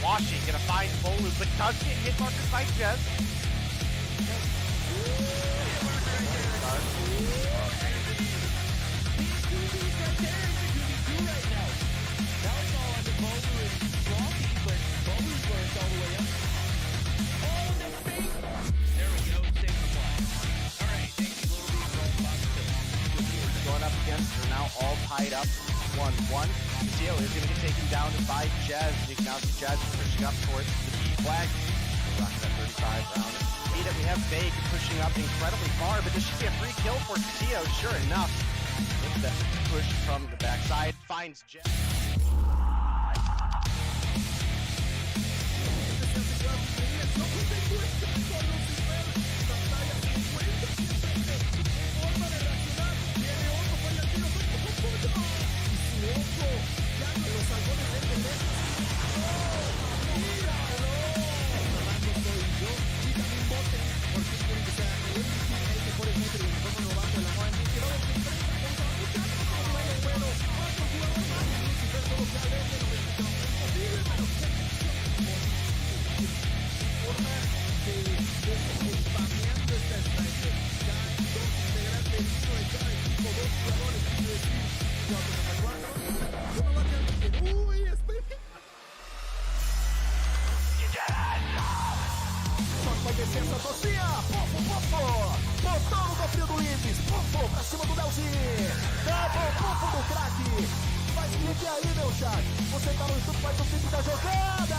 Washing, gonna find Bolu, but does get hit markers by Jez. Going up against, they're now all tied up. 1-1. Theo is going to get taken down by Jazz. You can now see Jazz pushing up towards the B flag. Rock that 35 round. See that we have Vague pushing up incredibly far, but this should be a free kill for Theo. Sure enough, with that push from the backside, finds Jazz. Licença, Tocinha! Botão no cofrinho do Lives! Pra cima do Delzinho! Double do craque! Faz clique aí, meu chat! Você tá no YouTube, faz o clique da jogada!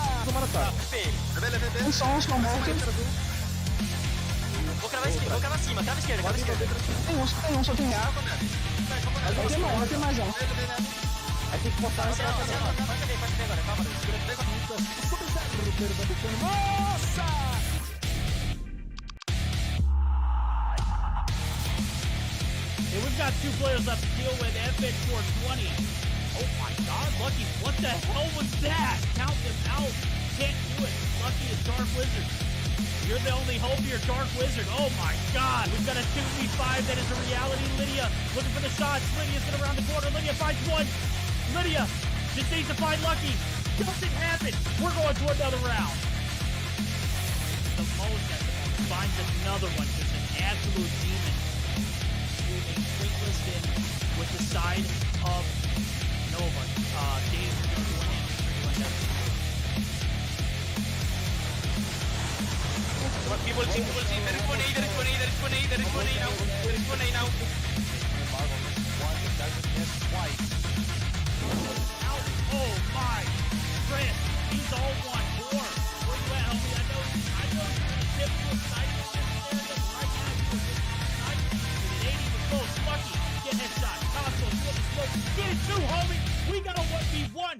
Um som morto. Vou cravar cima, crava esquerda. Tem um, só tem real. Vai ter mais um. Aí tem que botar Pode ver agora, calma, Nossa! And we've got two players left to deal with. Epic 420. Oh my god, Lucky, what the hell was that? Count them out. Can't do it. Lucky is Dark Wizard. You're the only hope here, Dark Wizard. Oh my god. We've got a 2v5 that is a reality. Lydia looking for the shots. Lydia's gonna round the corner. Lydia finds one. Lydia just needs to find Lucky. Doesn't happen. We're going to another round. The most at the moment finds another one. Just an absolute demon. Moving Twinklis in with the side of Nova. Dave, you're doing it. People see, there is one A now. Marvel missed one, but doesn't miss twice. Out. Oh my. Chris, he's all one. More. Where you at, homie? I know you're gonna tip to a side on this area, but right now you're just 80 was close. Lucky. Get headshot. Costco, you have the smoke. Get it too, homie. We got a 1v1.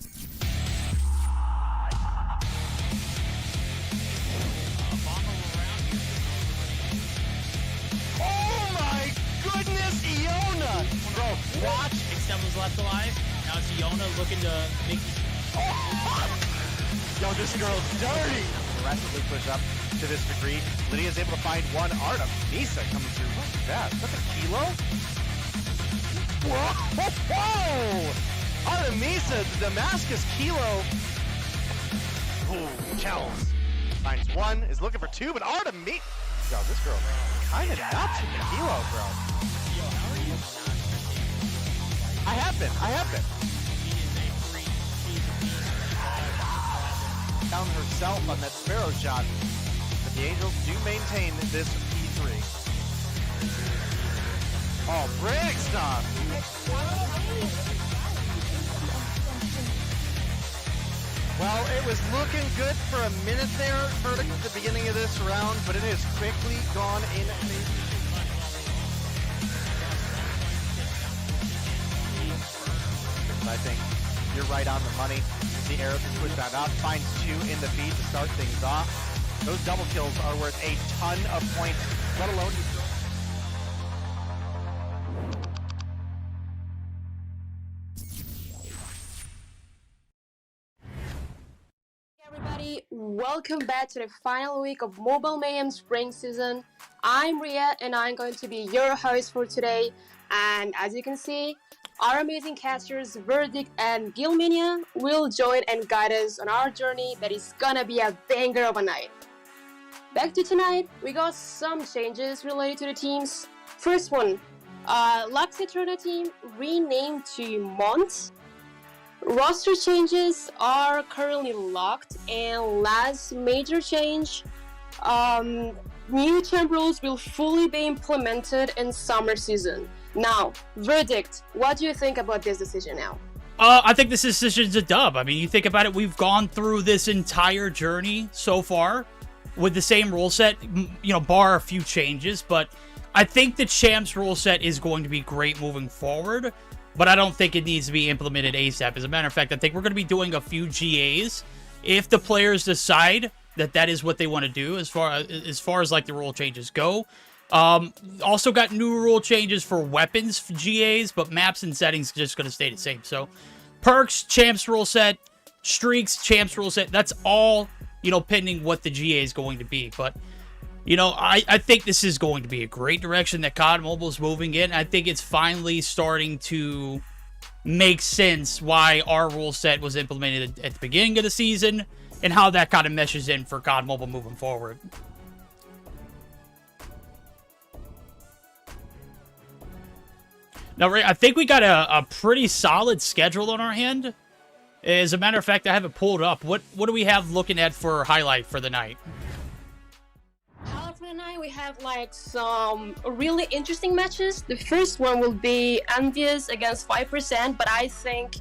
Oh my goodness, Iona! Bro, watch. Extem was left alive. Now it's Iona looking to make. Yo, this girl's dirty! Aggressively push up to this degree. Lydia's able to find one. Artem Misa coming through. What's that? Is that the kilo? Whoa! Artem Misa, the Damascus kilo. Ooh, Kells. Finds one, is looking for two, but Artem Misa. Yo, this girl kind of nuts with the kilo, bro. Yo, how are you? I have been. Found herself on that Sparrow shot, but the Angels do maintain this P3. Oh, brick stuff! Well, it was looking good for a minute there for the beginning of this round, but it has quickly gone in. I think you're right on the money. The arrow is pushed back up, finds two in the feed to start things off. Those double kills are worth a ton of points, let alone. Hey everybody, welcome back to the final week of Mobile Mayhem Spring Season. I'm Ria and I'm going to be your host for today. And as you can see, our amazing casters Verdict and Gilminia will join and guide us on our journey that is gonna be a banger of a night. Back to tonight, we got some changes related to the teams. First one, Lux Aeterna team renamed to Mont. Roster changes are currently locked, and last major change, new champ rules will fully be implemented in summer season. Now, Verdict, what do you think about this decision now? I think this decision's a dub. I mean, you think about it, we've gone through this entire journey so far with the same rule set, bar a few changes, but I think the champs rule set is going to be great moving forward, but I don't think it needs to be implemented ASAP. As a matter of fact, I think we're going to be doing a few GAs if the players decide that is what they want to do as far as like the rule changes go. Also got new rule changes for weapons for GAs, but maps and settings are just going to stay the same. So perks, champs rule set, streaks, champs rule set, that's all, pending what the GA is going to be. But, I think this is going to be a great direction that COD Mobile is moving in. I think it's finally starting to make sense why our rule set was implemented at the beginning of the season and how that kind of meshes in for COD Mobile moving forward. Now, Ray, I think we got a pretty solid schedule on our hand. As a matter of fact, I have it pulled up. What do we have looking at for highlight for the night? Highlight for the night, we have like some really interesting matches. The first one will be Nvyus against 5%, but I think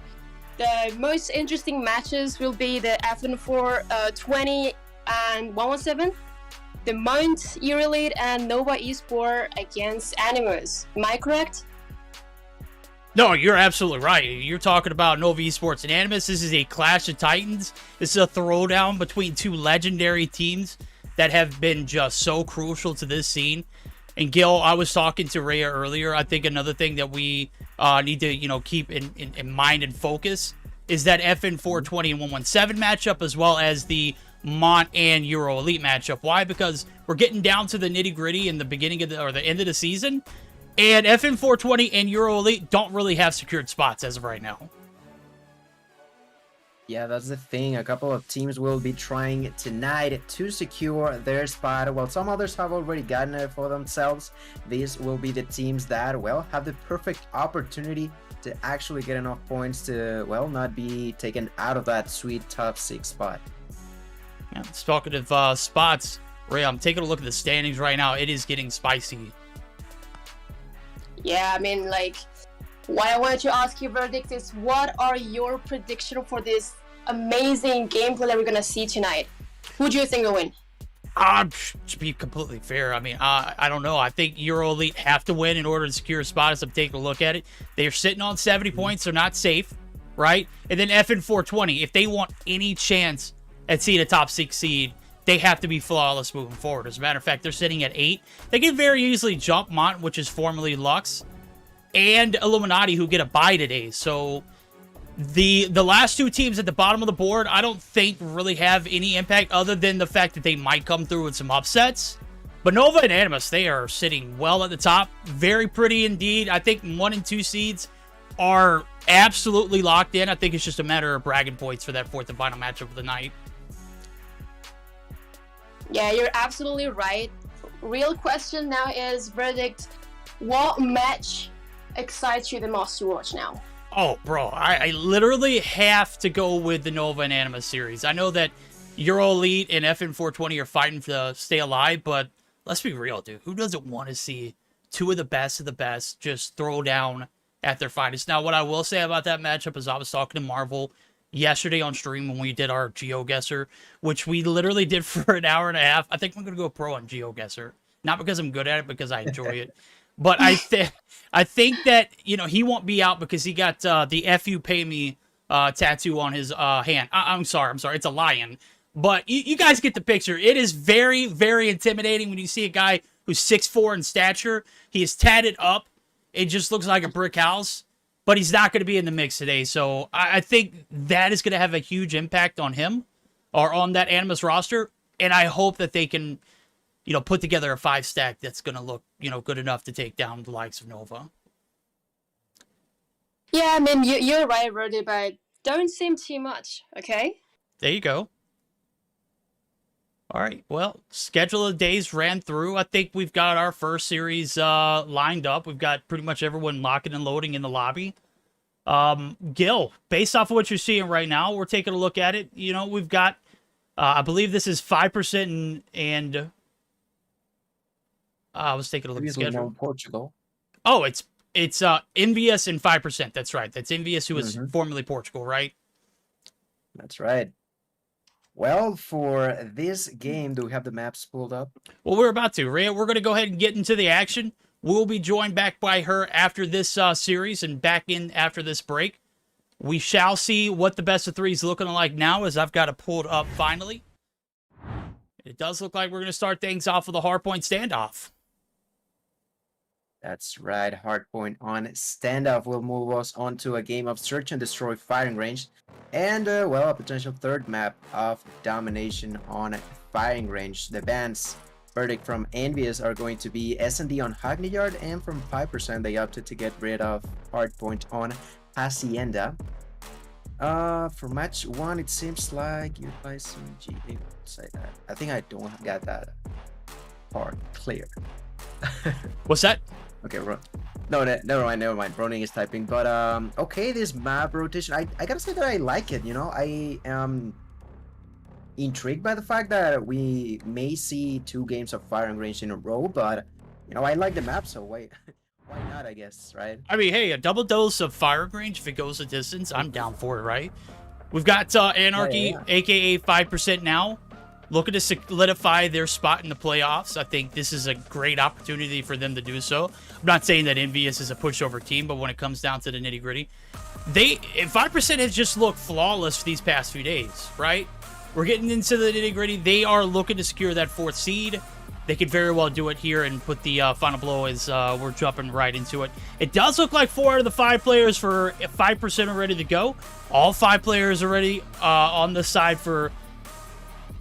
the most interesting matches will be the FN4 20 and 117. The Mount, EuroElite, and Nova Esport against Animus. Am I correct? No, you're absolutely right. You're talking about Nova Esports and Animus. This is a clash of titans. This is a throwdown between two legendary teams that have been just so crucial to this scene. And Gil, I was talking to Rhea earlier. I think another thing that we need to, keep in mind and focus is that FN 420 and 117 matchup, as well as the Mont and EuroElite matchup. Why? Because we're getting down to the nitty gritty in the beginning of the end of the season. And FN 420 and EuroElite don't really have secured spots as of right now. Yeah, that's the thing. A couple of teams will be trying tonight to secure their spot, while some others have already gotten it for themselves. These will be the teams that, well, have the perfect opportunity to actually get enough points to, well, not be taken out of that sweet top 6 spot. Yeah, talking of spots, Ray, I'm taking a look at the standings right now. It is getting spicy. Yeah, I mean, like, what I wanted to ask you, Verdict, is what are your predictions for this amazing gameplay that we're going to see tonight? Who do you think will win? To be completely fair, I mean, I don't know. I think EuroElite have to win in order to secure a spot as I'm taking a look at it. They're sitting on 70 points. They're not safe, right? And then FN 420, if they want any chance at seeing a top 6 seed, they have to be flawless moving forward. As a matter of fact, they're sitting at 8. They can very easily jump Mont, which is formerly Lux, and Illuminati, who get a bye today. So the last two teams at the bottom of the board, I don't think really have any impact other than the fact that they might come through with some upsets. But Nova and Animus, they are sitting well at the top. Very pretty indeed. I think 1 and 2 seeds are absolutely locked in. I think it's just a matter of bragging points for that 4th and final matchup of the night. Yeah, you're absolutely right. Real question now is, Verdict, what match excites you the most to watch now? Oh, bro, I literally have to go with the Nova and Animus series. I know that EuroElite and FN 420 are fighting to stay alive, but let's be real, dude. Who doesn't want to see two of the best just throw down at their finest? Now, what I will say about that matchup is I was talking to Marvel yesterday on stream when we did our GeoGuessr, which we literally did for an hour and a half. I think I'm going to go pro on GeoGuessr. Not because I'm good at it, because I enjoy it. But I think that, he won't be out because he got the F you pay me tattoo on his hand. I'm sorry. It's a lion. But you guys get the picture. It is very, very intimidating when you see a guy who's 6'4" in stature. He is tatted up. It just looks like a brick house. But he's not going to be in the mix today. So I think that is going to have a huge impact on him or on that Animus roster. And I hope that they can, put together a 5-stack that's going to look, good enough to take down the likes of Nova. Yeah, I mean, you're right, Rudy, but don't seem too much, okay? There you go. All right. Well, schedule of days ran through. I think we've got our first series lined up. We've got pretty much everyone locking and loading in the lobby. Gil, based off of what you're seeing right now, we're taking a look at it. You know, we've got, I believe this is 5% and I was taking a look at the schedule. Portugal. Oh, it's Nvyus and 5%. That's right. That's Nvyus, who was formerly Portugal, right? That's right. Well, for this game, do we have the maps pulled up? Well, we're about to. Rhea, we're going to go ahead and get into the action. We'll be joined back by her after this series and back in after this break. We shall see what the best of three is looking like now, as I've got it pulled up finally. It does look like we're going to start things off with a hardpoint standoff. That's right. Hardpoint on standoff will move us on to a game of search and destroy firing range. And, well, a potential third map of domination on firing range. The bans verdict from Nvyus are going to be S&D on Hackney Yard, and from 5% they opted to get rid of Hardpoint on Hacienda. For match 1, it seems like you guys GA say that. I think I don't got that part clear. What's that? Okay, no, never mind. Ronin is typing, but okay, this map rotation, I gotta say that I like it. You know, I am intrigued by the fact that we may see 2 games of firing range in a row, but you know, I like the map, so why not? I guess, right? I mean, hey, a double dose of firing range if it goes a distance, I'm down for it, right? We've got Anarchy, aka 5% now, looking to solidify their spot in the playoffs. I think this is a great opportunity for them to do so. I'm not saying that Nvyus is a pushover team, but when it comes down to the nitty-gritty, 5% has just looked flawless these past few days, right? We're getting into the nitty-gritty. They are looking to secure that 4th seed. They could very well do it here and put the final blow as we're jumping right into it. It does look like 4 out of the 5 players for 5% are ready to go. All 5 players are ready on the side for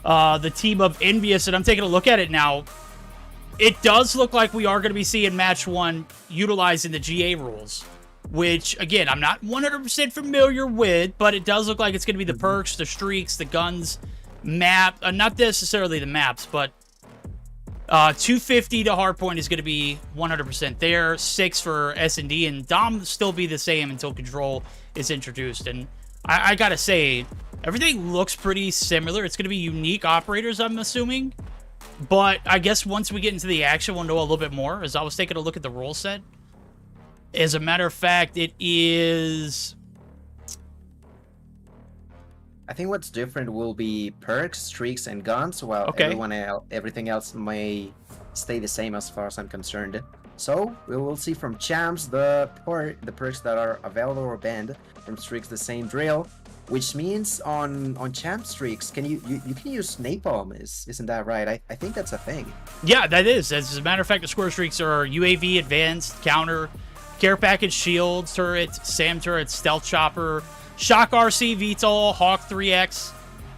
the team of Nvyus, and I'm taking a look at it now. It does look like we are going to be seeing match 1 utilizing the GA rules, which, again, I'm not 100% familiar with, but it does look like it's going to be the perks, the streaks, the guns, map, not necessarily the maps, but 250 to hardpoint is going to be 100% there, 6 for S&D, and Dom still be the same until control is introduced. And I got to say, everything looks pretty similar. It's going to be unique operators, I'm assuming. But I guess once we get into the action, we'll know a little bit more. As I was taking a look at the rule set, as a matter of fact, it is... I think what's different will be perks, streaks, and guns, while everything else may stay the same as far as I'm concerned. So we will see from champs the perks that are available or banned. From streaks, the same drill. Which means on champ streaks, you can use napalm, isn't that right? I think that's a thing. Yeah, that is. As a matter of fact, the square streaks are UAV, advanced, counter, care package, shield, turret, SAM turret, stealth chopper, shock RC, VTOL, Hawk 3X,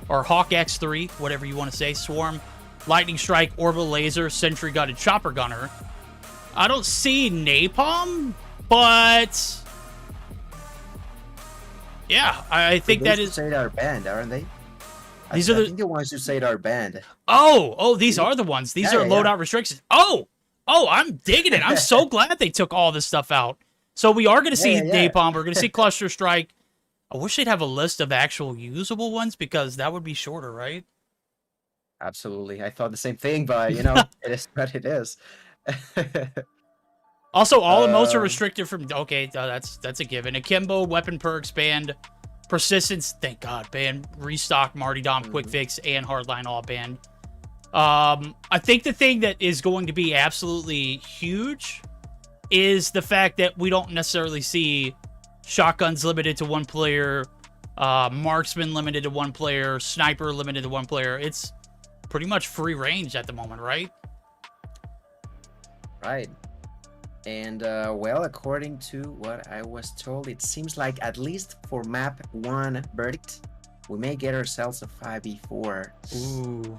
or Hawk X3, whatever you want to say, swarm, lightning strike, orbital laser, sentry gun, and chopper gunner. I don't see napalm, but... yeah, I think that is... say that are banned, aren't they? I think the ones who say that are banned. Oh, these are the ones. These are loadout restrictions. Oh, I'm digging it. I'm so glad they took all this stuff out. So we are going to see napalm. We're going to see cluster strike. I wish they'd have a list of actual usable ones, because that would be shorter, right? Absolutely. I thought the same thing, but, you know, it is what it is. Also, all emotes are restricted from... okay, that's a given. Akimbo, weapon perks, banned. Persistence, thank God, banned. Restock, Marty Dom, Quick Fix, and Hardline all banned. I think the thing that is going to be absolutely huge is the fact that we don't necessarily see shotguns limited to 1 player, marksman limited to 1 player, sniper limited to 1 player. It's pretty much free range at the moment, right? Right. And, well, according to what I was told, it seems like at least for map 1 verdict, we may get ourselves a 5v4. Ooh.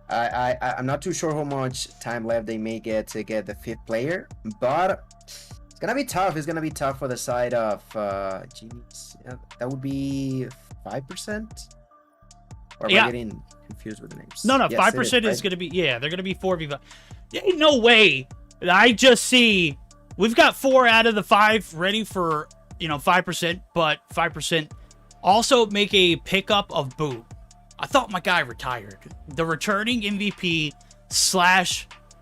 I'm not too sure how much time left they may get to get the 5th player, but gonna be tough. It's gonna be tough for the side of Genius. Yeah, that would be 5%. Or am I getting confused with the names? No, Yes, 5% is going to be, they're going to be 4v5. There ain't no way. I just see, we've got 4 out of the 5 ready for, 5%, but 5% also make a pickup of Boot. I thought my guy retired. The returning MVP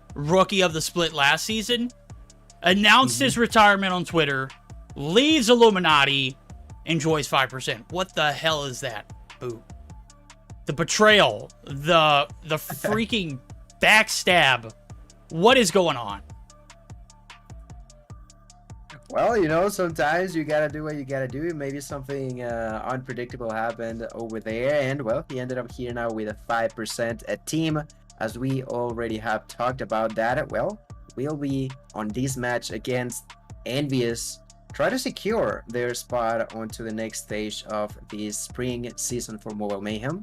/ rookie of the split last season announced his retirement on Twitter, leaves Illuminati, enjoys 5%. What the hell is that, Boot? The betrayal, the freaking backstab. What is going on? Well, sometimes you gotta do what you gotta do. Maybe something unpredictable happened over there, and well, he ended up here now with a 5% a team, as we already have talked about that. Well, we'll be on this match against Nvyus, try to secure their spot onto the next stage of the spring season for Mobile Mayhem.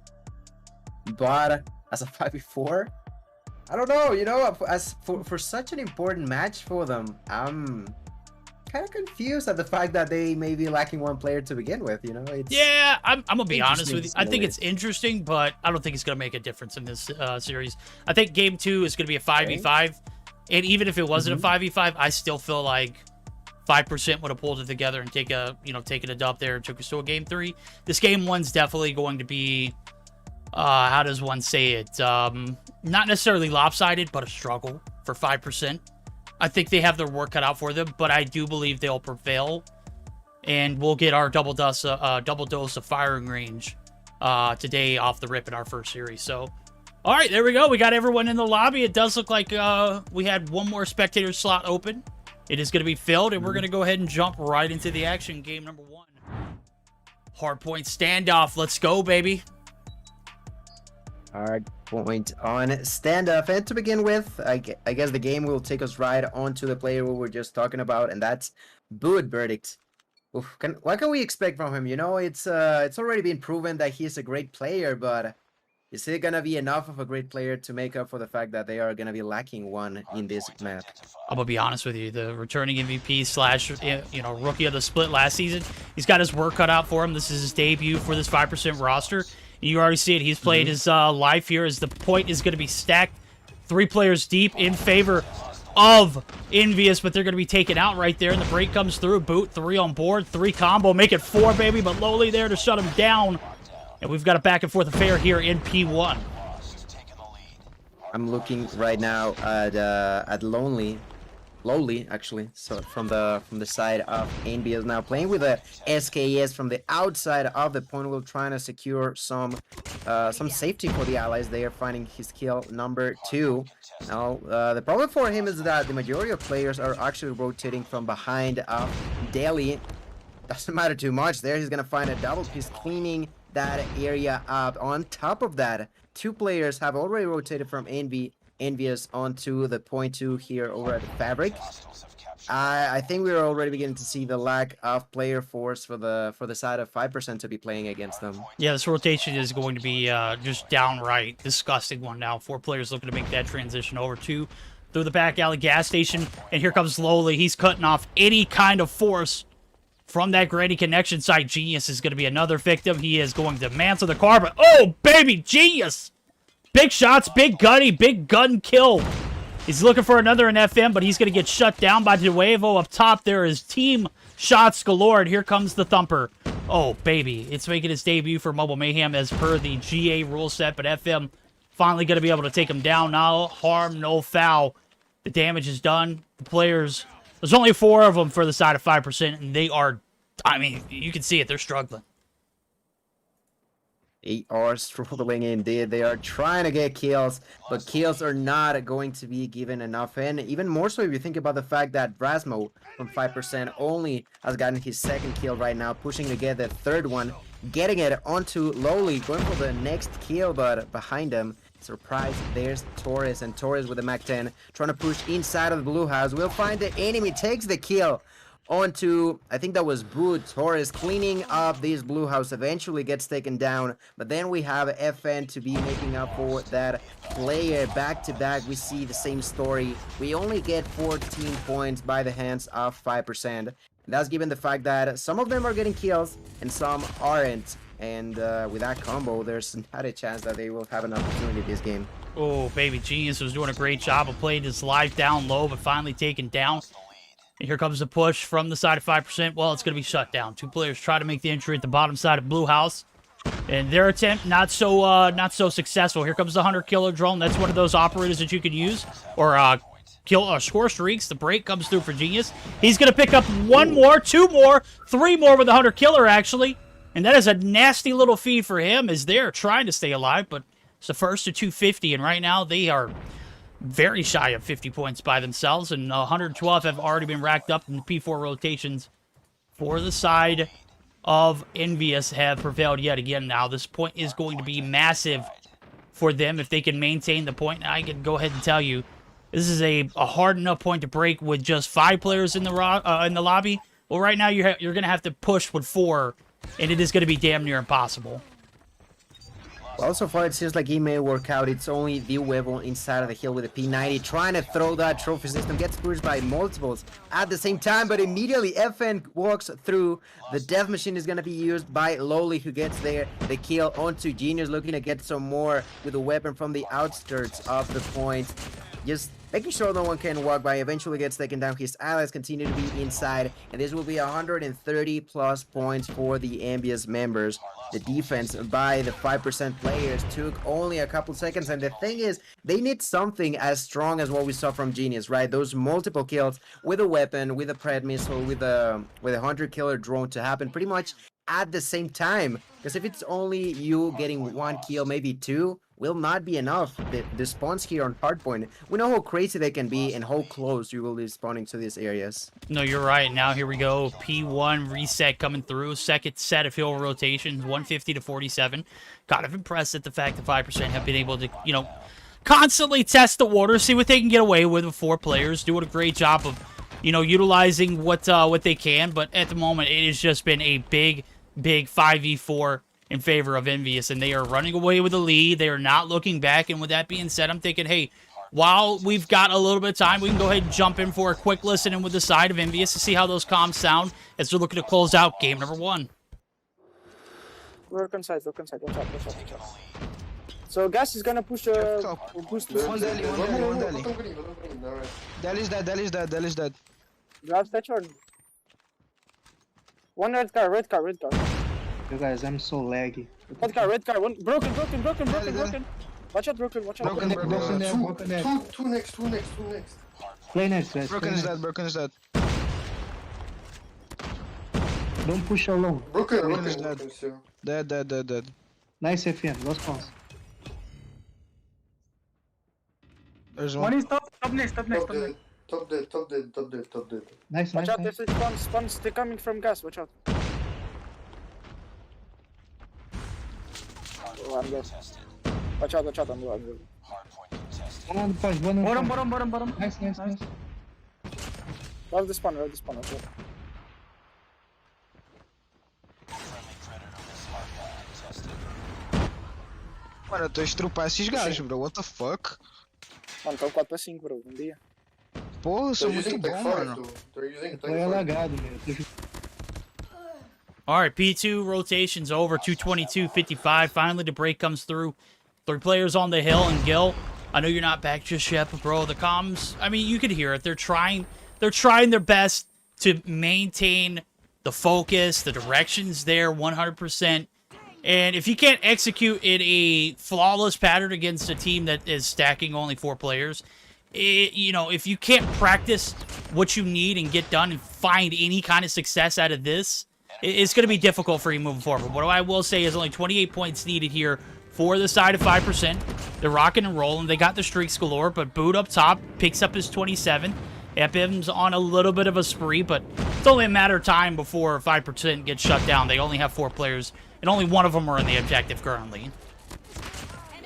But as a 5v4, I don't know, as for such an important match for them, I'm kind of confused at the fact that they may be lacking one player to begin with, It's I'm gonna be honest with you. I think it's interesting, but I don't think it's gonna make a difference in this series. I think game 2 is gonna be a 5v5, and even if it wasn't a 5v5, I still feel like 5% would have pulled it together and taken a dub there and took us to a game 3. This game 1's definitely going to be, how does one say it? Not necessarily lopsided, but a struggle for 5%. I think they have their work cut out for them, but I do believe they'll prevail, and we'll get our double dose of firing range today off the rip in our first series. So, all right, there we go. We got everyone in the lobby. It does look like we had one more spectator slot open. It is going to be filled, and we're going to go ahead and jump right into the action. Game number 1. Hardpoint standoff. Let's go, baby. Hardpoint on standoff, and to begin with, I guess the game will take us right onto the player we were just talking about, and that's Boot Verdict. What can we expect from him? It's already been proven that he's a great player, but is it gonna be enough of a great player to make up for the fact that they are gonna be lacking one in this map? I'm gonna be honest with you. The returning MVP / rookie of the split last season, he's got his work cut out for him. This is his debut for this 5% roster. You already see it. He's played his life here as the point is going to be stacked 3 players deep in favor of Nvyus, but they're going to be taken out right there, and the break comes through. Boot, 3 on board, 3 combo, make it 4, baby, but Lowly there to shut him down. And we've got a back and forth affair here in P1. I'm looking right now at Lowly, actually. So from the side of Nvyus now playing with a SKS from the outside of the point wheel, trying to secure some safety for the allies. They are finding his kill number 2. Now the problem for him is that the majority of players are actually rotating from behind of Delhi. Doesn't matter too much there. He's gonna find a double piece, cleaning that area up. On top of that, 2 players have already rotated from Nvyus onto the point 2 here over at the Fabric. I think we're already beginning to see the lack of player force for the side of 5% to be playing against them. Yeah, this rotation is going to be just downright disgusting one now. 4 players looking to make that transition over to through the back alley gas station, and here comes Lowly. He's cutting off any kind of force from that Granny connection side. Genius is going to be another victim. He is going to mantle the car, but oh baby, Genius! Big shots, big gunny, big gun kill. He's looking for another in FM, but he's going to get shut down by Nuevo up top. There is team shots galore, and here comes the Thumper. Oh, baby. It's making its debut for Mobile Mayhem as per the GA rule set, but FM finally going to be able to take him down. No harm, no foul. The damage is done. The players, there's only 4 of them for the side of 5%, and they are, I mean, you can see it. They're struggling. They are struggling indeed. They are trying to get kills, but kills are not going to be given enough. And even more so if you think about the fact that Brasmo from 5% only has gotten his 2nd kill right now, pushing to get the 3rd one, getting it onto Lowly, going for the next kill, but behind him, surprise, there's Torres, and Torres with the Mac 10 trying to push inside of the blue house. We'll find the enemy, takes the kill onto, I think that was Boo Torres, cleaning up this blue house, eventually gets taken down, but then we have FN to be making up for that player. Back to back, we see the same story. We only get 14 points by the hands of 5%. That's given the fact that some of them are getting kills and some aren't. And with that combo, there's not a chance that they will have an opportunity this game. Oh, baby, Genius was doing a great job of playing his life down low, but finally taken down. And here comes the push from the side of 5%. Well, it's going to be shut down. Two players try to make the entry at the bottom side of Blue House. And their attempt, not so successful. Here comes the Hunter Killer drone. That's one of those operators that you could use. Or score streaks. The break comes through for Genius. He's going to pick up one more, two more, three more with the Hunter Killer, actually. And that is a nasty little feed for him as they're trying to stay alive. But it's the first to 250. And right now they are very shy of 50 points by themselves, and 112 have already been racked up, and the P4 rotations for the side of Nvyus have prevailed yet again. Now, this point is going to be massive for them if they can maintain the point. I can go ahead and tell you, this is a hard enough point to break with just 5 players in the lobby. Well, right now, you're going to have to push with 4, and it is going to be damn near impossible. Well, so far it seems like it may work out. It's only the Weevil inside of the hill with a P90 trying to throw that trophy system. Gets pushed by multiples at the same time, but immediately FN walks through. The death machine is going to be used by Lowly, who gets there. The kill onto Genius, looking to get some more with a weapon from the outskirts of the point. Just making sure no one can walk by. Eventually gets taken down. His allies continue to be inside, and this will be 130 plus points for the Nvyus members. The defense by the 5% players took only a couple seconds, and the thing is, they need something as strong as what we saw from Genius, right? Those multiple kills with a weapon, with a Pred missile, with a Hunter Killer drone to happen pretty much at the same time. Because if it's only you getting 1 kill, maybe 2, will not be enough. The spawns here on Hardpoint, we know how crazy they can be and how close you will be spawning to these areas. No, you're right. Now here we go. P1 reset coming through. Second set of hill rotations, 150 to 47. Kind of impressed at the fact that 5% have been able to, you know, constantly test the water, see what they can get away with 4 players. Doing a great job of, you know, utilizing what they can. But at the moment, it has just been a big 5v4 in favor of Nvyus, and they are running away with the lead. They are not looking back, and with that being said, I'm thinking, hey, while we've got a little bit of time, we can go ahead and jump in for a quick listen in with the side of Nvyus to see how those comms sound as they're looking to close out game number 1. Work on side, watch out. So Gas is gonna push boost to One deli. Deli's dead. grab stage or one red car. You guys, I'm so laggy. Red car, one broken. Watch out, broken. Broken there. Two next. Play next, guys. Broken is dead. Don't push alone. Broken is dead. Dead. Nice FN, lost spawns. There's One one. is top next. Top dead. Nice. Watch out, there's spawns. They're coming from Gas. Watch out. Oh, I'm dead. Watch out, I'm good. One on the punch, one on the punch. Bottom. Nice. Love the spawn. Okay. Mano, eu tô a estrupar esses gajos, bro. What the fuck? Mano, tá 4-5, bro. Um dia. Porra, eu sou muito bom, mano. Foi alagado, meu. All right, P2 rotations over, 222.55. Finally, the break comes through. 3 players on the hill, and Gil, I know you're not back just yet, but bro, the comms, I mean, you could hear it. They're trying their best to maintain the focus, the directions there 100%. And if you can't execute in a flawless pattern against a team that is stacking only 4 players, you know, if you can't practice what you need and get done and find any kind of success out of this, it's going to be difficult for you moving forward. What I will say is only 28 points needed here for the side of 5%. They're rocking and rolling. They got the streaks galore, but Boot up top picks up his 27. FM's on a little bit of a spree, but it's only a matter of time before 5% gets shut down. They only have 4 players, and only one of them are in the objective currently.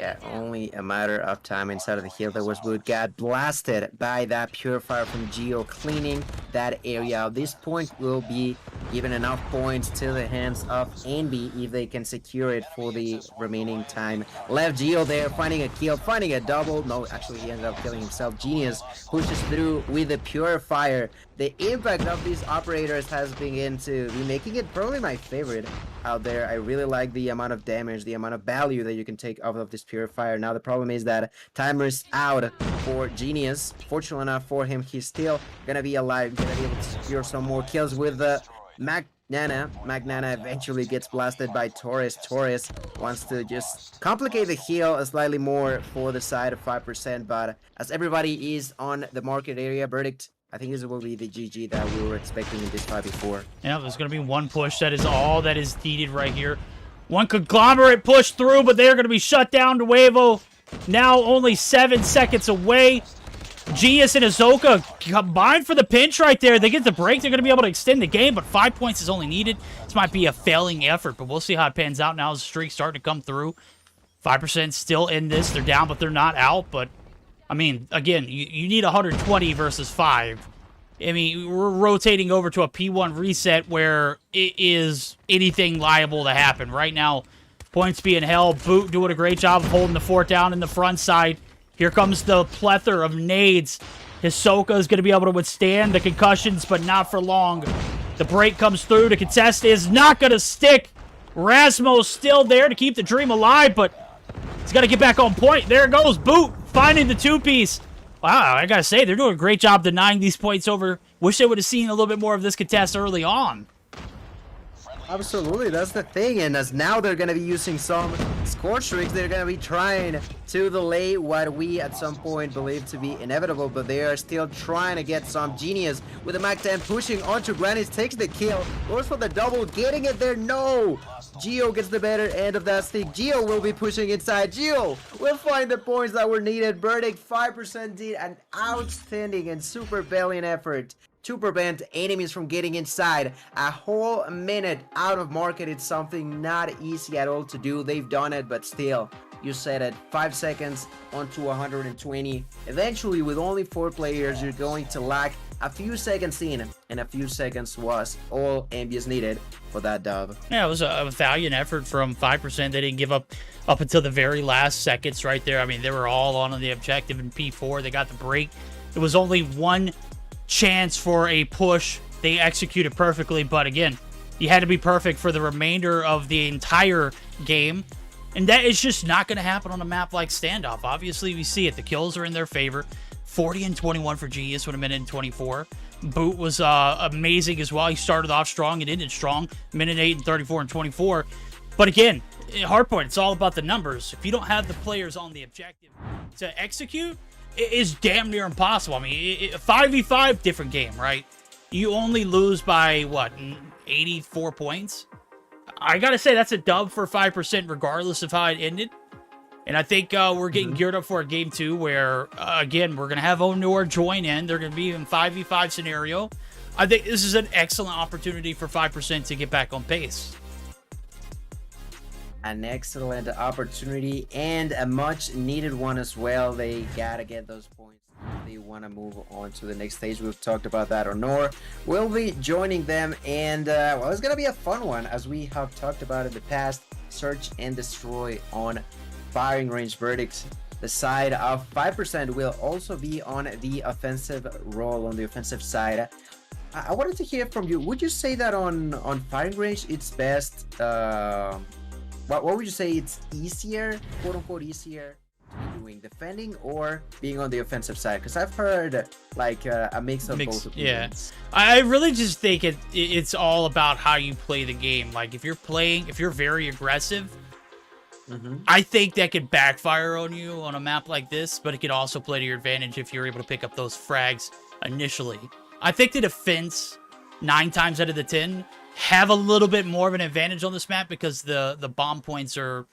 Yeah, only a matter of time inside of the hill. There was Boot got blasted by that Purifier from Geo, cleaning that area. This point will be given enough points to the hands of Envy if they can secure it for the remaining time left. Geo there, finding a kill, finding a double. No, actually he ended up killing himself. Genius pushes through with the Purifier. The impact of these operators has begun to be making it probably my favorite out there. I really like the amount of damage, the amount of value that you can take off of this Purifier. Now the problem is that timer's out for Genius. Fortunately enough for him, he's still gonna be alive, gonna be able to secure some more kills with the Magnana eventually gets blasted by Torres. Torres wants to just complicate the heal slightly more for the side of 5%, but as everybody is on the market area, verdict, I think this will be the GG that we were expecting in this fight before. Yeah, there's going to be one push. That is all that is needed right here. One conglomerate push through, but they're going to be shut down. Nuevo now only 7 seconds away. Genius and Azoka combined for the pinch right there. They get the break. They're going to be able to extend the game, but 5 points is only needed. This might be a failing effort, but we'll see how it pans out now as the streak's starting to come through. 5% still in this. They're down, but they're not out, but I mean, again, you need 120 versus 5. I mean, we're rotating over to a P1 reset where it is anything liable to happen. Right now, points being held. Boot doing a great job of holding the fort down in the front side. Here comes the plethora of nades. Hisoka is going to be able to withstand the concussions, but not for long. The break comes through. The contest is not going to stick. Rasmo's still there to keep the dream alive, but he's got to get back on point. There goes Boot. Finding the two-piece. Wow, I gotta say, they're doing a great job denying these points over. Wish they would have seen a little bit more of this contest early on. Absolutely, that's the thing, and as now they're going to be using some scorch tricks, they're going to be trying to delay what we at some point believe to be inevitable, but they are still trying to get some. Genius with the Mac 10 pushing onto Grannis, takes the kill, goes for the double, getting it there, no! Geo gets the better end of that stick. Geo will be pushing inside. Geo will find the points that were needed. Verdict 5% did an outstanding and super valiant effort to prevent enemies from getting inside. A whole minute out of market, it's something not easy at all to do. They've done it, but still, you said it, 5 seconds onto 120. Eventually, with only 4 players, you're going to lack a few seconds in, and a few seconds was all Nvyus needed for that dub. Yeah, it was a valiant effort from 5%. They didn't give up until the very last seconds right there. I mean, they were all on the objective in P4. They got the break. It was only one chance for a push. They executed perfectly, but again, you had to be perfect for the remainder of the entire game, and that is just not going to happen on a map like Standoff. Obviously, we see it. The kills are in their favor. 40 and 21 for Genius with a minute and 24. Boot was amazing as well. He started off strong and ended strong. Minute 8 and 34 and 24. But again, Hardpoint, it's all about the numbers. If you don't have the players on the objective to execute, it is damn near impossible. I mean, 5v5, different game, right? You only lose by, what, 84 points? I gotta say, that's a dub for 5% regardless of how it ended. And I think we're getting geared up for a game 2 where, again, we're going to have Onur join in. They're going to be in 5v5 scenario. I think this is an excellent opportunity for 5% to get back on pace. An excellent opportunity and a much needed one as well. They got to get those points. They want to move on to the next stage. We've talked about that. Onur will be joining them. And, well, it's going to be a fun one as we have talked about in the past. Search and destroy on firing range. Verdicts. The side of 5% will also be on the offensive role, on the offensive side. I wanted to hear from you. Would you say that on firing range it's best? What would you say it's easier, quote unquote easier, to be doing defending or being on the offensive side? Because I've heard like a mix of both opinions. Yeah, I really just think it's all about how you play the game. Like if you're very aggressive, I think that could backfire on you on a map like this, but it could also play to your advantage if you're able to pick up those frags initially. I think the defense, 9 times out of the 10, have a little bit more of an advantage on this map because the bomb points are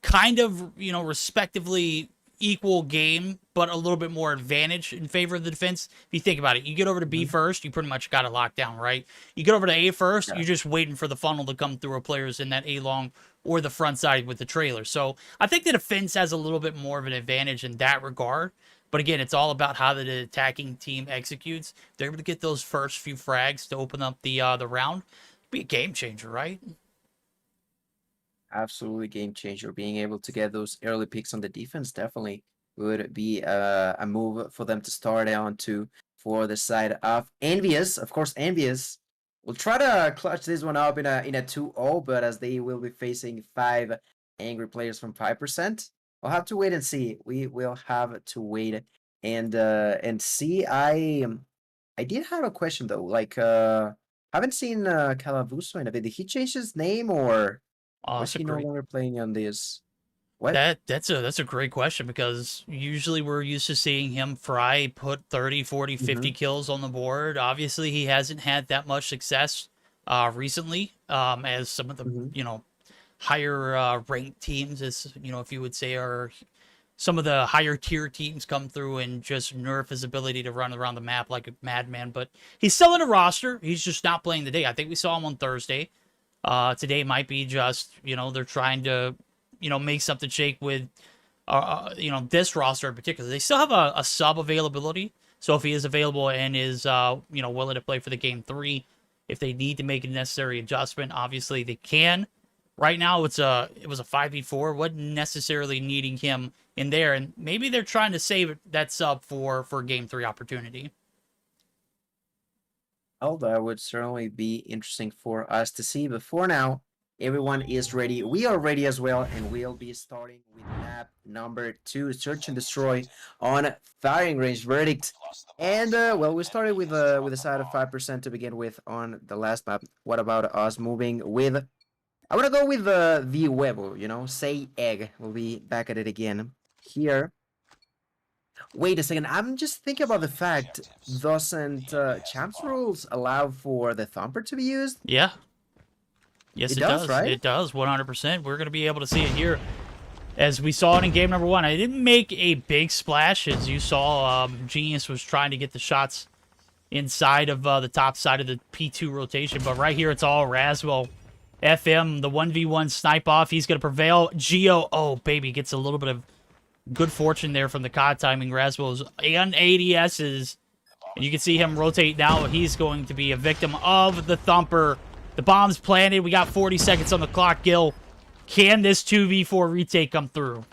kind of, you know, respectively equal game, but a little bit more advantage in favor of the defense. If you think about it, you get over to B first, you pretty much got it locked down, right? You get over to A first, you're just waiting for the funnel to come through of players in that A long or the front side with the trailer. So I think the defense has a little bit more of an advantage in that regard. But again, it's all about how the attacking team executes. They're able to get those first few frags to open up the round. Be a game changer, right? Absolutely game changer. Being able to get those early picks on the defense definitely would be a move for them to start on to for the side of Nvyus. Of course, Nvyus will try to clutch this one up in a 2-0, but as they will be facing 5 angry players from 5%, we'll have to wait and see. We will have to wait and see. I did have a question though. Like, haven't seen Calavuso in a bit. Did he change his name or was he no longer playing on this? What? That's a great question, because usually we're used to seeing him put 30, 40, 50 kills on the board. Obviously, he hasn't had that much success recently, as some of the higher ranked teams, as if you would say, are some of the higher tier teams come through and just nerf his ability to run around the map like a madman. But he's still in a roster. He's just not playing today. I think we saw him on Thursday. Today might be just, they're trying to, make something shake with, this roster in particular. They still have a sub availability. So if he is available and is, willing to play for the game 3, if they need to make a necessary adjustment, obviously they can. Right now, it was a 5v4. Wasn't necessarily needing him in there. And maybe they're trying to save that sub for game 3 opportunity. Well, that would certainly be interesting for us to see. But for now, everyone is ready. We are ready as well, and we'll be starting with map number 2, Search and Destroy on Firing Range Verdict. And well, we started with a side of 5% to begin with on the last map. What about us moving with? I want to go with the huevo, say egg. We'll be back at it again here. Wait a second, I'm just thinking about the fact, doesn't Champs rules allow for the thumper to be used? Yeah. Yes, it does. Right? It does, 100%. We're going to be able to see it here as we saw it in game number 1. I didn't make a big splash, as you saw. Genius was trying to get the shots inside of the top side of the P2 rotation, but right here it's all Raswell. FM, the 1v1 snipe off. He's going to prevail. Geo, oh, baby, gets a little bit of good fortune there from the COD timing. Raswell's and ADS's. And you can see him rotate now. He's going to be a victim of the thumper. The bomb's planted. We got 40 seconds on the clock, Gil. Can this 2v4 retake come through?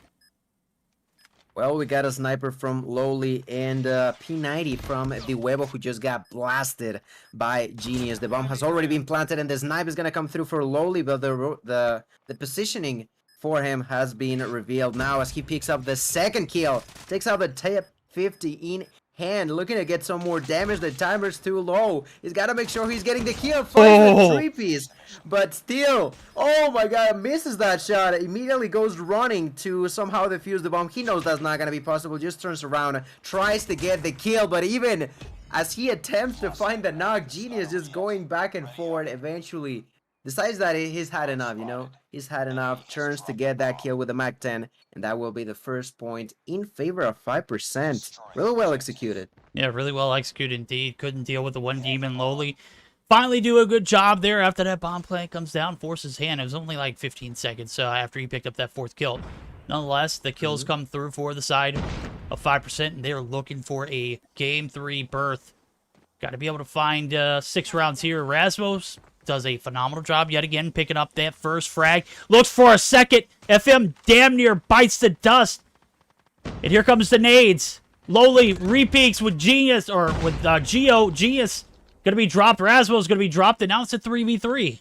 Well, we got a sniper from Lowly and P90 from the Huevo, who just got blasted by Genius. The bomb has already been planted, and the snipe is going to come through for Lowly, but the positioning for him has been revealed now as he picks up the second kill. Takes out the tip 50 in hand, looking to get some more damage. The timer's too low. He's got to make sure he's getting the kill. Finds the 3-piece, but still, oh my god, misses that shot. Immediately goes running to somehow defuse the bomb. He knows that's not going to be possible. Just turns around, tries to get the kill, but even as he attempts to find the knock, Genius just going back and forth, eventually decides that he's had enough, He's had enough, turns to get that kill with the MAC-10, and that will be the first point in favor of 5%. Really well executed. Yeah, really well executed indeed. Couldn't deal with the one demon Lowly. Finally do a good job there after that bomb plant comes down, forces hand. It was only like 15 seconds after he picked up that 4th kill. Nonetheless, the kills come through for the side of 5%, and they're looking for a Game 3 berth. Got to be able to find 6 rounds here. Rasmus does a phenomenal job yet again, picking up that first frag. Looks for a second. FM damn near bites the dust. And here comes the nades. Lowly repeaks with Genius, or with Geo. Genius going to be dropped. Raswell's going to be dropped, and now it's a 3v3.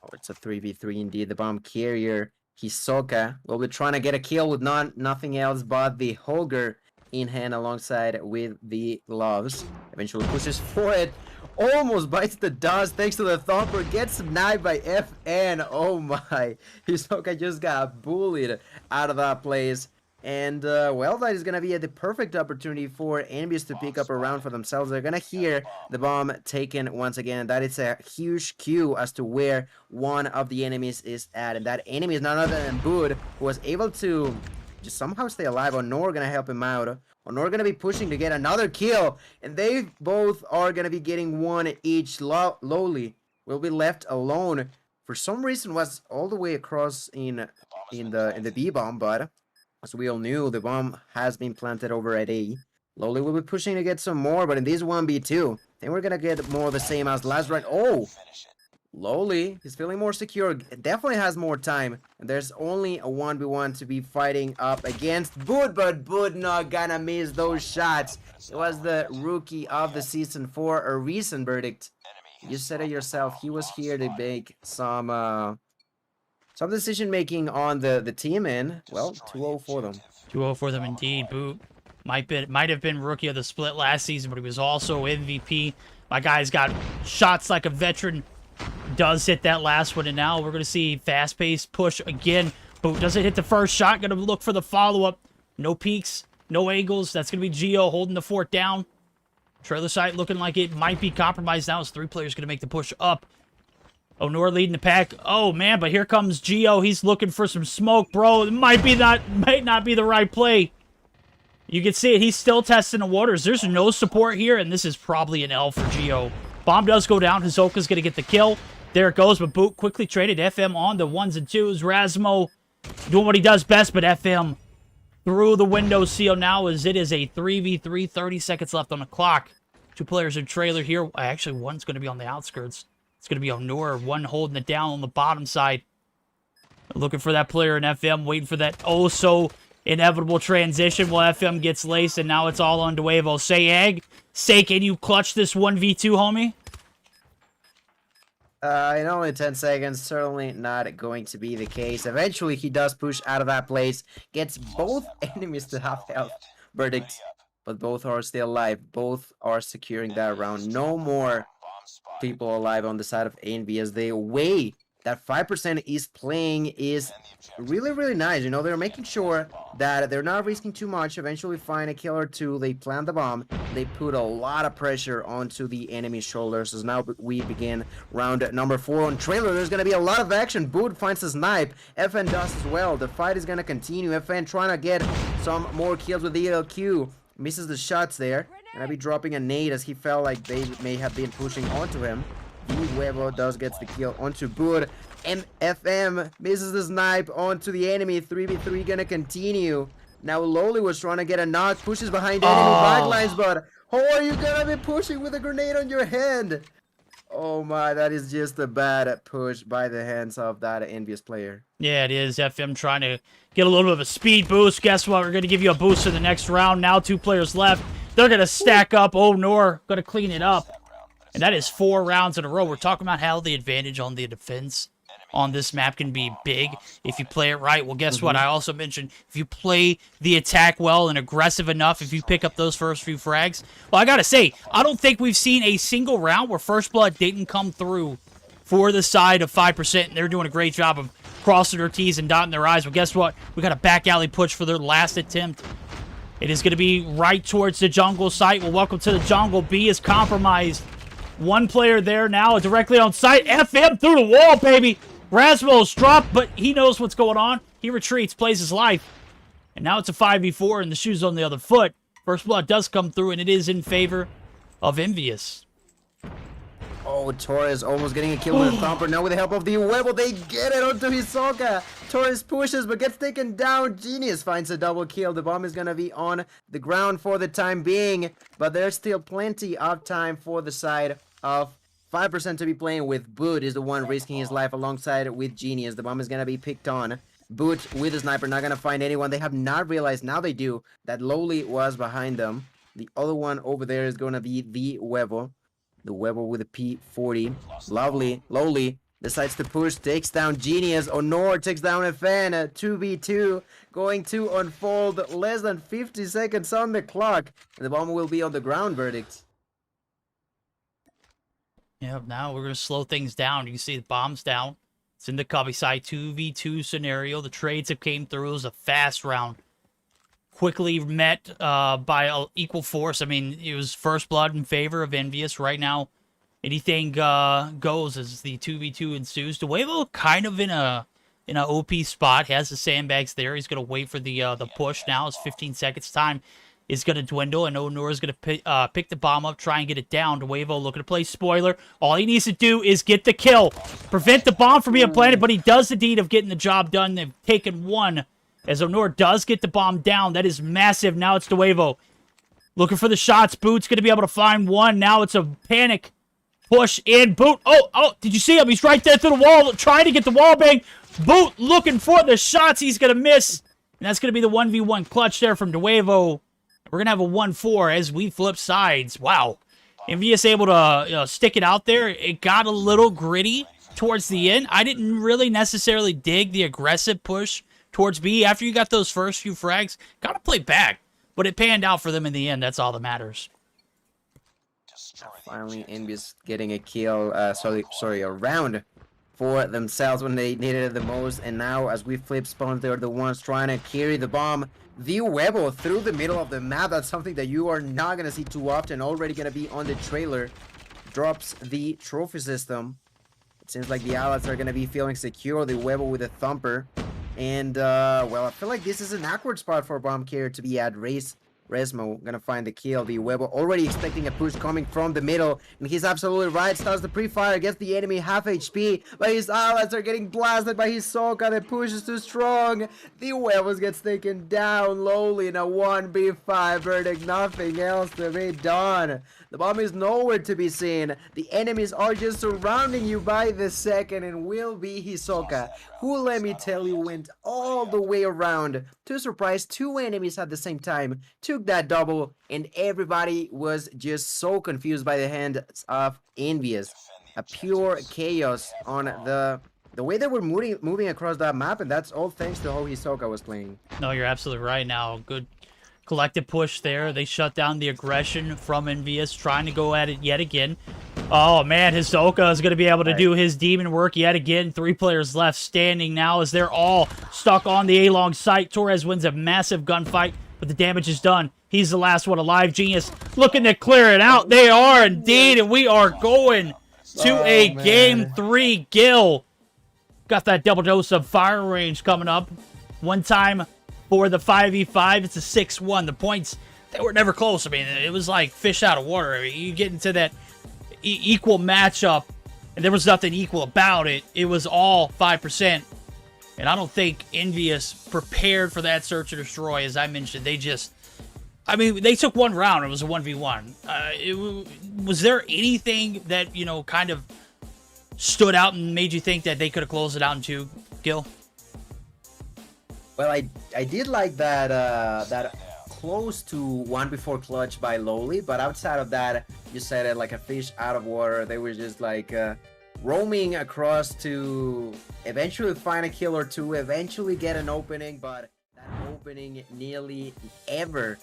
Oh, it's a 3v3 indeed. The bomb carrier, Hisoka, will be trying to get a kill with nothing else but the Holger in hand alongside with the gloves. Eventually pushes for it. Almost bites the dust thanks to the thumper. Gets sniped by FN. Oh my. Hisoka just got bullied out of that place. And, well, that is going to be the perfect opportunity for Nvyus to pick up a round for themselves. They're going to hear the bomb taken once again. That is a huge cue as to where one of the enemies is at. And that enemy is none other than Bud, who was able to just somehow stay alive. Honor going to help him out. Honor going to be pushing to get another kill. And they both are going to be getting one each. Lowly will be left alone for some reason was all the way across in the B bomb, but as we all knew, the bomb has been planted over at A. Lowly will be pushing to get some more, but in this 1v2, then we're gonna get more of the same as last round. Oh! Lowly, he's feeling more secure, definitely has more time. And there's only a 1v1 to be fighting up against Boot, but Boot not gonna miss those shots. It was the rookie of the season for a recent verdict. You said it yourself, he was here to make some decision making on the team, and well, 2-0 for them. 2-0 for them indeed. Boot might have been rookie of the split last season, but he was also MVP. My guy's got shots like a veteran. Does hit that last one, and now we're going to see fast-paced push again. Boot doesn't hit the first shot. Going to look for the follow-up. No peeks, no angles. That's going to be Geo holding the fort down. Trailer site looking like it might be compromised now as 3 players going to make the push up. Onur leading the pack. Oh, man, but here comes Geo. He's looking for some smoke, bro. It might not be the right play. You can see it. He's still testing the waters. There's no support here, and this is probably an L for Geo. Bomb does go down. Hizoka's going to get the kill. There it goes, but Boot quickly traded FM on the 1s and 2s. Rasmo doing what he does best, but FM through the window seal now as it is a 3v3, 30 seconds left on the clock. 2 players in trailer here. Actually, one's going to be on the outskirts. It's going to be Onur, one holding it down on the bottom side. Looking for that player in FM, waiting for that inevitable transition. Well, FM gets laced, and now it's all underway. Say, can you clutch this 1v2, homie? In only 10 seconds, certainly not going to be the case. Eventually, he does push out of that place, gets both enemies to half health. Verdict, but both are still alive. Both are securing that round. No more people alive on the side of Nvyus. The way that 5% is playing is really, really nice. You know, they're making sure that they're not risking too much. Eventually find a kill or two. They plant the bomb. They put a lot of pressure onto the enemy's shoulders. So now we begin round number 4 on trailer. There's going to be a lot of action. Boot finds a snipe. FN does as well. The fight is going to continue. FN trying to get some more kills with the ELQ. Misses the shots there. Gonna be dropping a nade as he felt like they may have been pushing onto him. Huevo does get the kill onto Boot. And FM misses the snipe onto the enemy. 3v3 gonna continue. Now Lowly was trying to get a knock. Pushes behind enemy backlines, but how are you gonna be pushing with a grenade on your head? Oh my, that is just a bad push by the hands of that Nvyus player. Yeah, it is. FM trying to get a little bit of a speed boost. Guess what? We're going to give you a boost in the next round. Now 2 players left. They're going to stack up. Oh, Nor going to clean it up. And that is 4 rounds in a row. We're talking about how the advantage on the defense on this map can be big if you play it right. Well, guess what? I also mentioned if you play the attack well and aggressive enough, if you pick up those first few frags. Well, I got to say, I don't think we've seen a single round where First Blood didn't come through for the side of 5%. And they're doing a great job of crossing their T's and dotting their I's. But guess what? We got a back alley push for their last attempt. It is going to be right towards the jungle site. Well, welcome to the jungle. B is compromised. 1 player there now, directly on site. FM through the wall, baby. Rasmo's dropped, but he knows what's going on. He retreats, plays his life. And now it's a 5v4, and the shoe's on the other foot. First Blood does come through, and it is in favor of Nvyus. Oh, Torres almost getting a kill with a thumper. Now with the help of the Huevo, they get it onto Hisoka. Torres pushes, but gets taken down. Genius finds a double kill. The bomb is going to be on the ground for the time being, but there's still plenty of time for the side of 5% to be playing with. Boot is the one risking his life alongside with Genius. The bomb is going to be picked on. Boot with a sniper, not going to find anyone. They have not realized, now they do, that Lowly was behind them. The other one over there is going to be the Huevo. The Huevo with a P40. Lovely. Lowly decides to push, takes down Genius. Onur takes down FN. 2v2 going to unfold. Less than 50 seconds on the clock. And the bomb will be on the ground. Verdict. Yep, now we're going to slow things down. You can see the bomb's down. It's in the cubby side 2v2 scenario. The trades have came through. It was a fast round. Quickly met by equal force. I mean, it was First Blood in favor of Nvyus. Right now, anything goes as the 2v2 ensues. Huevo kind of in a OP spot. He has the sandbags there. He's going to wait for the push now. It's 15 seconds time. is going to dwindle, and Onur is going to pick the bomb up, try and get it down. Nuevo looking to play spoiler. All he needs to do is get the kill. Prevent the bomb from being planted, but he does the deed of getting the job done. They've taken one. As Onur does get the bomb down, that is massive. Now it's Nuevo. Looking for the shots. Boot's going to be able to find one. Now it's a panic push in. Boot. Oh, did you see him? He's right there through the wall, trying to get the wall bang. Boot looking for the shots. He's going to miss. And that's going to be the 1v1 clutch there from Nuevo. We're going to have a 1-4 as we flip sides. Wow. Nvyus able to stick it out there. It got a little gritty towards the end. I didn't really necessarily dig the aggressive push towards B. After you got those first few frags, got to play back. But it panned out for them in the end. That's all that matters. Finally, Nvyus getting a kill, a round for themselves when they needed it the most. And now, as we flip spawns, they're the ones trying to carry the bomb. The Nuevo through the middle of the map. That's something that you are not going to see too often. Already going to be on the trailer. Drops the trophy system. It seems like the allies are going to be feeling secure. The Nuevo with a thumper. And, well, I feel like this is an awkward spot for a bomb carrier to be at. Resmo gonna find the kill. The Nuevo already expecting a push coming from the middle, and he's absolutely right. Starts the pre-fire, gets the enemy half HP, but his allies are getting blasted by his Soka. The push is too strong. The Nuevo gets taken down lowly in a 1v5 verdict. Nothing else to be done. The bomb is nowhere to be seen. The enemies are just surrounding you by the second, and will be Hisoka, who, let me tell you, went all the way around to surprise two enemies at the same time. Took that double, and everybody was just so confused by the hands of Nvyus. A pure chaos on the way they were moving across that map, and that's all thanks to how Hisoka was playing. No, you're absolutely right. Now, good collective push there. They shut down the aggression from Nvyus, trying to go at it yet again. Oh, man, Hisoka is going to be able to do his demon work yet again. 3 players left standing now as they're all stuck on the A-long site. Torres wins a massive gunfight, but the damage is done. He's the last one alive. Genius looking to clear it out. They are indeed, and we are going to a Game 3 Gil. Got that double dose of fire range coming up. One time for the 5v5, it's a 6-1. The points, they were never close. I mean, it was like fish out of water. I mean, you get into that equal matchup, and there was nothing equal about it. It was all 5%. And I don't think Nvyus prepared for that search and destroy. As I mentioned, they took one round. It was a 1v1. Was there anything that, kind of stood out and made you think that they could have closed it out in 2, Gil? Well, I did like that close to 1 before clutch by Lowly, but outside of that, you said it, like a fish out of water. They were just like roaming across to eventually find a kill or two, eventually get an opening, but that opening nearly ever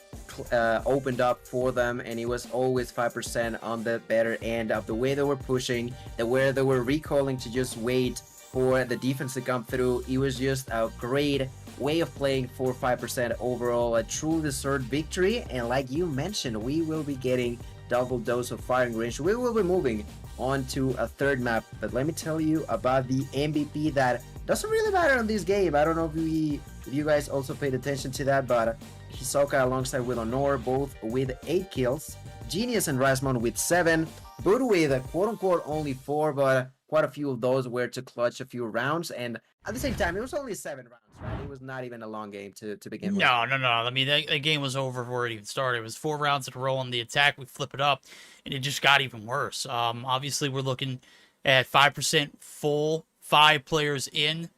opened up for them, and it was always 5% on the better end of the way they were pushing, the way they were recalling to just wait for the defense to come through. It was just a great way of playing for 5% overall, a true deserved victory. And like you mentioned, we will be getting double dose of firing range. We will be moving on to a third map, but let me tell you about the MVP that doesn't really matter in this game. I don't know if you guys also paid attention to that, but Hisoka alongside with Honor, both with 8 kills, Genius and Rasmon with 7, Boot with quote-unquote only 4, but quite a few of those were to clutch a few rounds, and at the same time, it was only 7 rounds, right? It was not even a long game to begin with. No. I mean, that game was over before it even started. It was 4 rounds in a row on the attack. We flip it up, and it just got even worse. Obviously, we're looking at 5% full, 5 players in,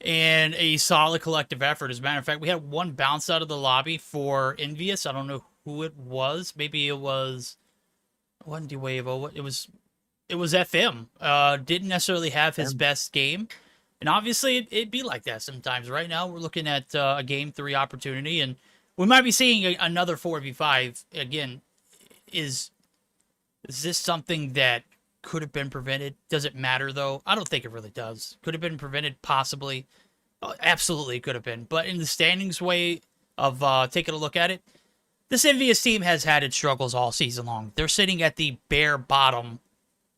and a solid collective effort. As a matter of fact, we had 1 bounce out of the lobby for Nvyus. I don't know who it was. Maybe it was... It wasn't Nuevo. It was FM. Didn't necessarily have his best game. And obviously, it'd be like that sometimes. Right now, we're looking at a Game 3 opportunity, and we might be seeing another 4v5. Again, is this something that could have been prevented? Does it matter, though? I don't think it really does. Could have been prevented, possibly. Absolutely, it could have been. But in the standings way of taking a look at it, this Nvyus team has had its struggles all season long. They're sitting at the bare bottom.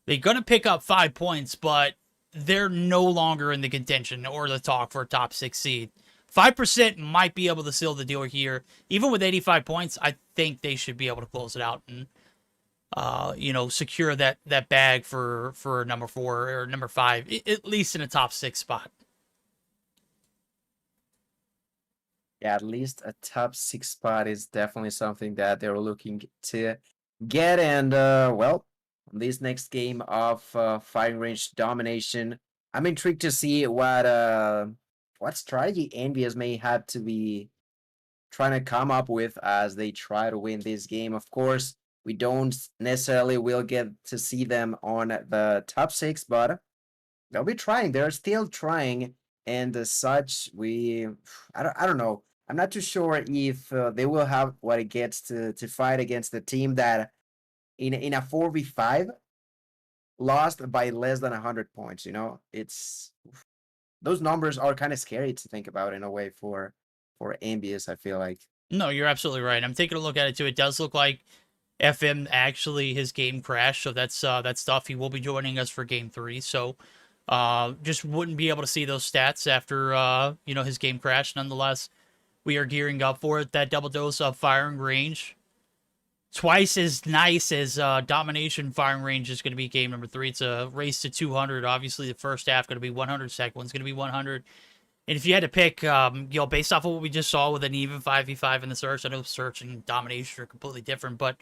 They're going to pick up 5 points, but they're no longer in the contention or the talk for a top 6 seed. 5% might be able to seal the deal here. Even with 85 points, I think they should be able to close it out and, you know, secure that bag for number 4 or number 5, at least in a top 6 spot. Yeah, at least a top 6 spot is definitely something that they're looking to get. And, well, on this next game of firing range domination, I'm intrigued to see what strategy Nvyus may have to be trying to come up with as they try to win this game. Of course, we don't necessarily will get to see them on the top 6, but they'll be trying. They're still trying, and as such, I don't know. I'm not too sure if they will have what it gets to fight against the team that in a 4v5 lost by less than 100 points. You know, those numbers are kind of scary to think about in a way for Nvyus, I feel like. No, you're absolutely right. I'm taking a look at it too. It does look like FM actually his game crashed, so that's stuff. He will be joining us for game 3. So just wouldn't be able to see those stats after you know, his game crashed. Nonetheless, we are gearing up for it. That double dose of firing range, twice as nice as domination firing range, is going to be game number 3. It's a race to 200. Obviously, the first half going to be 100. Second one's going to be 100. And if you had to pick, you know, based off of what we just saw with an even 5v5 in the search, I know search and domination are completely different, but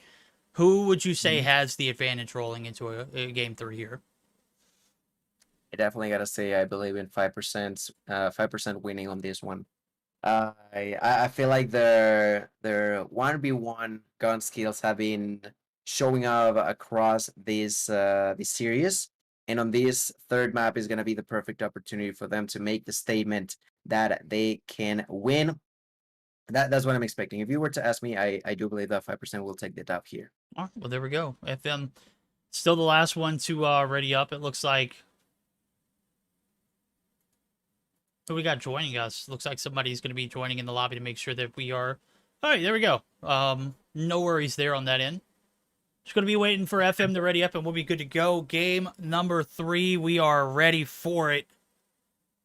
who would you say has the advantage rolling into a game 3 here? I definitely gotta say I believe in 5% winning on this one. I feel like their 1v1 gun skills have been showing up across this series, and on this third map is gonna be the perfect opportunity for them to make the statement that they can win. That's what I'm expecting. If you were to ask me, I do believe that 5% will take the dub here. All right, well, there we go. FM still the last one to ready up. It looks like. Who we got joining us? Looks like somebody's going to be joining in the lobby to make sure that we are. All right, there we go. No worries there on that end. Just going to be waiting for FM to ready up, and we'll be good to go. Game number 3, we are ready for it.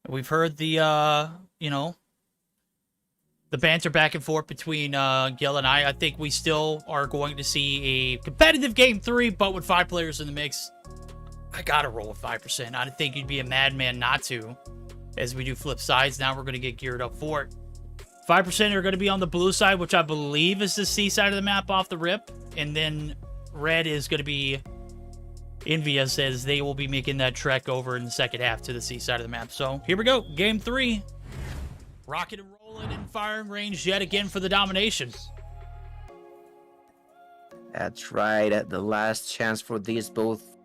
We've heard the, you know, the banter back and forth between Gil and I. I think we still are going to see a competitive game 3, but with 5 players in the mix. I got to roll with 5%. I think you'd be a madman not to. As we do flip sides, now we're going to get geared up for it. 5% are going to be on the blue side, which I believe is the C side of the map off the rip. And then red is going to be Nvyus, as they will be making that trek over in the second half to the C side of the map. So here we go. Game 3. Rocket and rolling in firing range yet again for the domination. That's right. The last chance for these both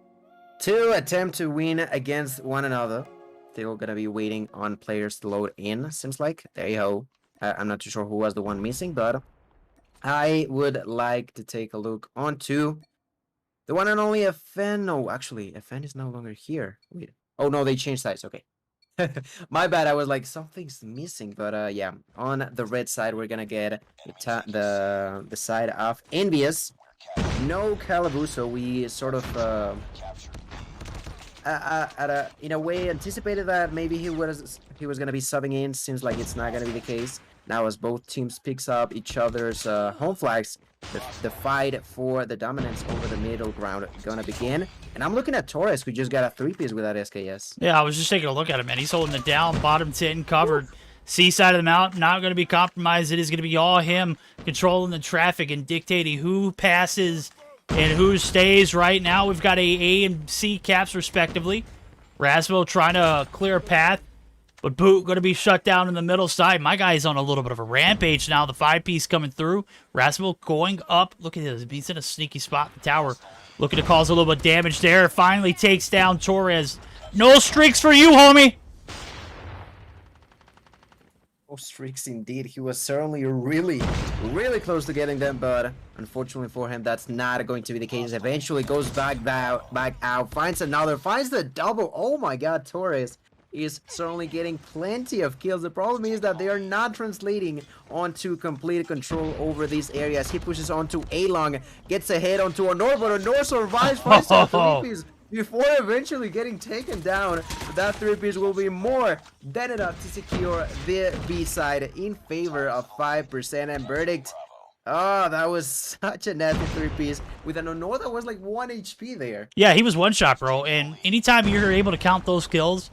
to attempt to win against one another. Still gonna be waiting on players to load in, seems like. There you go. I'm not too sure who was the one missing, but I would like to take a look onto the one and only FN. No, actually, FN is no longer here. Wait. Oh, no, they changed sides. Okay. My bad. I was like, something's missing. But yeah, on the red side, we're gonna get the side of Nvyus. No Calabu, so we sort of... in a way anticipated that maybe he was gonna be subbing in. Seems like it's not gonna be the case. Now as both teams picks up each other's home flags, the fight for the dominance over the middle ground gonna begin. And I'm looking at Torres, who just got a 3-piece with that SKS. Yeah, I was just taking a look at him, man. He's holding it down, bottom 10 covered. C side of the mount, not going to be compromised. It is going to be all him controlling the traffic and dictating who passes and who stays. Right now, we've got A and C caps respectively. Rasmo trying to clear a path, but Boot going to be shut down in the middle side. My guy's on a little bit of a rampage now. The 5-piece coming through. Rasmo going up. Look at this. He's in a sneaky spot in the tower. Looking to cause a little bit of damage there. Finally takes down Torres. No streaks for you, homie. Oh, streaks indeed. He was certainly really close to getting them, but unfortunately for him, that's not going to be the case. Eventually goes back out, finds another, finds the double. Oh my god, Torres is certainly getting plenty of kills. The problem is that they are not translating onto complete control over these areas. He pushes onto A-Long, gets ahead onto Honor, but Honor survives, finds a 3-piece. before eventually getting taken down. That 3-piece will be more than enough to secure the B side in favor of 5% and verdict. Oh, that was such a nasty 3-piece with an Honor that was like 1 HP there. Yeah, he was one shot, bro. And anytime you're able to count those kills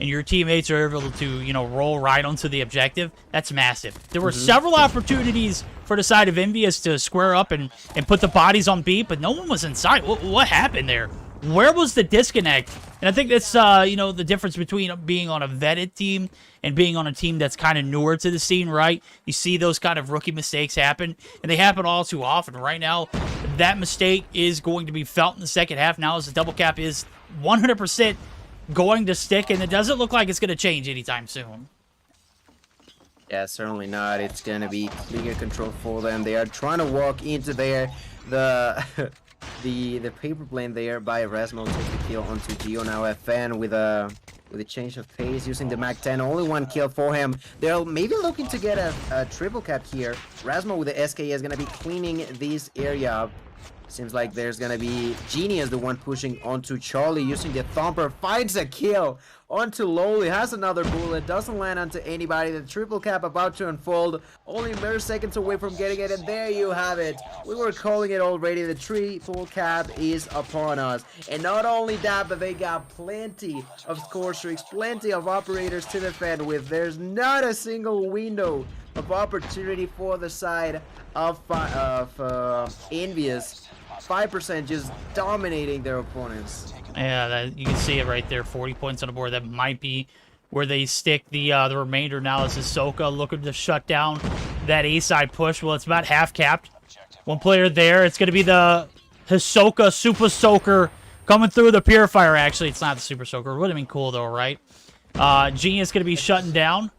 and your teammates are able to, you know, roll right onto the objective, that's massive. There were several opportunities for the side of Nvyus to square up and put the bodies on B, but no one was inside. What happened there? Where was the disconnect? And I think that's, you know, the difference between being on a vetted team and being on a team that's kind of newer to the scene, right? You see those kind of rookie mistakes happen, and they happen all too often. Right now, that mistake is going to be felt in the second half now as the double cap is 100% going to stick, and it doesn't look like it's going to change anytime soon. Yeah, certainly not. It's going to be clear control for them. They are trying to walk into there. The paper plane there by Rasmo takes the kill onto Geo. Now FN with a change of pace using the Mac 10. Only 1 kill for him. They're maybe looking to get a triple cap here. Rasmo with the SK is going to be cleaning this area up. Seems like there's gonna be Genius, the one pushing onto Charlie, using the Thumper, finds a kill onto Lowly, has another bullet, doesn't land onto anybody. The triple cap about to unfold, only mere seconds away from getting it, and there you have it. We were calling it already, the triple cap is upon us. And not only that, but they got plenty of score streaks, plenty of operators to defend with. There's not a single window of opportunity for the side of Nvyus. 5% just dominating their opponents. Yeah, you can see it right there. 40 points on the board. That might be where they stick the remainder now. As Hisoka looking to shut down that A-side push. Well, it's about half capped. One player there. It's going to be the Hisoka Super Soaker coming through the Purifier. Actually, it's not the Super Soaker. Would have been cool though, right? Genius going to be shutting down.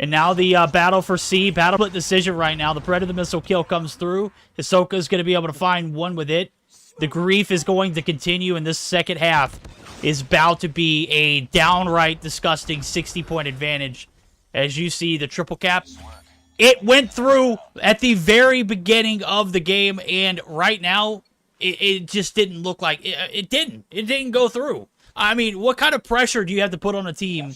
And now the battle for C, battle split decision right now. The Predator missile kill comes through. Hisoka is going to be able to find one with it. The grief is going to continue, and this second half is about to be a downright disgusting 60-point advantage. As you see the triple cap, it went through at the very beginning of the game, and right now, it just didn't look like it didn't. It didn't go through. I mean, what kind of pressure do you have to put on a team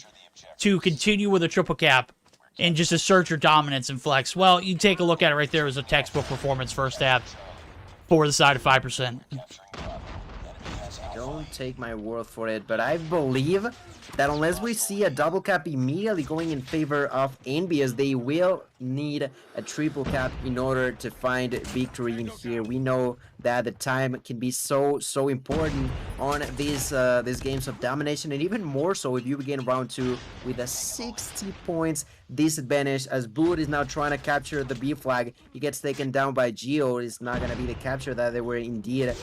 to continue with a triple cap and just assert your dominance and flex? Well, you take a look at it right there. It was a textbook performance first half for the side of 5%. Don't take my word for it, but I believe that unless we see a double cap immediately going in favor of Nvyus, they will need a triple cap in order to find victory in here. We know that the time can be so important on these games of domination, and even more so if you begin round 2 with a 60 points disadvantage, as Boot is now trying to capture the B flag. He gets taken down by Geo. It's not going to be the capture that they were indeed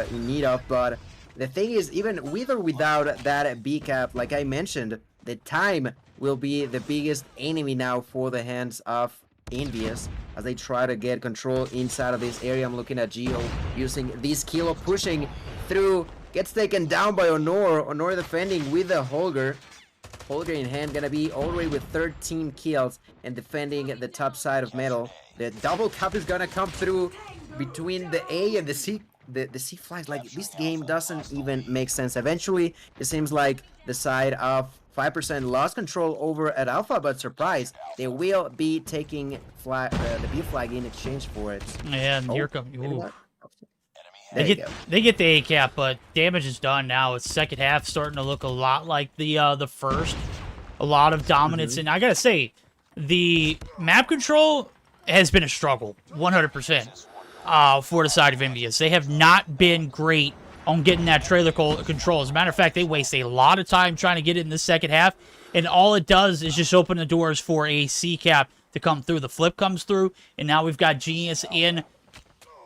in need of, but the thing is, even with or without that B cap, like I mentioned, the time will be the biggest enemy now for the hands of Nvyus as they try to get control inside of this area. I'm looking at Geo using this kilo, pushing through, gets taken down by Honor. Honor defending with the Holger. Holger in hand, gonna be already with 13 kills and defending the top side of Metal. The double cap is gonna come through between the A and the C. The C flags, like, this game doesn't even make sense. Eventually, it seems like the side of 5% lost control over at Alpha, but surprise, they will be taking the B flag in exchange for it. Yeah, and here comes. They get the A cap, but damage is done now. It's second half starting to look a lot like the first. A lot of dominance, and I gotta say, the map control has been a struggle, 100%. For the side of Nvyus. They have not been great on getting that trailer control. As a matter of fact, they waste a lot of time trying to get it in the second half, and all it does is just open the doors for a C cap to come through. The flip comes through, and now we've got Genius in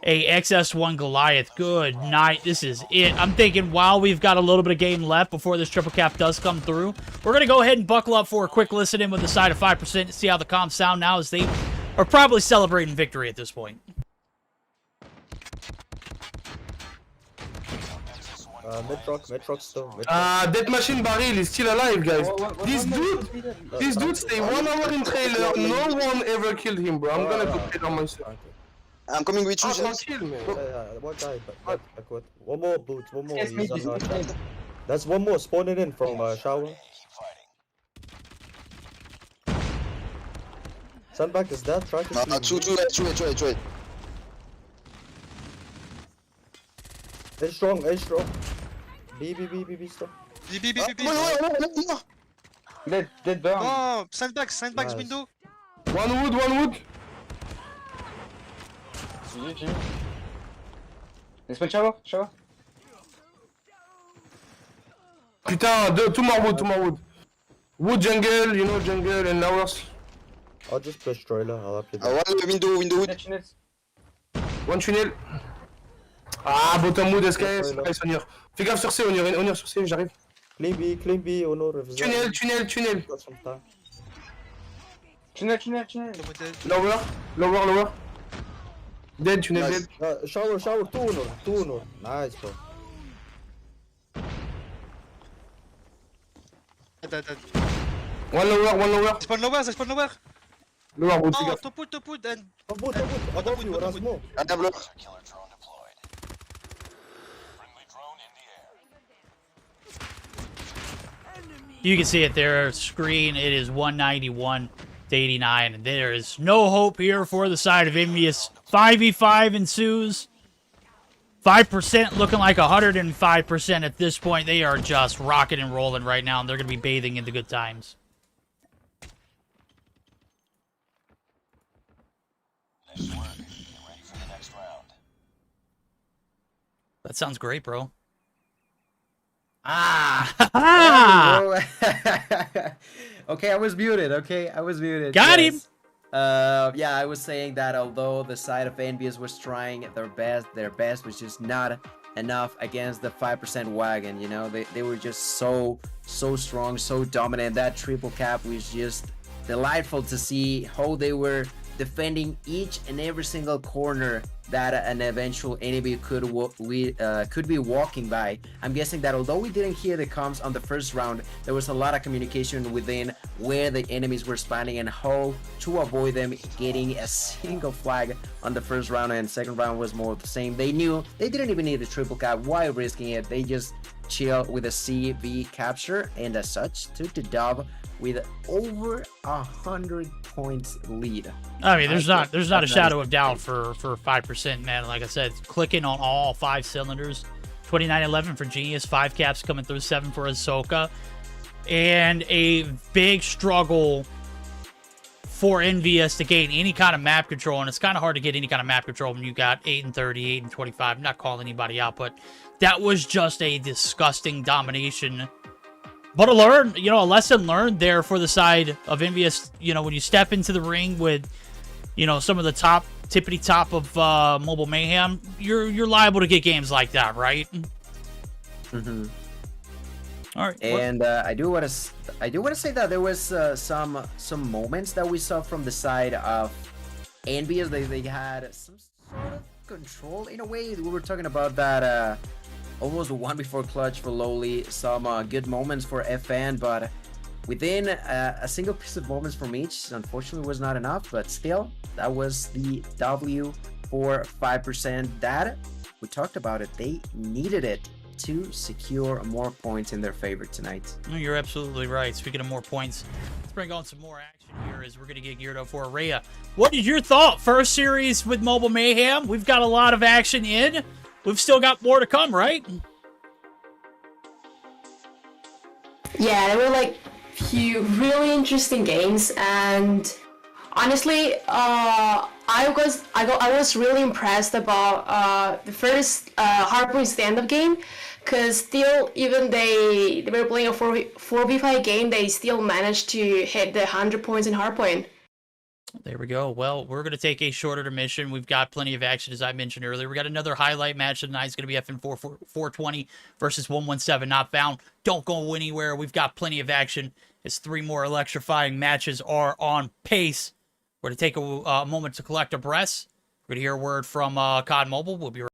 a XS1 Goliath. Good night. This is it. I'm thinking while we've got a little bit of game left before this triple cap does come through, we're going to go ahead and buckle up for a quick listen in with the side of 5% to see how the comms sound now, as they are probably celebrating victory at this point. Metrox still. Dead Machine Barrel is still alive, guys. This dude stay 1 hour in trailer. No one ever killed him, bro. I'm gonna go play on myself. I'm coming with you, Ah, Jazz. tranquille, mais. One guy, backward. One more boot, one more. He's on track. There's one more spawning in from shower. Sandbag is dead, try to see. Two. A strong. B, strong. B. Dead burn. Oh, sandbags Nice. window. One wood. GG. Let's put shower. Putain, two more wood. Wood jungle, you know, jungle and ours. I'll just push trailer, I'll help you. One window wood. Tunnels. One tunnel. Ah, bottom wood, SKS, nice, Onir. Fais gaffe sur C, Onir sur C, j'arrive. Clean B, Honor. Tunnel. Got some time. Tunnel. Lower. Dead, tunnel Nice. dead. Shower, two Honor. Nice, bro. Dead. One lower. Spawn nowhere. Lower wood, fais Oh, gaffe. top wood and Top boot. Above you, Bottom Erasmo. wood. And I'm low. You can see it there, screen. It is 191 to 89. And there is no hope here for the side of Nvyus. 5v5 ensues. 5% looking like 105% at this point. They are just rocking and rolling right now, and they're going to be bathing in the good times. That sounds great, bro. Ah! Okay, I was muted. Got him! Yeah, I was saying that although the side of Nvyus was trying their best was just not enough against the 5% wagon, you know? They were just so strong, so dominant. That triple cap was just delightful to see how they were defending each and every single corner that an eventual enemy could be walking by. I'm guessing that although we didn't hear the comms on the first round, there was a lot of communication within where the enemies were spawning and how to avoid them getting a single flag on the first round, and second round was more of the same. They knew they didn't even need the triple cap. Why risking it? They just chill with a CV capture, and as such took the dub with over 100 points lead. I mean, there's not a shadow of doubt for 5%, man. Like I said, clicking on all 5 cylinders. 29-11 for Genius, 5 caps coming through, 7 for Ahsoka, and a big struggle for Nvyus to gain any kind of map control, and it's kind of hard to get any kind of map control when you got 8 and 30, 8 and 25. I'm not calling anybody out, but that was just a disgusting domination. But a lesson learned there for the side of Nvyus. You know, when you step into the ring with, some of the tippity top of Mobile Mayhem, you're liable to get games like that, right? Mm-hmm. All right. And I do want to say that there was some moments that we saw from the side of Nvyus. They had some sort of control in a way. We were talking about that. Almost one before clutch for Lowly, some good moments for FN, but within a single piece of moments from each, unfortunately was not enough, but still, that was the W for 5%. That, we talked about it, they needed it to secure more points in their favor tonight. You're absolutely right. Speaking of more points, let's bring on some more action here as we're going to get geared up for Rhea. What is your thought? First series with Mobile Mayhem. We've got a lot of action in. We've still got more to come, right? Yeah, there were like few really interesting games, and honestly, I was really impressed about the first Hardpoint stand-up game, because still, even they were playing a 4v5 game, they still managed to hit the 100 points in Hardpoint. There we go. Well, we're going to take a short intermission. We've got plenty of action, as I mentioned earlier. We got another highlight match tonight. It's going to be FN 420 versus 117 Not Found. Don't go anywhere. We've got plenty of action as 3 more electrifying matches are on pace. We're going to take a moment to collect our breaths. We're going to hear a word from COD Mobile. We'll be right back.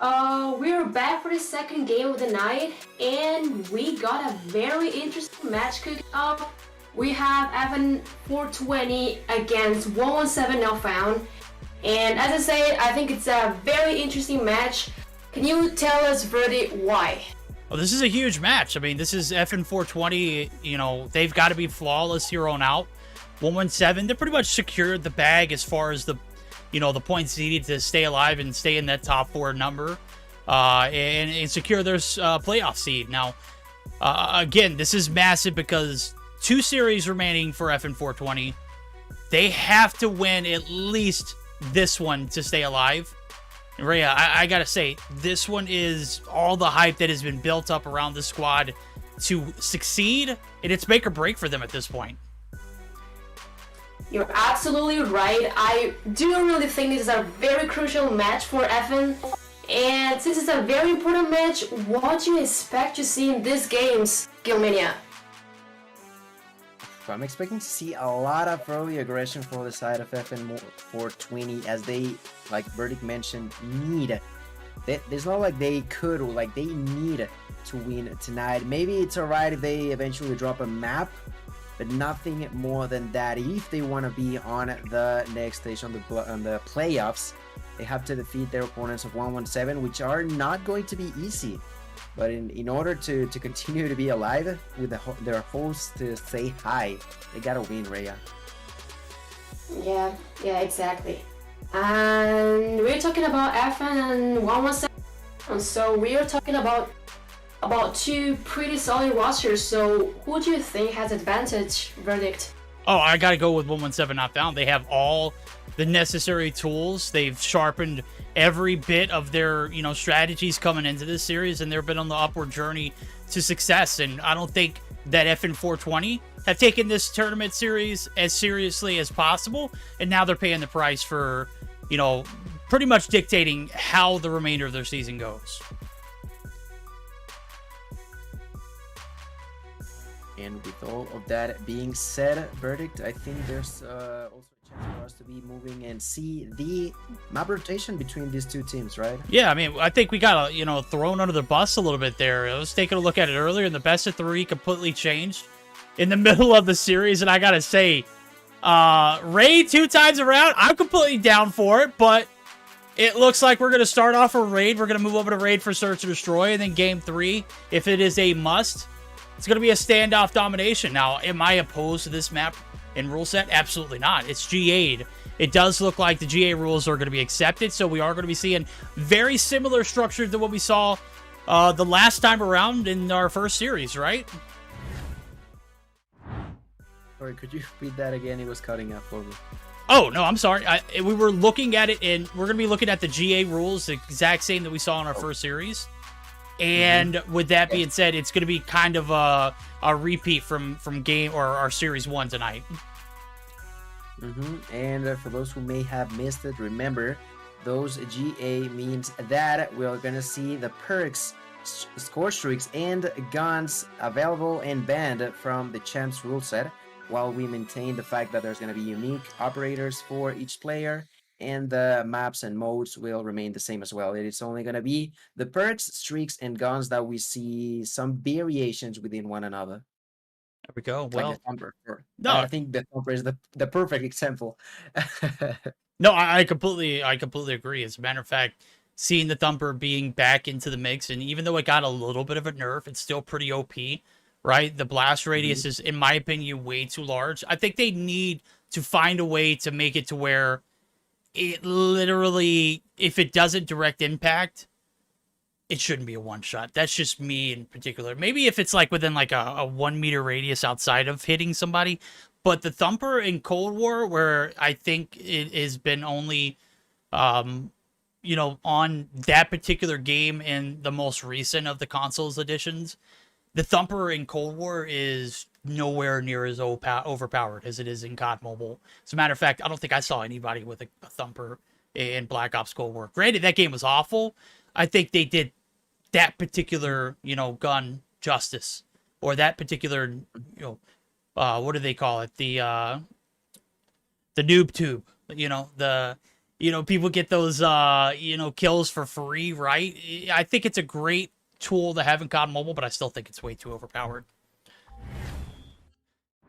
We're back for the second game of the night, and we got a very interesting match cooking up. We have Evan 420 against 117 now found, and as I said, I think it's a very interesting match. Can you tell us, Verdi, why? Well, this is a huge match. I mean, this is FN 420. You know, they've got to be flawless here on out. 117, they're pretty much secured the bag as far as the, you know, the points needed to stay alive and stay in that top 4 number, and secure their playoff seed. Now, again, this is massive because 2 series remaining for FN 420. They have to win at least this one to stay alive. And Rhea, I gotta say, this one is all the hype that has been built up around the squad to succeed, and it's make or break for them at this point. You're absolutely right. I do really think this is a very crucial match for FN. And since it's a very important match, what do you expect to see in these games, Gilmania? I'm expecting to see a lot of early aggression for the side of FN 420 as they, like Verdict mentioned, need. It's not like they could, like they need to win tonight. Maybe it's alright if they eventually drop a map, but nothing more than that. If they want to be on the next stage on the playoffs, they have to defeat their opponents of 117, which are not going to be easy. But in order to continue to be alive with their hosts to stay high, they gotta win, Rhea. Yeah, exactly. And we're talking about FN and 117, so we're talking about 2 pretty solid rosters. So who do you think has advantage, Verdict? Oh, I gotta go with 117 not found. They have all the necessary tools. They've sharpened every bit of their, you know, strategies coming into this series, and they've been on the upward journey to success. And I don't think that FN 420 have taken this tournament series as seriously as possible, and now they're paying the price for, you know, pretty much dictating how the remainder of their season goes. And with all of that being said, Verdict, I think there's also a chance for us to be moving and see the map rotation between these 2 teams, right? Yeah, I mean, I think we got, you know, thrown under the bus a little bit there. I was taking a look at it earlier, and the best of 3 completely changed in the middle of the series. And I gotta say, Raid 2 times around, I'm completely down for it, but it looks like we're gonna start off a Raid. We're gonna move over to Raid for Search and Destroy, and then Game 3, if it is a must, it's going to be a standoff domination. Now, am I opposed to this map and rule set? Absolutely not. It's GA'd. It does look like the GA rules are going to be accepted, so we are going to be seeing very similar structure to what we saw the last time around in our first series, right? Sorry, could you repeat that again? It was cutting out for me. Oh, no, I'm sorry. We were looking at it, and we're going to be looking at the GA rules, the exact same that we saw in our first series. And with that being said, it's going to be kind of a repeat from game or our series 1 tonight. And for those who may have missed it, remember, those GA means that we're going to see the perks, score streaks, and guns available and banned from the champs rule set, while we maintain the fact that there's going to be unique operators for each player. And the maps and modes will remain the same as well. It is only going to be the perks, streaks, and guns that we see some variations within one another. There we go. Like Well, the Thumper. no, I think the Thumper is the perfect example. No, I completely agree. As a matter of fact, seeing the Thumper being back into the mix, and even though it got a little bit of a nerf, it's still pretty OP, right? The blast radius is, in my opinion, way too large. I think they need to find a way to make it to where it literally, if it doesn't direct impact, it shouldn't be a one-shot. That's just me in particular. Maybe if it's like within like a 1 meter radius outside of hitting somebody. But the Thumper in Cold War, where I think it has been only, you know, on that particular game in the most recent of the consoles editions, the Thumper in Cold War is nowhere near as overpowered as it is in COD Mobile. As a matter of fact, I don't think I saw anybody with a Thumper in Black Ops Cold War. Granted, that game was awful. I think they did that particular, you know, gun justice, or that particular, you know, what do they call it? The noob tube, you know, you know, people get those, you know, kills for free, right? I think it's a great tool to have in COD Mobile, but I still think it's way too overpowered.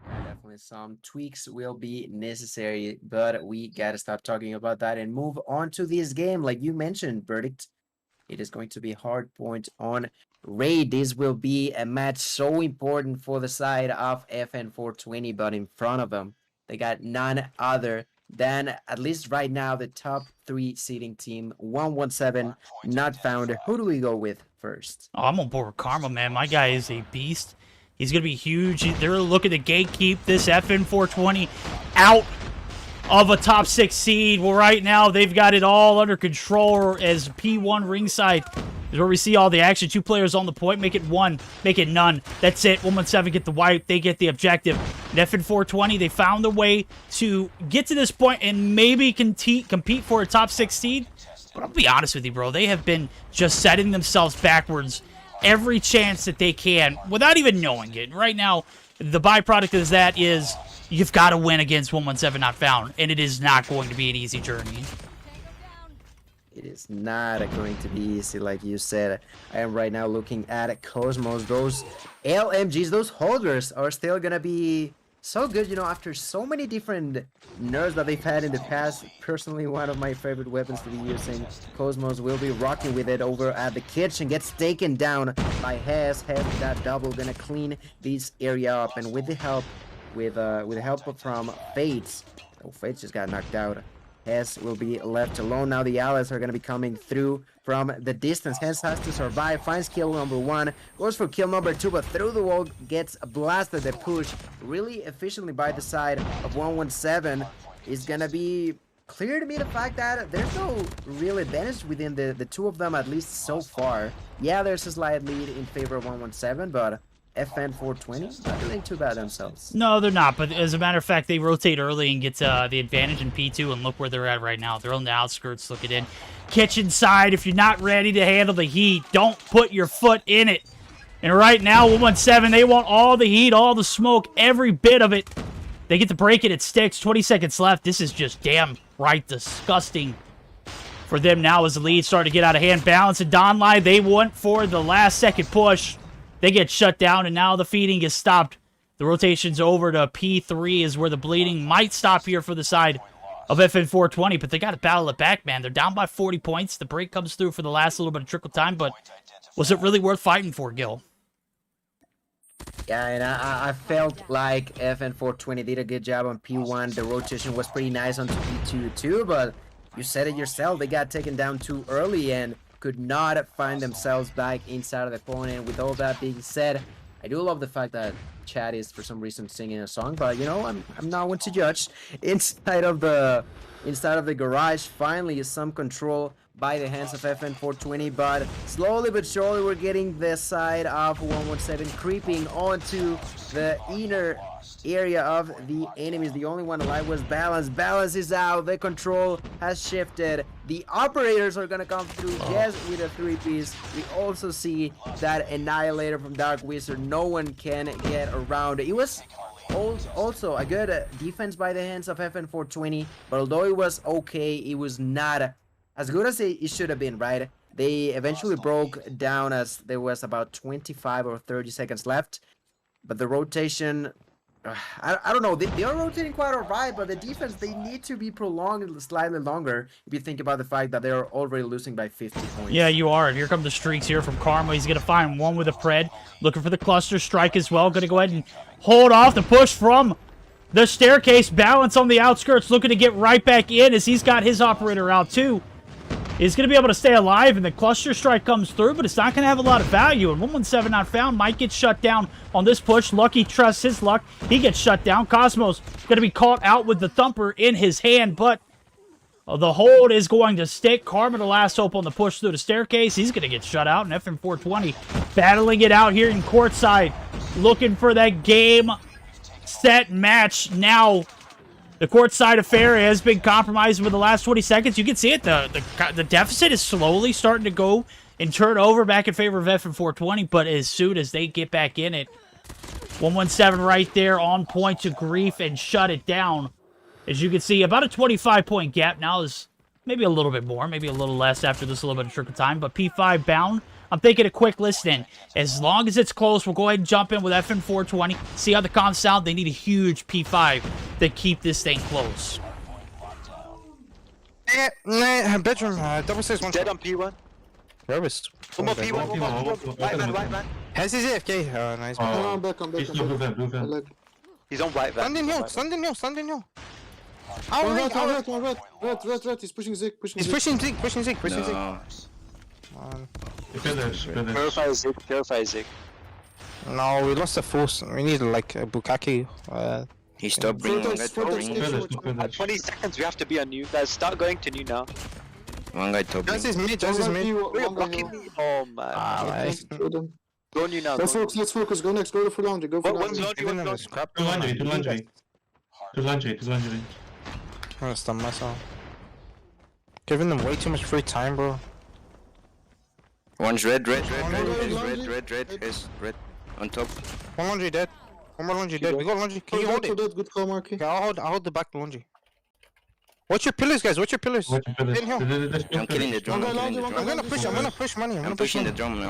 Definitely some tweaks will be necessary, but we gotta stop talking about that and move on to this game. Like you mentioned, Verdict, it is going to be Hardpoint on Raid. This will be a match so important for the side of FN420, but in front of them, they got none other than, at least right now, the top 3 seeding team, 117, not found. Who do we go with first? Oh, I'm on board with Karma, man. My guy is a beast. He's going to be huge. They're looking to gatekeep this FN420 out of a top 6 seed. Well, right now, they've got it all under control as P1 ringside is where we see all the action. 2 players on the point. Make it 1. Make it none. That's it. 117 get the wipe. They get the objective. And FN420, they found a way to get to this point and maybe compete for a top 6 seed. But I'll be honest with you, bro. They have been just setting themselves backwards every chance that they can without even knowing it. Right now, the byproduct of that is you've got to win against 117 not found, and it is not going to be an easy journey. It is not going to be easy, like you said. I am right now looking at Cosmos. Those LMGs, those holders are still going to be so good, you know, after so many different nerfs that they've had in the past. Personally, one of my favorite weapons to be using. Cosmos will be rocking with it over at the kitchen. Gets taken down by Hess. Hess with that double gonna clean this area up, and with the help with the help from Fates. Oh, Fates just got knocked out. Hess will be left alone. Now the allies are going to be coming through from the distance. Hess has to survive. Finds kill number 1. Goes for kill number 2, but through the wall gets blasted. The push really efficiently by the side of 117 is going to be clear to me the fact that there's no real advantage within the 2 of them, at least so far. Yeah, there's a slight lead in favor of 117, but FN420 not doing too bad themselves. No, they're not, but as a matter of fact, they rotate early and get the advantage in P2, and look where they're at right now. They're on the outskirts looking in. Kitchen side, if you're not ready to handle the heat, don't put your foot in it. And right now, 117, they want all the heat, all the smoke, every bit of it. They get to break it, it sticks. 20 seconds left. This is just damn right disgusting for them now as the lead started to get out of hand. Balance and Donlai, they went for the last second push. They get shut down, and now the feeding is stopped. The rotation's over to P3 is where the bleeding might stop here for the side of FN420, but they got to battle it back, man. They're down by 40 points. The break comes through for the last little bit of trickle time, but was it really worth fighting for, Gil? Yeah, and I felt like FN420 did a good job on P1. The rotation was pretty nice on P2 too, but you said it yourself. They got taken down too early and could not find themselves back inside of the opponent. With all that being said, I do love the fact that Chad is for some reason singing a song, but you know, I'm not one to judge. Inside of the garage, finally some control by the hands of FN420, but slowly but surely we're getting the side of 117 creeping onto the inner area of the enemies. The only one alive was Balance. Balance is out. The control has shifted. The operators are gonna come through, yes, with a 3-piece. We also see that Annihilator from Dark Wizard. No one can get around. It was also a good defense by the hands of FN420, but although it was okay, it was not as good as it should have been, right? They eventually broke down as there was about 25 or 30 seconds left, but the rotation, I don't know, they are rotating quite alright, but the defense, they need to be prolonged slightly longer if you think about the fact that they are already losing by 50 points. Yeah, you are. And here come the streaks here from Karma. He's going to find one with a Pred, looking for the cluster strike as well. Going to go ahead and hold off the push from the staircase. Balance on the outskirts, looking to get right back in as he's got his operator out too. He's going to be able to stay alive, and the cluster strike comes through, but it's not going to have a lot of value. And 117 not found might get shut down on this push. Lucky trusts his luck. He gets shut down. Cosmos going to be caught out with the thumper in his hand, but the hold is going to stick. Karma, the last hope on the push through the staircase. He's going to get shut out, and FN420 battling it out here in courtside, looking for that game, set, match now. The courtside affair has been compromised with the last 20 seconds. You can see it. The deficit is slowly starting to go and turn over back in favor of FN420, but as soon as they get back in it, 117 right there on point to grief and shut it down. As you can see, about a 25-point gap now as Maybe a little bit more, maybe a little less after this little bit of trickle time. But P5 bound, I'm thinking a quick listen. As long as it's close, we'll go ahead and jump in with FN420. See how the comms sound. They need a huge P5 to keep this thing close. Nah, bedroom, double six, one. Dead on P1. Nervous. One more P1, one more P1. Right man. Has his AFK? Oh, nice. I'm back. He's on white van. Standing hill. One red. He's pushing Zig. He's pushing Zig. Purify Zig. No, we lost the force. We need like a Bukaki. He stopped bringing one guy. At 20 seconds, we have to be on new. Guys, start going to new now. One guy top. Just is mid. You're blocking me. Oh man. Go new now. Let's focus. Go next. Go for laundry. Go for laundry. To laundry. I'm gonna stun myself. Giving them way too much free time, bro. One's red. Yes, red. On top. One laundry dead. One more laundry dead. We got laundry. Can you hold it? Good call, Marky. Okay, I'll hold the back laundry. Watch your pillars, guys. Watch your pillars. I'm killing the drum. I'm gonna push money. I'm pushing the drum.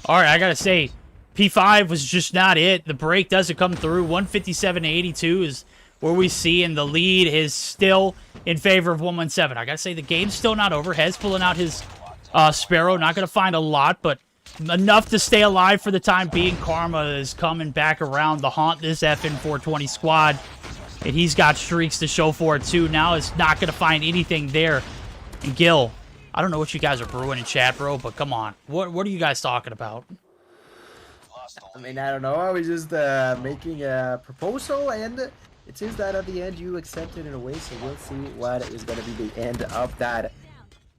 Alright, I gotta say, P5 was just not it. The break doesn't come through. 157-82 is where we see, and the lead is still in favor of 117. I gotta say, the game's still not over. Hez pulling out his Sparrow. Not gonna find a lot, but enough to stay alive for the time being. Karma is coming back around to haunt this FN420 squad. And he's got streaks to show for it, too. Now it's not going to find anything there. And Gil, I don't know what you guys are brewing in chat, bro, but come on. What are you guys talking about? I mean, I don't know. I was just making a proposal, and it seems that at the end you accepted in a way, so we'll see what is going to be the end of that.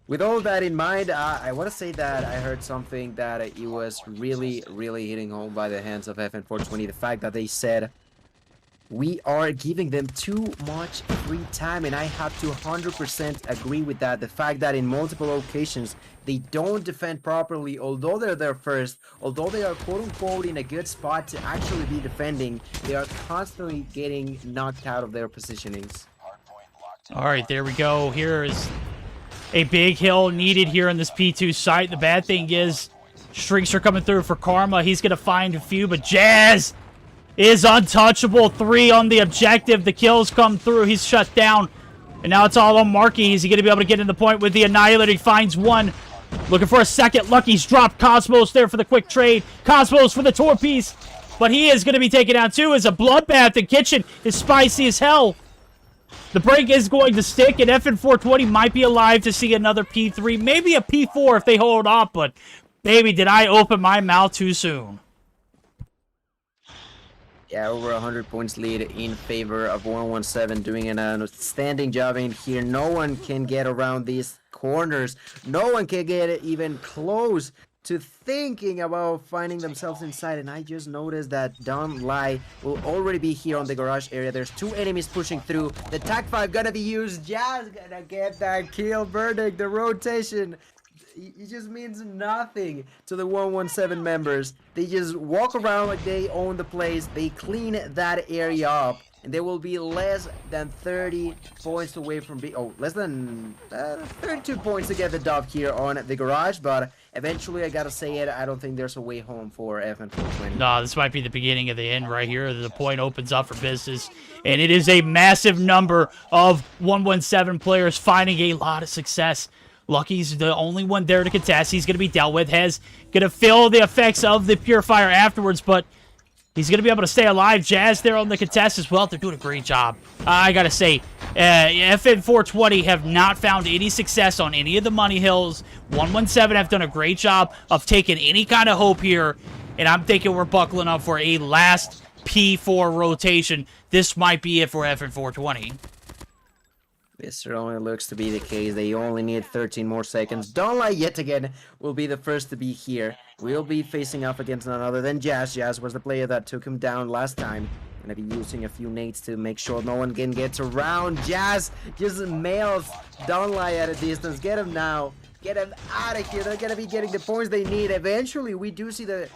With all that in mind, I want to say that I heard something that it was really, really hitting home by the hands of FN420. The fact that they said, we are giving them too much free time, and I have to 100% agree with that. The fact that in multiple occasions they don't defend properly, although they're there first, although they are quote-unquote in a good spot to actually be defending, they are constantly getting knocked out of their positionings. All right, there we go. Here is a big hill needed here on this P2 site. The bad thing is streaks are coming through for Karma. He's going to find a few, but Jazz is untouchable. 3 on the objective. The kills come through. He's shut down. And now it's all on Marky. Is he going to be able to get in the point with the Annihilator? He finds one. Looking for a second. Lucky's dropped Cosmos there for the quick trade. Cosmos for the tour piece. But he is going to be taken out too as a bloodbath. The kitchen is spicy as hell. The break is going to stick, and FN420 might be alive to see another P3. Maybe a P4 if they hold off, but baby, did I open my mouth too soon. Yeah, over 100 points lead in favor of 117, doing an outstanding job in here. No one can get around these corners. No one can get even close to thinking about finding themselves inside. And I just noticed that Don't Lie will already be here on the garage area. There's 2 enemies pushing through. The Tag 5 gonna be used. Jazz gonna get that kill. Verdict, the rotation. It just means nothing to the 117 members. They just walk around like they own the place. They clean that area up, and they will be less than 30 points away from less than 32 points to get the dub here on the garage. But eventually, I gotta say it, I don't think there's a way home for FN420. No, this might be the beginning of the end right here. The point opens up for business, and it is a massive number of 117 players finding a lot of success. Lucky's the only one there to contest. He's going to be dealt with. Hez going to feel the effects of the Purifier afterwards, but he's going to be able to stay alive. Jazz there on the contest as well. They're doing a great job. I got to say, FN420 have not found any success on any of the money hills. 117 have done a great job of taking any kind of hope here, and I'm thinking we're buckling up for a last P4 rotation. This might be it for FN420. This certainly looks to be the case. They only need 13 more seconds. Don't Lie yet again will be the first to be here. We'll be facing off against none other than Jazz. Jazz was the player that took him down last time. Gonna be using a few nades to make sure no one can get around. Jazz just mails Donlai at a distance. Get him now. Get him out of here. They're gonna be getting the points they need. Eventually, we do see the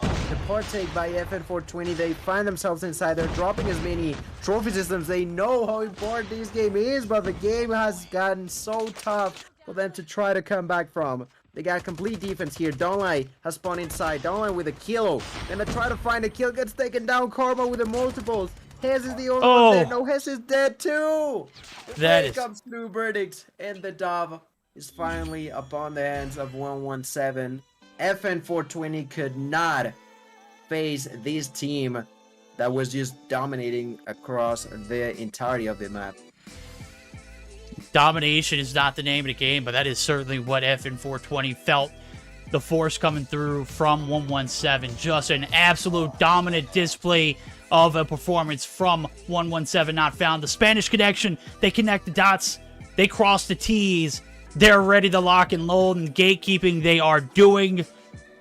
partake by FN420. They find themselves inside. They're dropping as many trophy systems. They know how important this game is, but the game has gotten so tough for them to try to come back from. They got complete defense here. Donlai has spawned inside. Donlai with a kill. Gonna try to find a kill. Gets taken down. Karma with the multiples. Hez is the only one there. No, Hez is dead too. Here comes Blue Verdict. And the dove is finally upon the hands of 117. FN420 could not face this team that was just dominating across the entirety of the map. Domination is not the name of the game, but that is certainly what FN420 felt. The force coming through from 117. Just an absolute dominant display of a performance from 117 not found. The Spanish connection, they connect the dots, they cross the T's, they're ready to lock and load, and gatekeeping they are doing,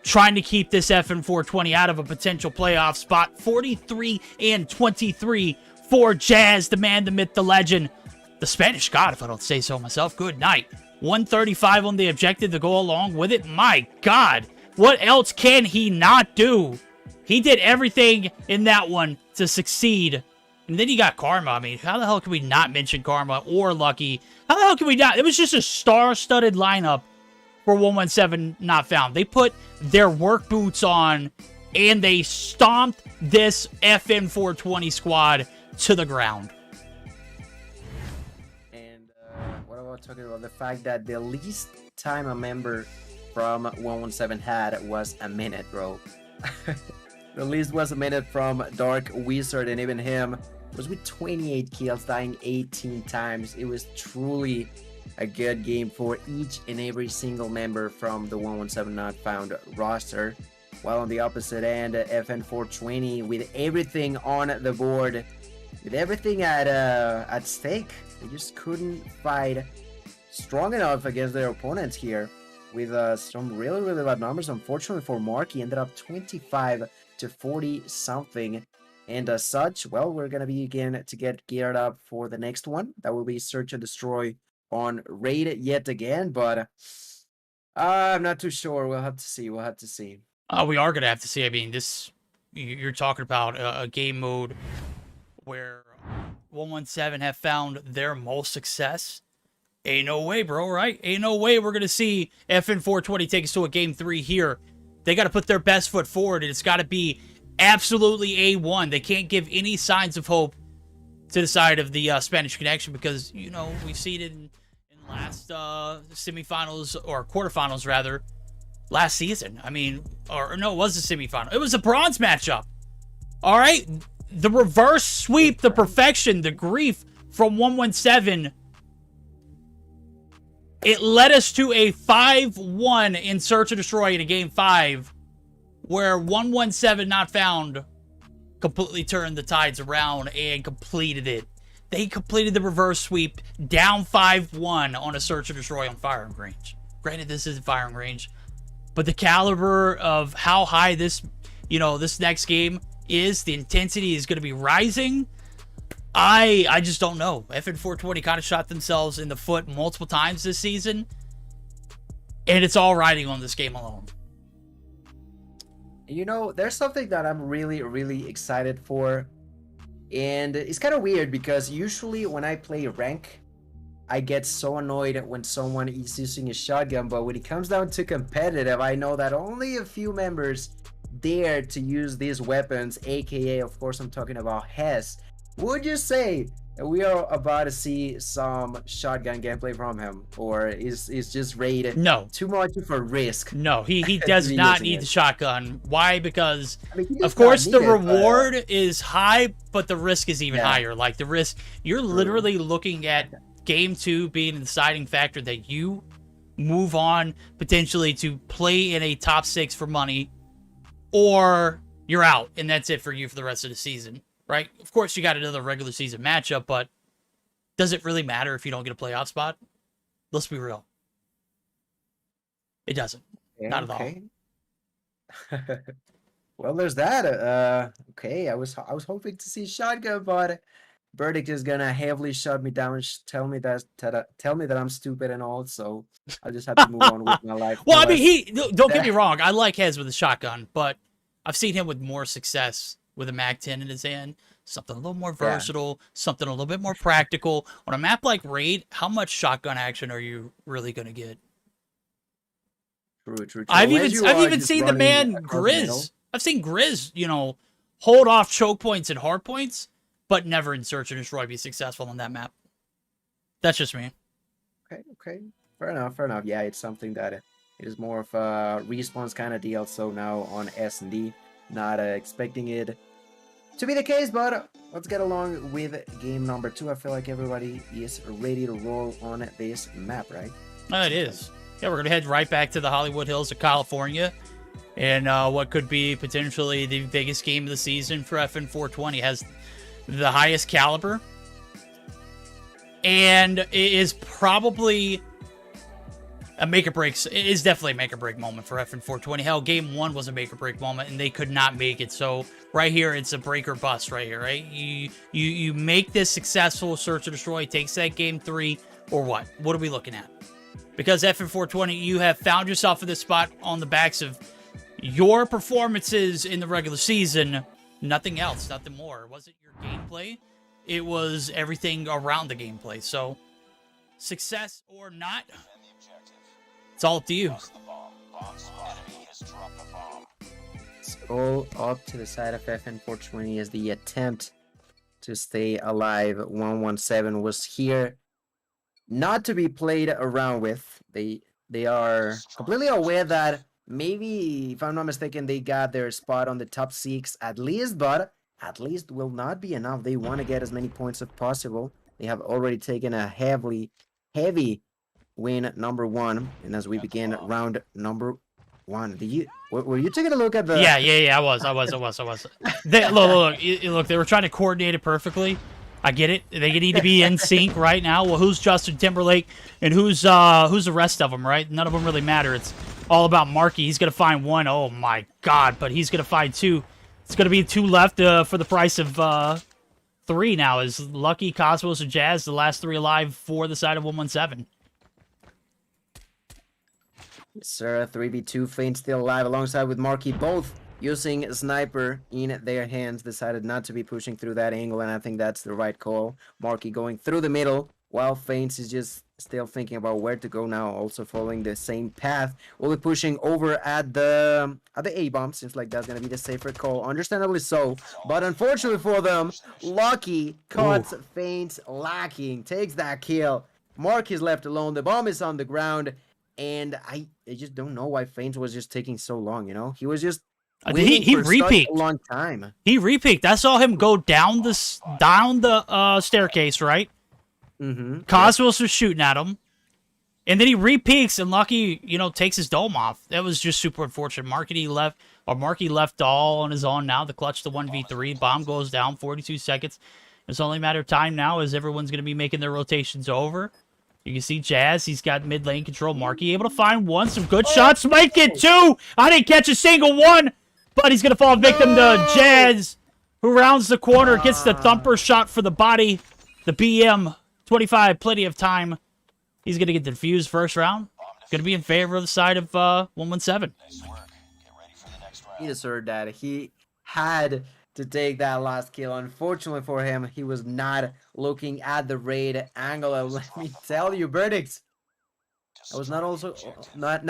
trying to keep this FN420 out of a potential playoff spot. 43-23 for Jazz, the man, the myth, the legend. The Spanish God, if I don't say so myself. Good night. 135 on the objective to go along with it. My God, what else can he not do? He did everything in that one to succeed. And then you got Karma. I mean, how the hell can we not mention Karma or Lucky? How the hell can we not? It was just a star-studded lineup for 117 not found. They put their work boots on and they stomped this FN420 squad to the ground. Talking about the fact that the least time a member from 117 had was a minute, bro. The least was a minute from Dark Wizard, and even him was with 28 kills, dying 18 times. It was truly a good game for each and every single member from the 117 not found roster. While on the opposite end, FN420 with everything on the board, with everything at stake, they just couldn't fight strong enough against their opponents here, with some really bad numbers. Unfortunately for Mark, he ended up 25-40 something, and as such, well, we're gonna be again to get geared up for the next one. That will be Search and Destroy on Raid yet again, but I'm not too sure. We'll have to see. We are gonna have to see. I mean, this, you're talking about a game mode where 117 have found their most success. Ain't no way, bro, right? Ain't no way we're going to see FN420 take us to a Game 3 here. They got to put their best foot forward, and it's got to be absolutely A1. They can't give any signs of hope to the side of the Spanish connection because, you know, we've seen it in last semifinals, or quarterfinals, rather, last season. I mean, or no, it was a semifinal. It was a bronze matchup. All right? The reverse sweep, the perfection, the grief from 117. It led us to a 5-1 in Search and Destroy in a Game 5, where 117 not found completely turned the tides around and completed it. They completed the reverse sweep, down 5-1 on a Search and Destroy on firing range. Granted, this isn't firing range, but the caliber of how high this, this next game is, the intensity is going to be rising. I just don't know. FN420 kind of shot themselves in the foot multiple times this season, and it's all riding on this game alone. There's something that I'm really excited for, and it's kind of weird because usually when I play rank, I get so annoyed when someone is using a shotgun, but when it comes down to competitive, I know that only a few members dare to use these weapons, aka, of course, I'm talking about Hez. Would you say that we are about to see some shotgun gameplay from him, or is just Raid too much of a risk? No, he does not need the shotgun. Why? Because of course the reward is high, but the risk is even higher. Like the risk, you're literally looking at Game 2 being the deciding factor that you move on potentially to play in a top 6 for money, or you're out and that's it for you for the rest of the season. Right? Of course, you got another regular season matchup, but does it really matter if you don't get a playoff spot? Let's be real. It doesn't. Not at all. Well, there's that. Okay, I was hoping to see shotgun, but Verdict is gonna heavily shut me down, tell me that I'm stupid and all. So I just have to move on with my life. Well, I mean, don't get me wrong. I like Hez with a shotgun, but I've seen him with more success with a Mag-10 in his hand. Something a little more versatile, something a little bit more practical. On a map like Raid, how much shotgun action are you really gonna get? True. I've even seen the man Grizz. I've seen Grizz, hold off choke points and hard points, but never in Search and Destroy be successful on that map. That's just me. Okay. Fair enough. Yeah, it's something that it is more of a response kind of deal. So now on S&D, not expecting it to be the case, but let's get along with game number 2. I feel like everybody is ready to roll on this map, right? It is. Yeah, we're going to head right back to the Hollywood Hills of California. And what could be potentially the biggest game of the season for FN420. Has the highest caliber. And it is probably a make-or-break. It is definitely a make-or-break moment for FN420. Hell, game 1 was a make-or-break moment, and they could not make it. So right here, it's a break or bust right here, right? You make this successful, Search and Destroy, takes that game 3, or what? What are we looking at? Because FN420, you have found yourself in this spot on the backs of your performances in the regular season. Nothing else, nothing more. It wasn't your gameplay. It was everything around the gameplay. So, success or not, it's all up to you. It's all up to the side of FN420 as the attempt to stay alive. 117 was here. Not to be played around with. They are completely aware that maybe, if I'm not mistaken, they got their spot on the top 6 at least, but at least will not be enough. They want to get as many points as possible. They have already taken a heavy win number 1, and as we begin round number 1, were you taking a look at the? Yeah. I was. Look, they were trying to coordinate it perfectly. I get it. They need to be in sync right now. Well, who's Justin Timberlake and who's the rest of them, right? None of them really matter. It's all about Marky. He's going to find 1. Oh, my God. But he's going to find 2. It's going to be 2 left for the price of 3 now. Is Lucky, Cosmos, and Jazz the last 3 alive for the side of 117. Sir, 3v2, Feint still alive alongside with Marky, both using a sniper in their hands. Decided not to be pushing through that angle, and I think that's the right call. Marky going through the middle, while Feint is just still thinking about where to go now, also following the same path. Will be pushing over at the A-bomb. Seems like that's going to be the safer call, understandably so. But unfortunately for them, Lucky caught Feint lacking, takes that kill. Mark is left alone, the bomb is on the ground, and I just don't know why Feint was just taking so long, He was just he repeaked a long time. He repeaked. I saw him go down the staircase, right? Mm-hmm. Cosmos was shooting at him, and then he repeaks, and Lucky, takes his dome off. That was just super unfortunate. Marky left all on his own now. The clutch to 1v3. Bomb goes down. 42 seconds. It's only a matter of time now as everyone's going to be making their rotations over. You can see Jazz. He's got mid lane control. Marky able to find 1. Some good shots. Might get 2. I didn't catch a single one. But he's going to fall victim to Jazz, who rounds the corner, gets the thumper shot for the body. The BM, 25, plenty of time. He's going to get the defused first round. Going to be in favor of the side of 117. He deserved that. He had to take that last kill. Unfortunately for him, he was not looking at the raid angle. Let me tell you, Verdicts. That was not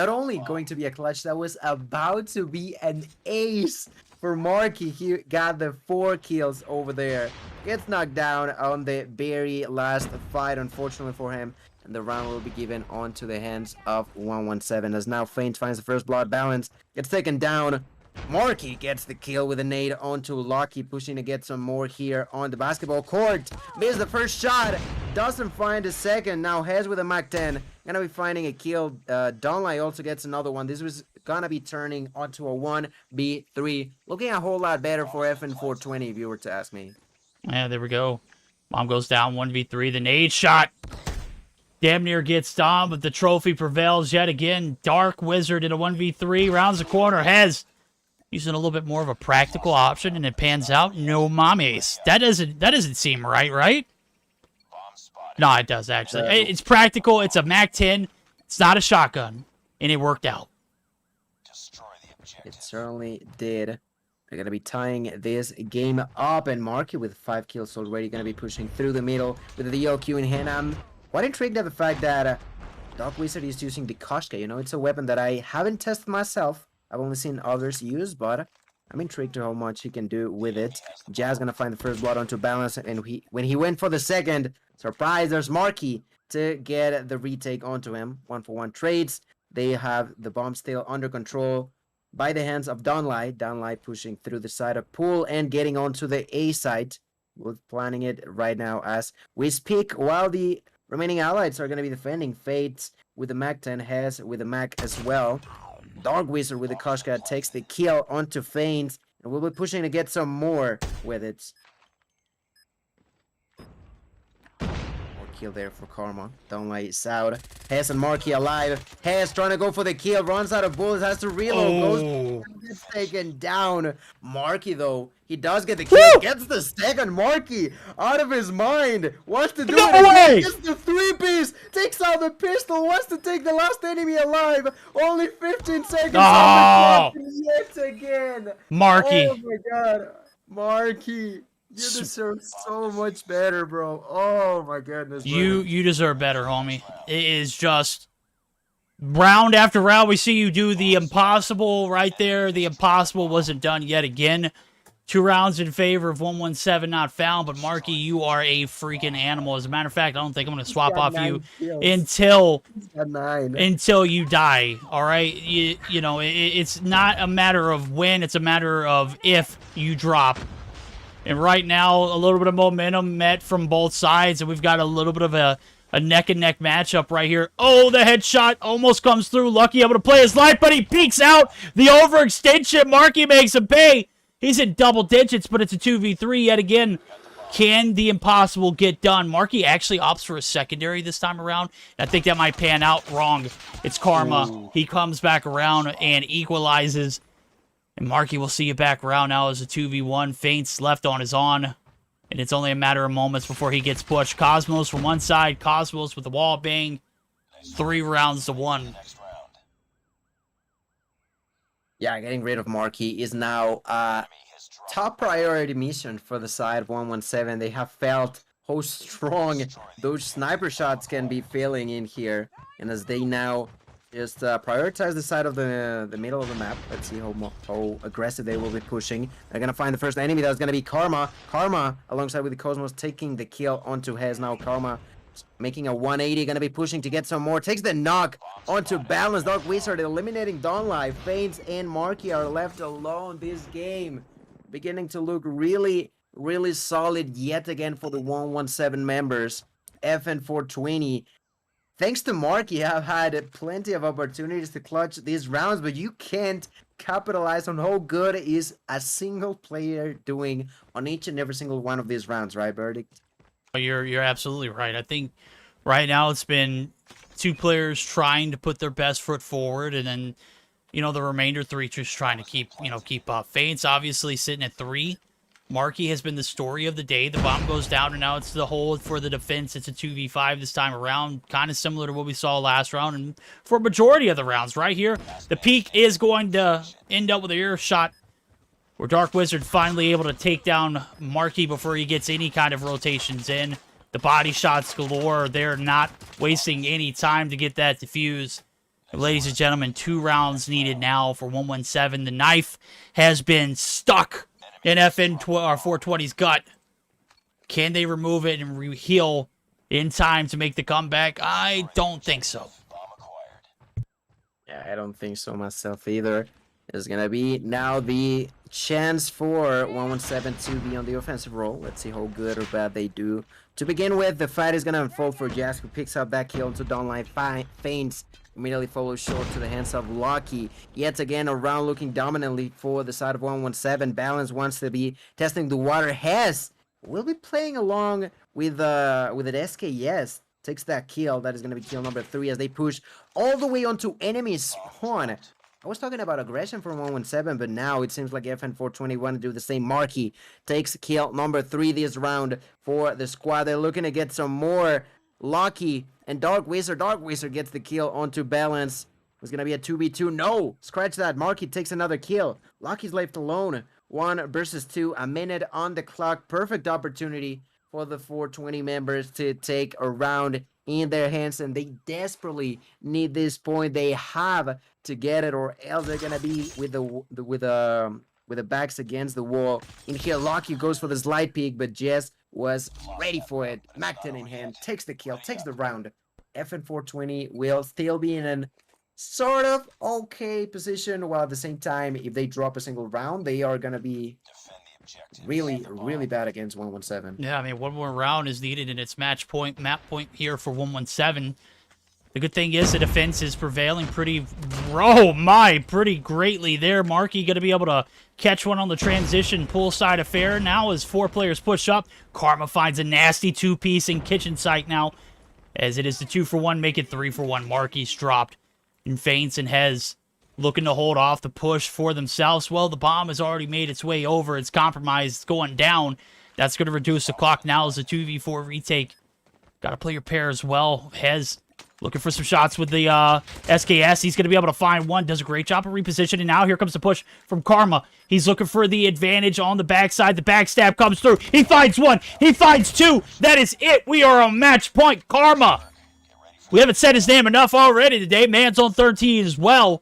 only going to be a clutch, that was about to be an ace for Marky. He got the 4 kills over there. Gets knocked down on the very last fight, unfortunately for him. And the round will be given onto the hands of 117 as now Feint finds the first blood balance. Gets taken down. Marky gets the kill with a nade onto Lucky, pushing to get some more here on the basketball court. Missed the first shot, doesn't find a second. Now Hez with a Mag-10, gonna be finding a kill. Donlai also gets another one. This was gonna be turning onto a 1v3. Looking a whole lot better for FN420 if you were to ask me. Yeah, there we go. Bomb goes down, 1v3. The nade shot damn near gets down, but the trophy prevails yet again. Dark Wizard in a 1v3, rounds the corner. Hez, using a little bit more of a practical option, and it pans out. No mames. That doesn't seem right? No, it does actually. It's practical. It's a MAC-10. It's not a shotgun, and it worked out. It certainly did. They're going to be tying this game up, and Marky with 5 kills already going to be pushing through the middle with the EOQ in hand. I'm quite intrigued at the fact that Dark Wizard is using the Koshka. You know, it's a weapon that I haven't tested myself. I've only seen others use, but I'm intrigued to how much he can do with it. Jazz going to find the first blood onto Balance, and when he went for the second, surprise, there's Marky to get the retake onto him. 1-for-1 trades. They have the bomb still under control by the hands of Downlight. Downlight pushing through the side of Pool and getting onto the A side. We're planning it right now as we speak, while the remaining allies are going to be defending. Fates with the MAC-10, Hez with the MAC as well. Dark Wizard with the Koshka takes the kill onto Faints, and we'll be pushing to get some more with it. Kill there for Karma. Downlight is out. Hez and Marky alive. Hez trying to go for the kill. Runs out of bullets. Has to reload. Goes, gets taken down. Marky though, he does get the kill. Woo! Gets the second. Marky out of his mind. Wants to do it. Gets the 3-piece. Takes out the pistol. Wants to take the last enemy alive. Only 15 seconds. Oh! Yet again. Marky. Oh my god. Marky. You deserve so much better, bro. Oh my goodness. You deserve better, homie. It is just round after round. We see you do the impossible right there. The impossible wasn't done yet again. 2 rounds in favor of 117 not found. But Marky, you are a freaking animal. As a matter of fact, I don't think I'm gonna swap off you until you die. All right. You know it's not a matter of when. It's a matter of if you drop. And right now, a little bit of momentum met from both sides, and we've got a little bit of a neck-and-neck matchup right here. Oh, the headshot almost comes through. Lucky able to play his life, but he peeks out. The overextension. Marky makes him pay. He's in double digits, but it's a 2v3 yet again. Can the impossible get done? Marky actually opts for a secondary this time around. And I think that might pan out wrong. It's Karma. Ooh. He comes back around and equalizes. And Marky will see you back around now as a 2v1. Faints left on his on. And it's only a matter of moments before he gets pushed. Cosmos from one side. Cosmos with the wall bang. 3 rounds to 1. Yeah, getting rid of Marky is now a top priority mission for the side of 117. They have felt how strong those sniper shots can be failing in here. And as they now just prioritize the side of the middle of the map. Let's see how aggressive they will be pushing. They're gonna find the first enemy. That's gonna be Karma. Karma alongside with the Cosmos taking the kill onto Hez. Now Karma making a 180. Gonna be pushing to get some more. Takes the knock onto Balance. Dark Wizard eliminating Dawnlight. Faints and Marky are left alone. This game beginning to look really solid yet again for the 117 members. FN420. Thanks to Marky, I've had plenty of opportunities to clutch these rounds, but you can't capitalize on how good is a single player doing on each and every single one of these rounds, right, Verdict? You're absolutely right. I think right now it's been 2 players trying to put their best foot forward, and then the remainder 3 just trying to keep up. Faints obviously sitting at 3. Marky has been the story of the day. The bomb goes down, and now it's the hold for the defense. It's a 2v5 this time around, kind of similar to what we saw last round. And for a majority of the rounds right here, the peak is going to end up with a ear shot where Dark Wizard finally able to take down Marky before he gets any kind of rotations in. The body shots galore. They're not wasting any time to get that defused. Ladies and gentlemen, 2 rounds needed now for 117. The knife has been stuck in FN420's gut. Can they remove it and heal in time to make the comeback? I don't think so. Yeah, I don't think so myself either. There's gonna be now the chance for 117 to be on the offensive role. Let's see how good or bad they do. To begin with, the fight is gonna unfold for Jazz, who picks up that kill into Dawnlight. Faints immediately follows short to the hands of Lucky. Yet again, around looking dominantly for the side of 117. Balance wants to be testing the water. Hez will be playing along with an SKS. Takes that kill. That is going to be kill number 3 as they push all the way onto enemy spawn. I was talking about aggression from 117, but now it seems like FN420 want to do the same. Marky takes kill number 3 this round for the squad. They're looking to get some more. Lucky and Dark Wizard. Dark Wizard gets the kill onto Balance. It's going to be a 2v2. No! Scratch that. Marky takes another kill. Lucky's left alone. 1 versus 2. A minute on the clock. Perfect opportunity for the 420 members to take a round in their hands, and they desperately need this point. They have to get it, or else they're gonna be with the backs against the wall. In here, Lucky goes for the slide peek, but Jess was ready for it. Mac-10 in hand, takes the kill, takes the round. FN420 will still be in an sort of okay position, while at the same time, if they drop a single round, they are gonna be really bad against 117. Yeah, I mean, one more round is needed, and it's map point here for 117. The good thing is the defense is prevailing pretty greatly there. Marky going to be able to catch one on the transition poolside affair. Now as 4 players push up, Karma finds a nasty 2-piece in kitchen sight now, as it is the 2-for-1, make it 3-for-1. Marky's dropped, and Feints and Hez looking to hold off the push for themselves. Well, the bomb has already made its way over. It's compromised. It's going down. That's going to reduce the clock now as a 2v4 retake. Got to play your pair as well. Hez looking for some shots with the SKS. He's going to be able to find one. Does a great job of repositioning. Now here comes the push from Karma. He's looking for the advantage on the backside. The backstab comes through. He finds 1. He finds 2. That is it. We are on match point. Karma. We haven't said his name enough already today. Man's on 13 as well.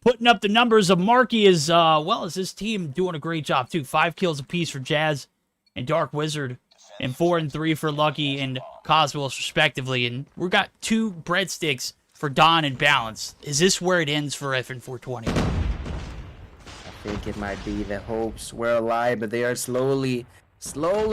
Putting up the numbers of Marky as well as his team doing a great job too. 5 kills apiece for Jazz and Dark Wizard, and 4 and 3 for Lucky and Cosmos respectively. And we got 2 breadsticks for Don and Balance. Is this where it ends for FN420? I think it might be. The hopes were alive, but they are slowly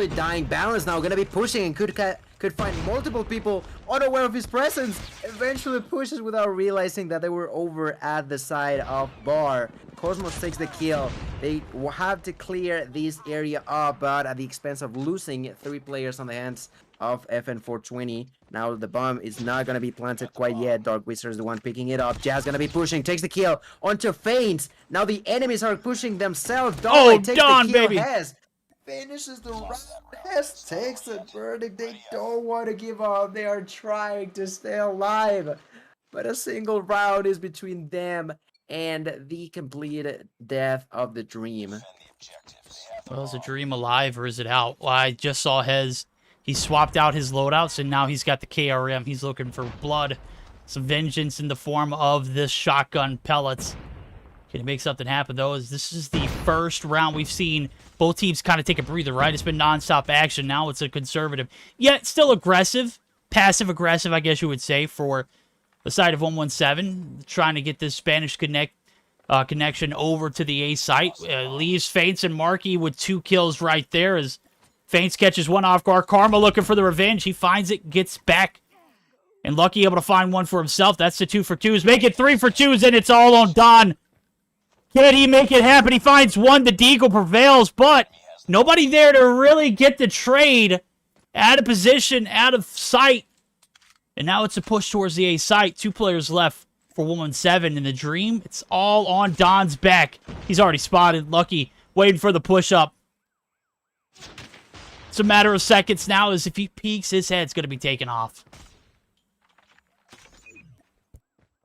dying. Balance now gonna be pushing and could find multiple people unaware of his presence. Eventually pushes without realizing that they were over at the side of bar. Cosmos takes the kill. They will have to clear this area up, but at the expense of losing 3 players on the hands of FN420. Now the bomb is not gonna be planted quite yet. Dark Wizard is the one picking it up. Jazz gonna be pushing, takes the kill onto Feints. Now the enemies are pushing themselves. Takes the kill. Baby. Hez finishes the round. Hez takes the verdict. They don't want to give up. They are trying to stay alive. But a single round is between them and the complete death of the dream. Well, is the dream alive or is it out? Well, I just saw Hez. He swapped out his loadouts, and now he's got the KRM. He's looking for blood. Some vengeance in the form of this shotgun pellets. Can he make something happen, though? As this is the first round we've seen both teams kind of take a breather, right? It's been nonstop action. Now it's a conservative, yet still aggressive, passive-aggressive, I guess you would say, for the side of 117, trying to get this Spanish connection over to the A site. Leaves Feints and Marky with 2 kills right there as Feints catches one off guard. Karma looking for the revenge. He finds it, gets back, and Lucky able to find one for himself. That's the 2-for-2s. Make it 3-for-2s, and it's all on Don. Can he make it happen? He finds one. The Deagle prevails, but nobody there to really get the trade. Out of position, out of sight. And now it's a push towards the A site. 2 players left for 117 in the dream. It's all on Don's back. He's already spotted Lucky, waiting for the push-up. It's a matter of seconds now, as if he peeks, his head's going to be taken off.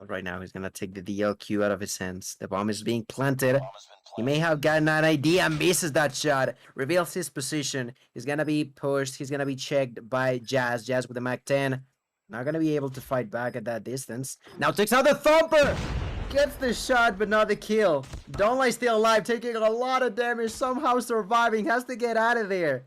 Right now, he's going to take the DLQ out of his hands. The bomb is being planted. He may have gotten an idea, misses that shot, reveals his position. He's going to be pushed. He's going to be checked by Jazz. Jazz with the Mac-10. Not going to be able to fight back at that distance. Now takes out the Thumper! Gets the shot, but not the kill. Donlai still alive, taking a lot of damage, somehow surviving. Has to get out of there.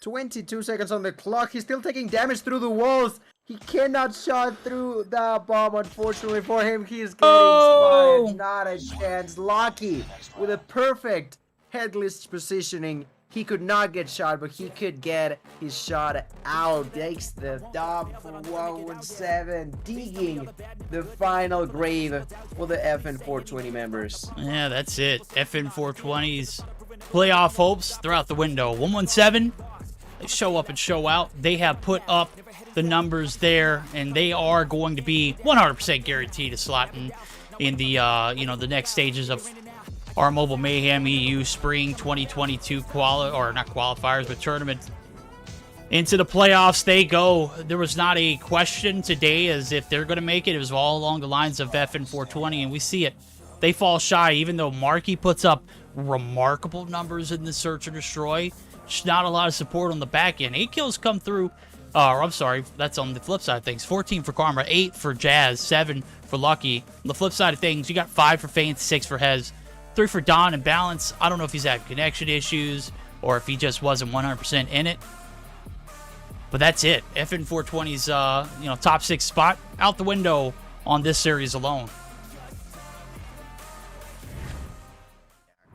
22 seconds on the clock. He's still taking damage through the walls. He cannot shot through the bomb, unfortunately for him. He is getting spotted. Not a chance. Lucky with a perfect headless positioning. He could not get shot, but he could get his shot out. Takes the dub for 117, digging the final grave for the FN420 members. Yeah, that's it. FN420's playoff hopes, they're out the window. 117, they show up and show out. They have put up the numbers there, and they are going to be 100% guaranteed to slot in in the you know, the next stages of our Mobile Mayhem EU Spring 2022 qualifiers, but tournament. Into the playoffs they go. There was not a question today as if they're going to make it. It was all along the lines of FN420, and we see it. They fall shy, even though Marky puts up remarkable numbers in the Search and Destroy. Just not a lot of support on the back end. 8 kills come through. Or I'm sorry, that's on the flip side of things. 14 for Karma, 8 for Jazz, 7 for Lucky. On the flip side of things, you got 5 for Faint, 6 for Hez, 3 for Don and Balance. I don't know if he's had connection issues or if he just wasn't 100% in it. But that's it. FN420's you know, top 6 spot out the window on this series alone.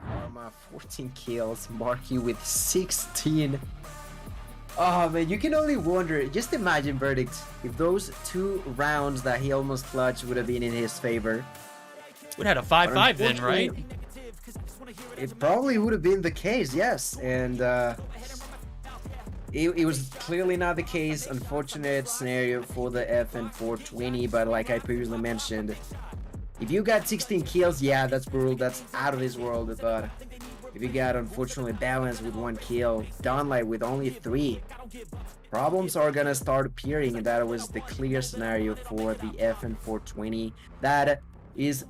Karma 14 kills, Marky with 16. Oh man, you can only wonder. Just imagine, Verdict, if those 2 rounds that he almost clutched would have been in his favor. Would have had a 5-5 then, right? It probably would have been the case, yes. And it was clearly not the case. Unfortunate scenario for the FN420, but like I previously mentioned, if you got 16 kills, yeah, that's brutal. That's out of this world. But if you got, unfortunately, Balance with 1 kill, Dawnlight with only 3, problems are gonna start appearing, and that was the clear scenario for the FN420. That is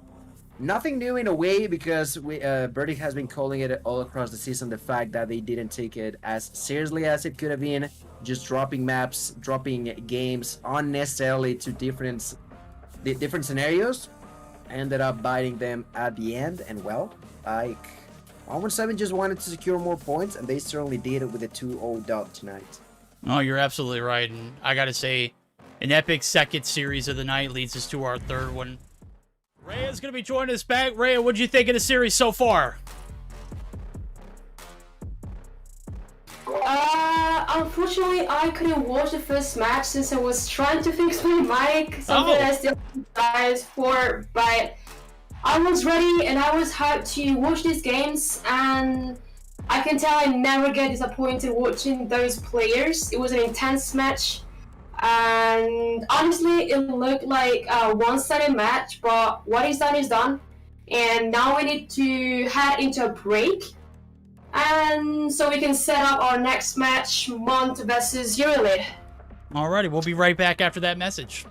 nothing new in a way, because Verdict has been calling it all across the season, the fact that they didn't take it as seriously as it could have been, just dropping maps, dropping games unnecessarily to different scenarios, ended up biting them at the end. And well, like 117 just wanted to secure more points, and they certainly did it with a 2-0 dub tonight. Oh, you're absolutely right, and I gotta say, an epic second series of the night leads us to our 3rd one. Rhea's going to be joining us back. Rhea, what'd you think of the series so far? Unfortunately, I couldn't watch the first match since I was trying to fix my mic. Something I still apologize for, but I was ready and I was hyped to watch these games, and I can tell I never get disappointed watching those players. It was an intense match. And honestly, it looked like a one-sided match, but what is done is done. And now we need to head into a break, and so we can set up our next match, Mont versus EuroElite. Alrighty, we'll be right back after that message.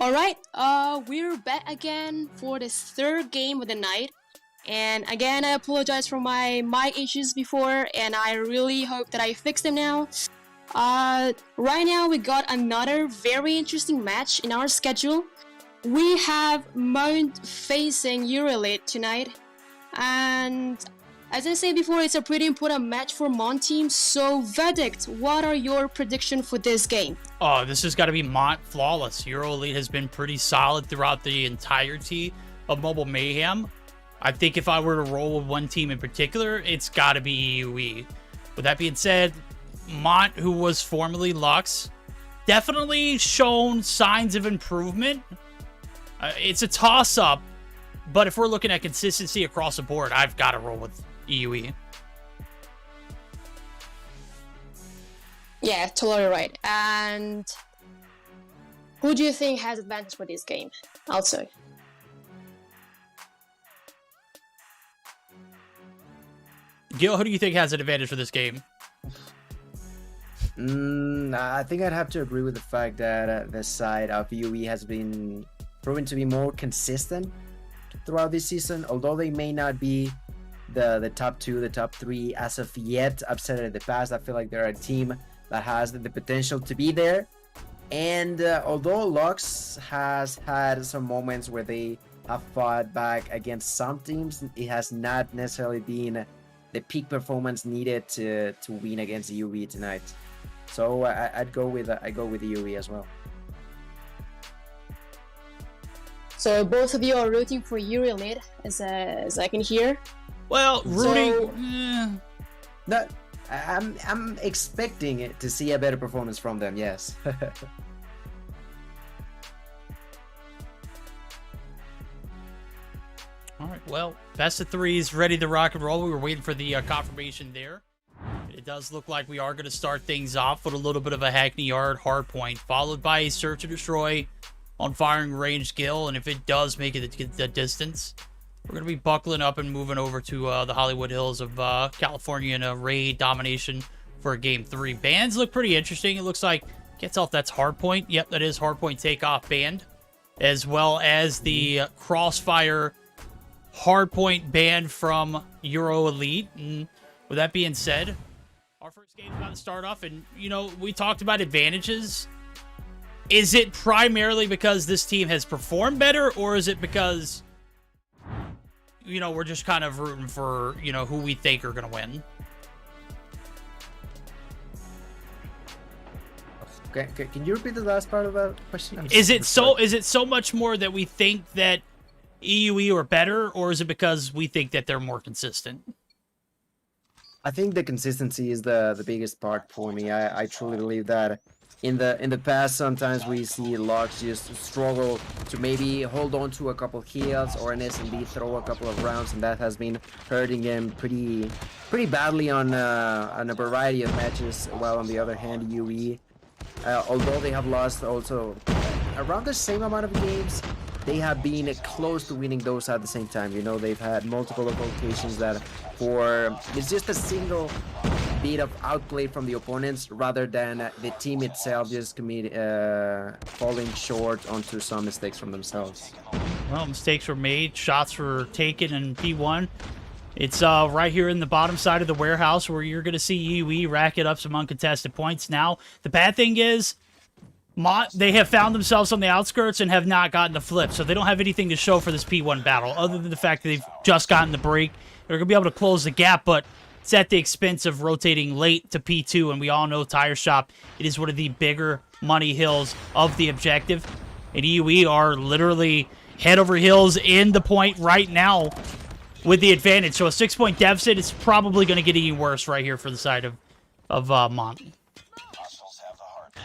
Alright, we're back again for this third game of the night. And again, I apologize for my mic issues before, and I really hope that I fix them now. Right now we got another very interesting match in our schedule. We have Mount facing EuroElite tonight. And as I said before, it's a pretty important match for Mont team. So Verdict, what are your predictions for this game? Oh, this has got to be Mont flawless. EuroElite has been pretty solid throughout the entirety of Mobile Mayhem. I think if I were to roll with one team in particular, it's got to be EUE. With that being said, Mont, who was formerly Lux, definitely shown signs of improvement. It's a toss-up, but if we're looking at consistency across the board, I've got to roll with EUE. Yeah, totally right. And who do you think has advantage for this game also? Gil, who do you think has an advantage for this game? I think I'd have to agree with the fact that the side of UE has been proven to be more consistent throughout this season. Although they may not be the top 2, the top 3 as of yet, I've said it in the past, I feel like they're a team that has the potential to be there. And although Lux has had some moments where they have fought back against some teams, it has not necessarily been the peak performance needed to win against UE tonight. So I'd go with UE as well. So both of you are rooting for EuroElite, as I can hear. Well, rooting. No, I'm expecting it to see a better performance from them. Yes. All right, well, best of 3s, ready to rock and roll. We were waiting for the confirmation there. It does look like we are going to start things off with a little bit of a Hackney Yard hardpoint, followed by a Search and Destroy on firing range Gil, and if it does make it the distance, we're going to be buckling up and moving over to the Hollywood Hills of California in a raid domination for Game 3. Bands look pretty interesting. It looks like, can't tell if that's Hardpoint. Yep, that is Hardpoint Takeoff Band, as well as the Crossfire Hardpoint band from EuroElite. And with that being said, our first game is about to start off, and, you know, we talked about advantages. Is it primarily because this team has performed better, or is it because, you know, we're just kind of rooting for, you know, who we think are going to win? Okay, can you repeat the last part of that question? Is it so much more that we think that EUE are better, or is it because we think that they're more consistent? I think the consistency is the biggest part for me. I truly believe that in the past, sometimes we see Lux just struggle to maybe hold on to a couple kills, or an SMB throw a couple of rounds, and that has been hurting them pretty badly on a variety of matches. While on the other hand, UE, although they have lost also around the same amount of games, they have been close to winning those at the same time. You know, they've had multiple occasions that it's just a single bit of outplay from the opponents rather than the team itself just falling short onto some mistakes from themselves. Well, mistakes were made, shots were taken in P1. It's right here in the bottom side of the warehouse where you're going to see UE racket up some uncontested points. Now, the bad thing is, they have found themselves on the outskirts and have not gotten the flip, so they don't have anything to show for this P1 battle, other than the fact that they've just gotten the break. They're going to be able to close the gap, but it's at the expense of rotating late to P2, and we all know Tire Shop, it is one of the bigger money hills of the objective, and EUE are literally head over heels in the point right now with the advantage, so a 6-point deficit is probably going to get even worse right here for the side of Mont.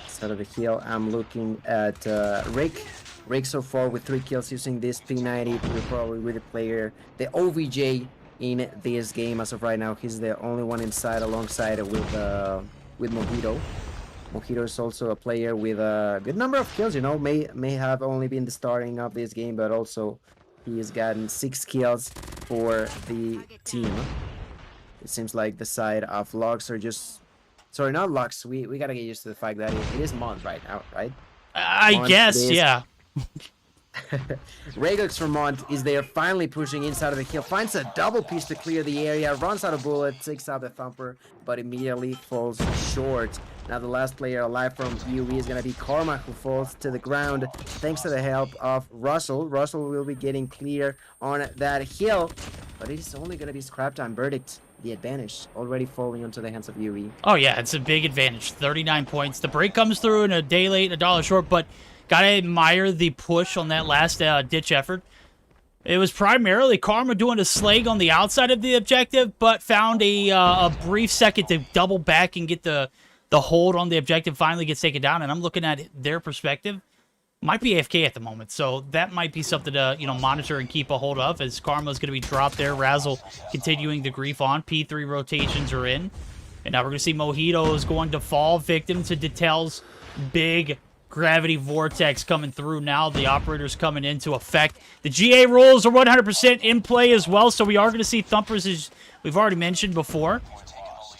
Instead of a heal, I'm looking at Rick. Rick so far with 3 kills using this P90. We're probably with the player, the OVJ in this game as of right now. He's the only one inside alongside with Mojito. Mojito is also a player with a good number of kills, you know, may have only been the starting of this game, but also he has gotten 6 kills for the team. It seems like the side of Lux are just... Sorry, not Lux. We gotta get used to the fact that it is Mont right now, right? I guess, yeah. Regox from Mont is there, finally pushing inside of the hill, finds a double piece to clear the area, runs out of bullets, takes out the Thumper, but immediately falls short. Now the last player alive from UE is going to be Karma, who falls to the ground thanks to the help of Russell. Russell will be getting clear on that hill, but it is only going to be scrap time. Verdict, the advantage, already falling onto the hands of UE. Oh yeah, it's a big advantage. 39 points. The break comes through in a day late, a dollar short, but gotta admire the push on that last ditch effort. It was primarily Karma doing a slag on the outside of the objective, but found a brief second to double back and get the hold on the objective, finally gets taken down, and I'm looking at their perspective. Might be AFK at the moment, so that might be something to, you know, monitor and keep a hold of, as Karma's going to be dropped there. Razzle continuing the grief on. P3 rotations are in. And now we're going to see Mojito is going to fall victim to Detel's big gravity vortex coming through now. The operator's coming into effect. The GA rules are 100% in play as well, so we are going to see Thumpers, as we've already mentioned before.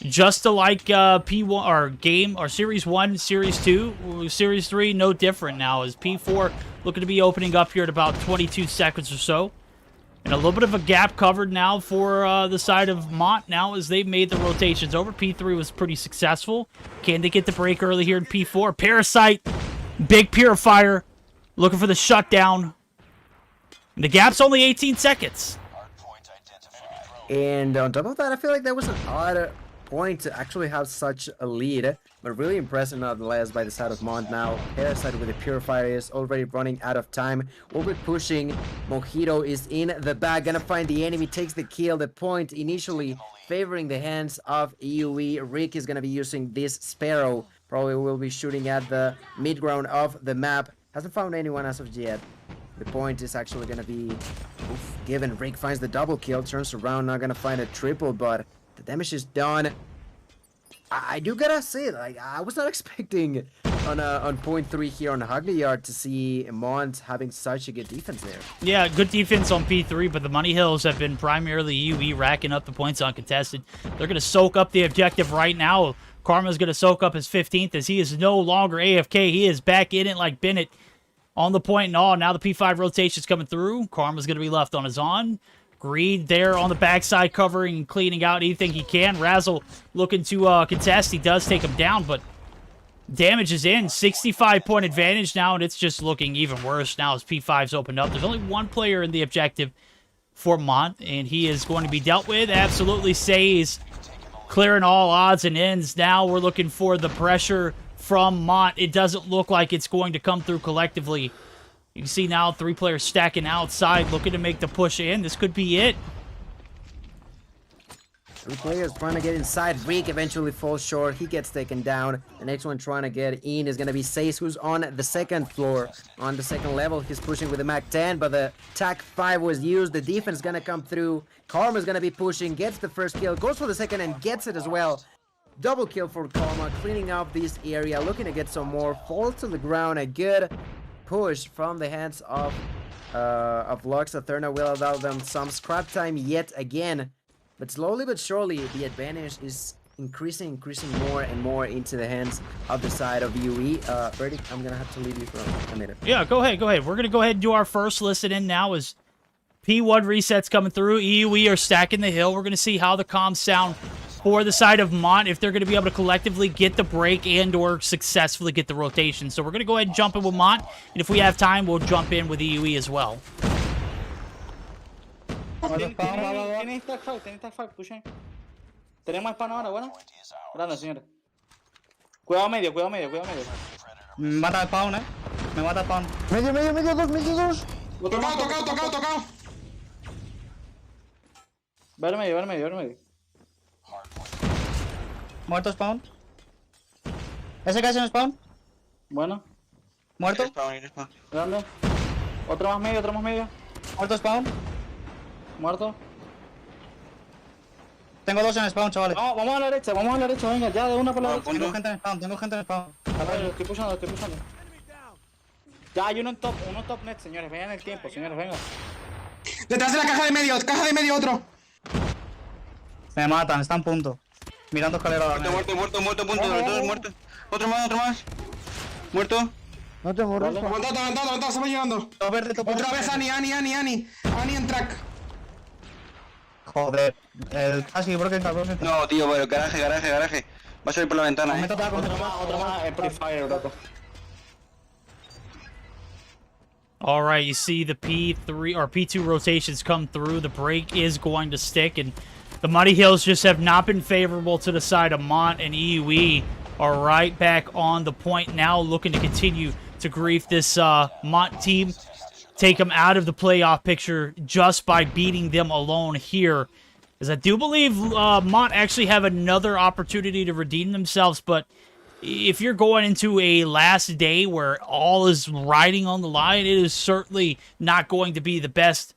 Just to like P1 or game or Series 1, Series 2, Series 3, no different now, as P4 looking to be opening up here at about 22 seconds or so. And a little bit of a gap covered now for the side of Mont now, as they've made the rotations over. P3 was pretty successful. Can they get the break early here in P4? Parasite, big Purifier, looking for the shutdown. And the gap's only 18 seconds. And on top of that, I feel like that was an odd point to actually have such a lead, but really impressive nonetheless by the side of Mont now. Parasite with the Purifier is already running out of time. We'll be pushing. Mojito is in the back, gonna find the enemy, takes the kill. The point initially favoring the hands of UE. Rick is gonna be using this Sparrow. Probably will be shooting at the mid-ground of the map. Hasn't found anyone as of yet. The point is actually gonna be given. Rick finds the double kill, turns around, not gonna find a triple, but the damage is done. I do gotta say, like, I was not expecting on point 3 here on Hugly Yard to see Mont having such a good defense there. Yeah, good defense on P3, but the Money Hills have been primarily UE racking up the points uncontested. They're gonna soak up the objective right now. Karma's gonna soak up his 15th, as he is no longer AFK. He is back in it like Bennett on the point and all. Now the P5 rotation's coming through. Karma's gonna be left on his own. Greed there on the backside, covering and cleaning out anything he can. Razzle looking to contest. He does take him down, but damage is in. 65-point advantage now, and it's just looking even worse now as P5's opened up. There's only one player in the objective for Mont, and he is going to be dealt with. Absolutely Says, clearing all odds and ends. Now we're looking for the pressure from Mont. It doesn't look like it's going to come through collectively. You can see now 3 players stacking outside, looking to make the push in. This could be it. 3 players trying to get inside. Rick eventually falls short. He gets taken down. The next one trying to get in is going to be Sace, who's on the 2nd floor. On the 2nd level, he's pushing with the Mac 10, but the TAC 5 was used. The defense is going to come through. Karma's going to be pushing, gets the first kill, goes for the second and gets it as well. Double kill for Karma, cleaning up this area, looking to get some more. Falls to the ground. A good push from the hands of Lux. Aeterna will allow them some scrap time yet again, but slowly but surely the advantage is increasing more and more into the hands of the side of UE. Verdict, I'm gonna have to leave you for a minute. Yeah, go ahead. We're gonna go ahead and do our first listen in now as P1 resets coming through. UE are stacking the hill. We're gonna see how the comms sound for the side of Mont, if they're going to be able to collectively get the break and or successfully get the rotation. So we're going to go ahead and jump in with Mont, and if we have time, we'll jump in with EUE as well. Tiene stack 5, pushen. Tenemos más pan ahora, bueno. Grande, señores. Cuidado medio. Me mata el spawn, Me mata el spawn. Medio, 2. Tocado. Ver medio. Muerto spawn. Ese casi en spawn. Bueno. Muerto. Grande. Otro más medio. Muerto spawn. Muerto. Tengo 2 en spawn, chavales. No, vamos a la derecha, venga, ya de una por la derecha. Tengo gente en spawn. A ver, estoy pushando. Ya hay uno en top net, señores, vengan el tiempo, venga. Detrás de la caja de medio otro. Me matan, están punto. Mirando escalera. Muerto, punto. Otro más. Muerto. No tengo rifle. Aguantado, estamos llegando. Otra vez Ani en track. Joder, el casi broken cabrón. No, tío, bueno, garaje. Va a salir por la ventana, Otra más, Purifier, loco. All right, you see the P3 or P2 rotations come through. The break is going to stick, and the Muddy Hills just have not been favorable to the side of Mont, and EUE are right back on the point now, looking to continue to grief this Mont team, take them out of the playoff picture just by beating them alone here. As I do believe Mont actually have another opportunity to redeem themselves, but if you're going into a last day where all is riding on the line, it is certainly not going to be the best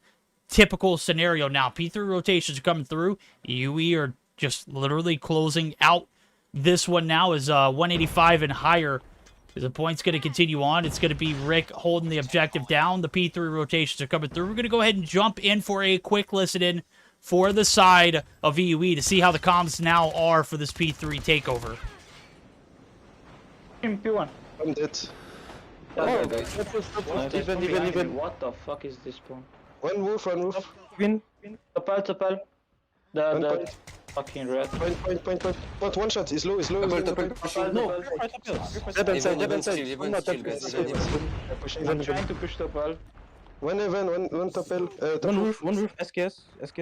typical scenario. Now, P3 rotations are coming through. UE are just literally closing out this one now is 185 and higher. The point's going to continue on. It's going to be Rick holding the objective down. The P3 rotations are coming through. We're going to go ahead and jump in for a quick listen-in for the side of EUE to see how the comms now are for this P3 takeover. P1. I'm dead. Even. What the fuck is this spawn? One roof. Win. Topal. The fucking red. Point, one shot, is low. No. Jab inside. I'm trying to push Topal. One heaven, one topel. One roof. SKS.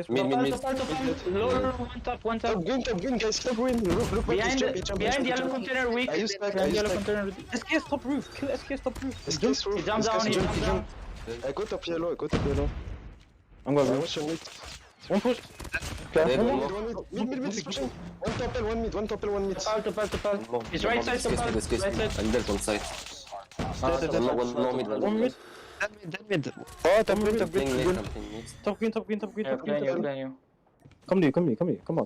Mid. Lower, one top. Top green, guys, top green. Look, Behind yellow container weak. I use back. SKS top roof. Kill SKS top roof. SKS roof. He jumps down. I go top yellow. I'm going. Watch your mid. One push. Mid is pushing. One topel, one mid. Topal. He's right side. I'm dead on side. One mid. Dead mid. Oh, top green. Top green. Come here. Come on.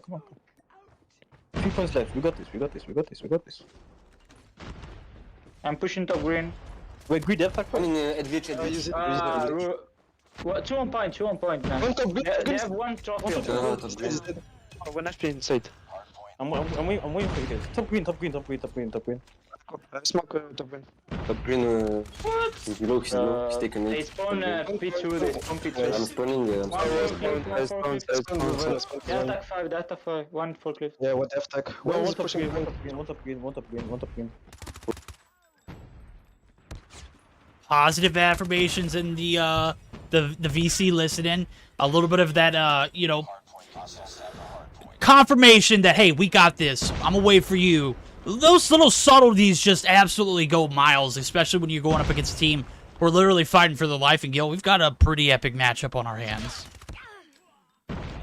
3 points left. We got this. I'm pushing top green. Wait, green death attack. Use it. What? 2 on point, man. One top green. They have one trophy. One HP inside. I'm waiting for you guys. Top green. Smoke top green. Top green, he's below, he's taken They it. spawn P2, I'm spawning, They attack 5, 1 for cliff. Yeah, what attack? One is pushing green. One top green. Positive affirmations in the VC listening. A little bit of that, confirmation that, hey, we got this. I'm gonna wait for you. Those little subtleties just absolutely go miles, especially when you're going up against a team we're literally fighting for their life. And Gil, we've got a pretty epic matchup on our hands.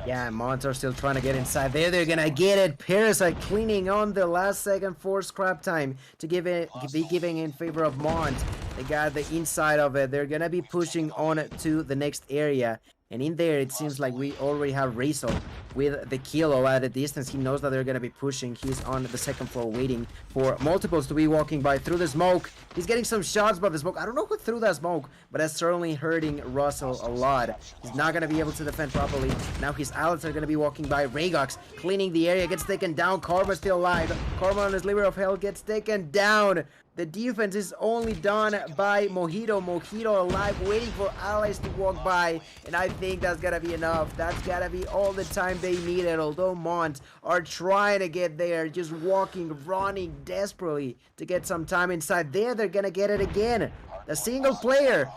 Yeah, Mont are still trying to get inside there. They're gonna get it. Parasite cleaning on the last second for scrap time to be giving in favor of Mont. They got the inside of it. They're gonna be pushing on to the next area. And in there, it seems like we already have Razor with the Kilo at a distance. He knows that they're going to be pushing. He's on the second floor waiting for multiples to be walking by through the smoke. He's getting some shots by the smoke. I don't know who threw that smoke, but that's certainly hurting Russell a lot. He's not going to be able to defend properly. Now his allies are going to be walking by. Raygox cleaning the area, gets taken down. Karma still alive. Karma on his Liver of Hell gets taken down. The defense is only done by Mojito. Mojito alive, waiting for allies to walk by. And I think that's gotta be enough. That's gotta be all the time they needed. Although Mont are trying to get there, just walking, running desperately to get some time inside there. They're gonna get it again. The single player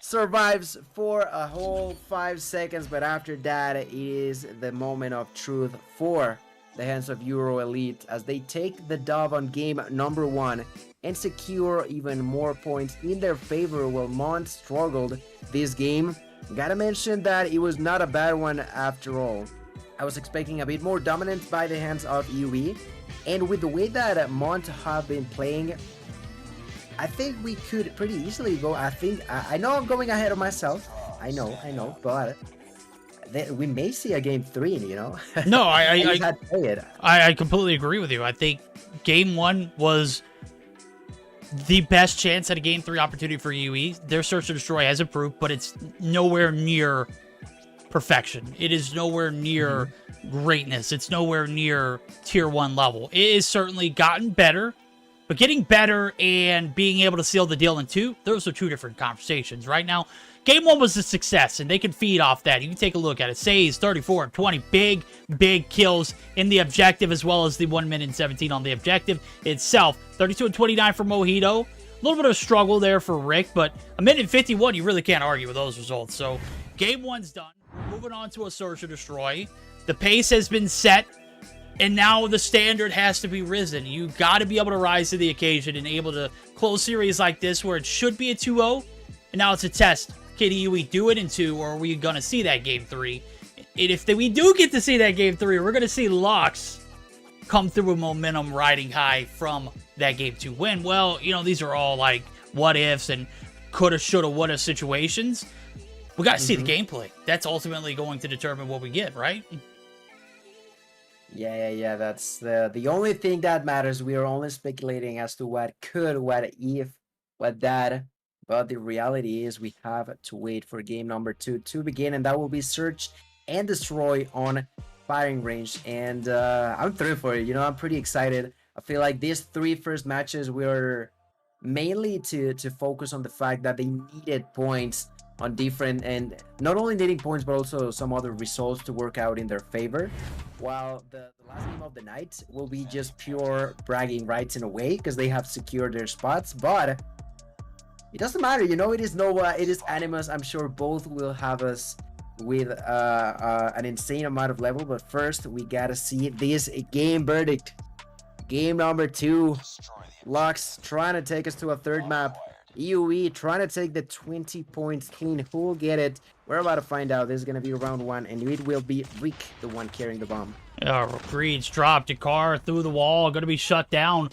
survives for a whole 5 seconds. But after that, it is the moment of truth for the hands of EuroElite as they take the dub on game number 1 and secure even more points in their favor while Mont struggled this game. Gotta mention that it was not a bad one after all. I was expecting a bit more dominance by the hands of UE, and with the way that Mont have been playing, I think we could pretty easily go. I know I'm going ahead of myself. I know, but we may see a game 3, No, I I completely agree with you. I think game 1 was the best chance at a game 3 opportunity for UE. Their search to destroy has improved, but it's nowhere near perfection. It is nowhere near greatness. It's nowhere near tier 1 level. It has certainly gotten better, But getting better and being able to seal the deal in 2, those are 2 different conversations. Right now, Game 1 was a success, and they can feed off that. You can take a look at it. Says 34 and 20. Big kills in the objective, as well as the 1 minute and 17 on the objective itself. 32 and 29 for Mojito. A little bit of a struggle there for Rick, but a minute and 51, you really can't argue with those results. So, Game 1's done. We're moving on to a Search or Destroy. The pace has been set. And now the standard has to be risen. You got to be able to rise to the occasion and able to close series like this where it should be a 2-0. And now it's a test. Can we do it in 2, or are we going to see that Game 3? And if we do get to see that Game 3, we're going to see Lux come through a momentum riding high from that Game 2 win. Well, you know, these are all like what ifs and coulda, shoulda, woulda situations. We got to see the gameplay. That's ultimately going to determine what we get, right? Yeah. That's the only thing that matters. We are only speculating as to what could, what if, what that. But the reality is we have to wait for game number 2 to begin, and that will be Search and Destroy on firing range. And I'm thrilled for it. You know, I'm pretty excited. I feel like these 3 first matches were mainly to focus on the fact that they needed points on different, and not only needing points but also some other results to work out in their favor, while the last game of the night will be just pure bragging rights in a way because they have secured their spots. But it doesn't matter, you know. It is Nova, it is Animus. I'm sure both will have us with an insane amount of level, but first we gotta see this game verdict. Game number 2, Lux trying to take us to a 3rd map. EUE trying to take the 20 points clean. Who will get it? We're about to find out. This is going to be round 1, and it will be Rick, the one carrying the bomb. Greed's dropped. Jakar through the wall. Going to be shut down.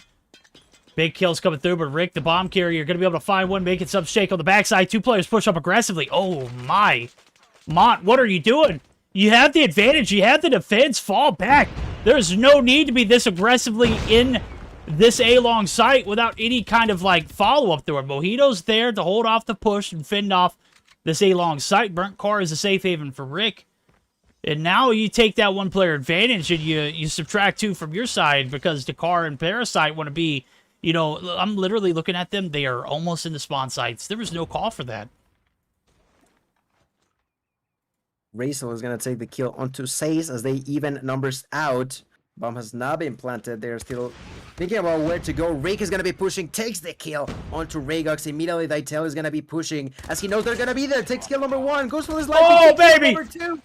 Big kills coming through, but Rick, the bomb carrier, going to be able to find one, making some shake on the backside. 2 players push up aggressively. Oh, my. Mont, what are you doing? You have the advantage. You have the defense. Fall back. There's no need to be this aggressively in this A-long site without any kind of, like, follow-up through it. Mojito's there to hold off the push and fend off this A-long site. Burnt car is a safe haven for Rick. And now you take that 1-player advantage and you subtract 2 from your side because Dakar and Parasite want to be, you know, I'm literally looking at them. They are almost in the spawn sites. There was no call for that. Razel is going to take the kill onto Says as they even numbers out. Bomb has not been planted. They're still thinking about where to go. Rick is going to be pushing, takes the kill onto Raygox. Immediately, Dytel is going to be pushing as he knows they're going to be there. Takes kill number 1, goes for his life. Oh, baby! Number 2.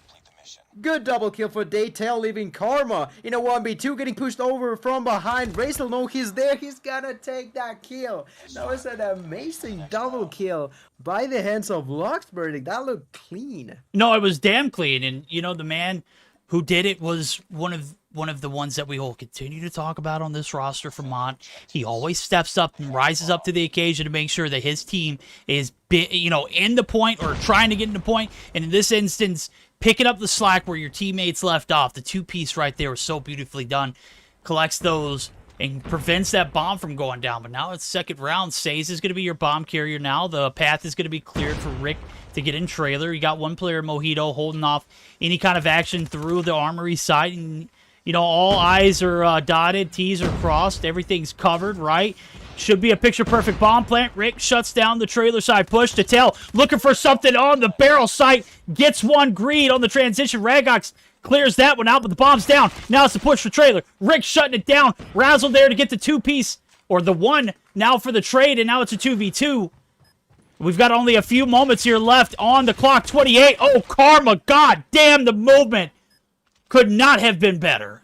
Good double kill for Daytail, leaving Karma in a 1v2, getting pushed over from behind. Razel, no, he's there. He's gonna take that kill. That was an amazing double kill by the hands of Luxburg. That looked clean. No, it was damn clean. And, you know, the man who did it was one of the ones that we will continue to talk about on this roster for Mont. He always steps up and rises up to the occasion to make sure that his team is, you know, in the point or trying to get in the point. And in this instance, picking up the slack where your teammates left off. The 2-piece right there was so beautifully done. Collects those and prevents that bomb from going down. But now it's 2nd round. Says is going to be your bomb carrier now. The path is going to be cleared for Rick to get in trailer. You got 1 player, Mojito, holding off any kind of action through the armory side. And, you know, all I's are dotted, T's are crossed. Everything's covered, right? Should be a picture-perfect bomb plant. Rick shuts down the trailer side push. To tell, looking for something on the barrel site. Gets 1 greed on the transition. Ragox clears that one out, but the bomb's down. Now it's the push for trailer. Rick shutting it down. Razzle there to get the 2-piece, or the 1 now for the trade, and now it's a 2v2. We've got only a few moments here left on the clock. 28. Oh, Karma. God damn, the movement could not have been better.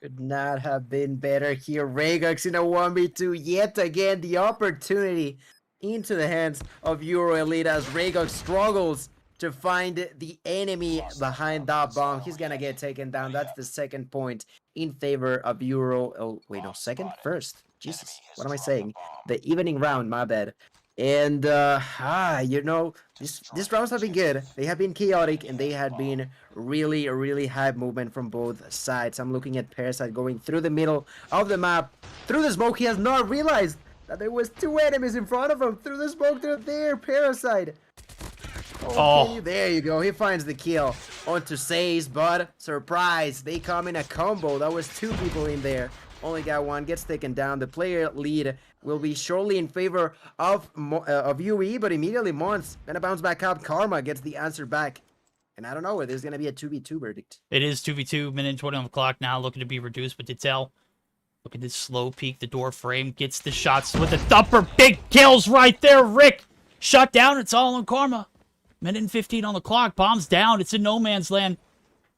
Could not have been better here. Raygox in a 1v2. Yet again, the opportunity into the hands of EuroElite as Raygox struggles to find the enemy behind that bomb. He's gonna get taken down. That's the 2nd point in favor of Euro. Oh, wait, no, 2nd? 1st. Jesus, what am I saying? The evening round, my bad. And, you know, these rounds have been good. They have been chaotic, and they had been really high movement from both sides. I'm looking at Parasite going through the middle of the map. Through the smoke, he has not realized that there was 2 enemies in front of him. Through the smoke, they're there, Parasite. Oh, there you go. He finds the kill onto Says, but surprise, they come in a combo. That was 2 people in there. only got one, gets taken down. The player lead will be surely in favor of UE, but immediately Mons gonna bounce back up. Karma gets the answer back. And I don't know whether there's gonna be a 2v2 verdict. It is 2v2, minute and 20 on the clock now, looking to be reduced, but Dittel, look at this slow peek, the door frame, gets the shots with the thumper, big kills right there, Rick! Shut down, it's all on Karma. Minute and 15 on the clock, bombs down, it's in no man's land.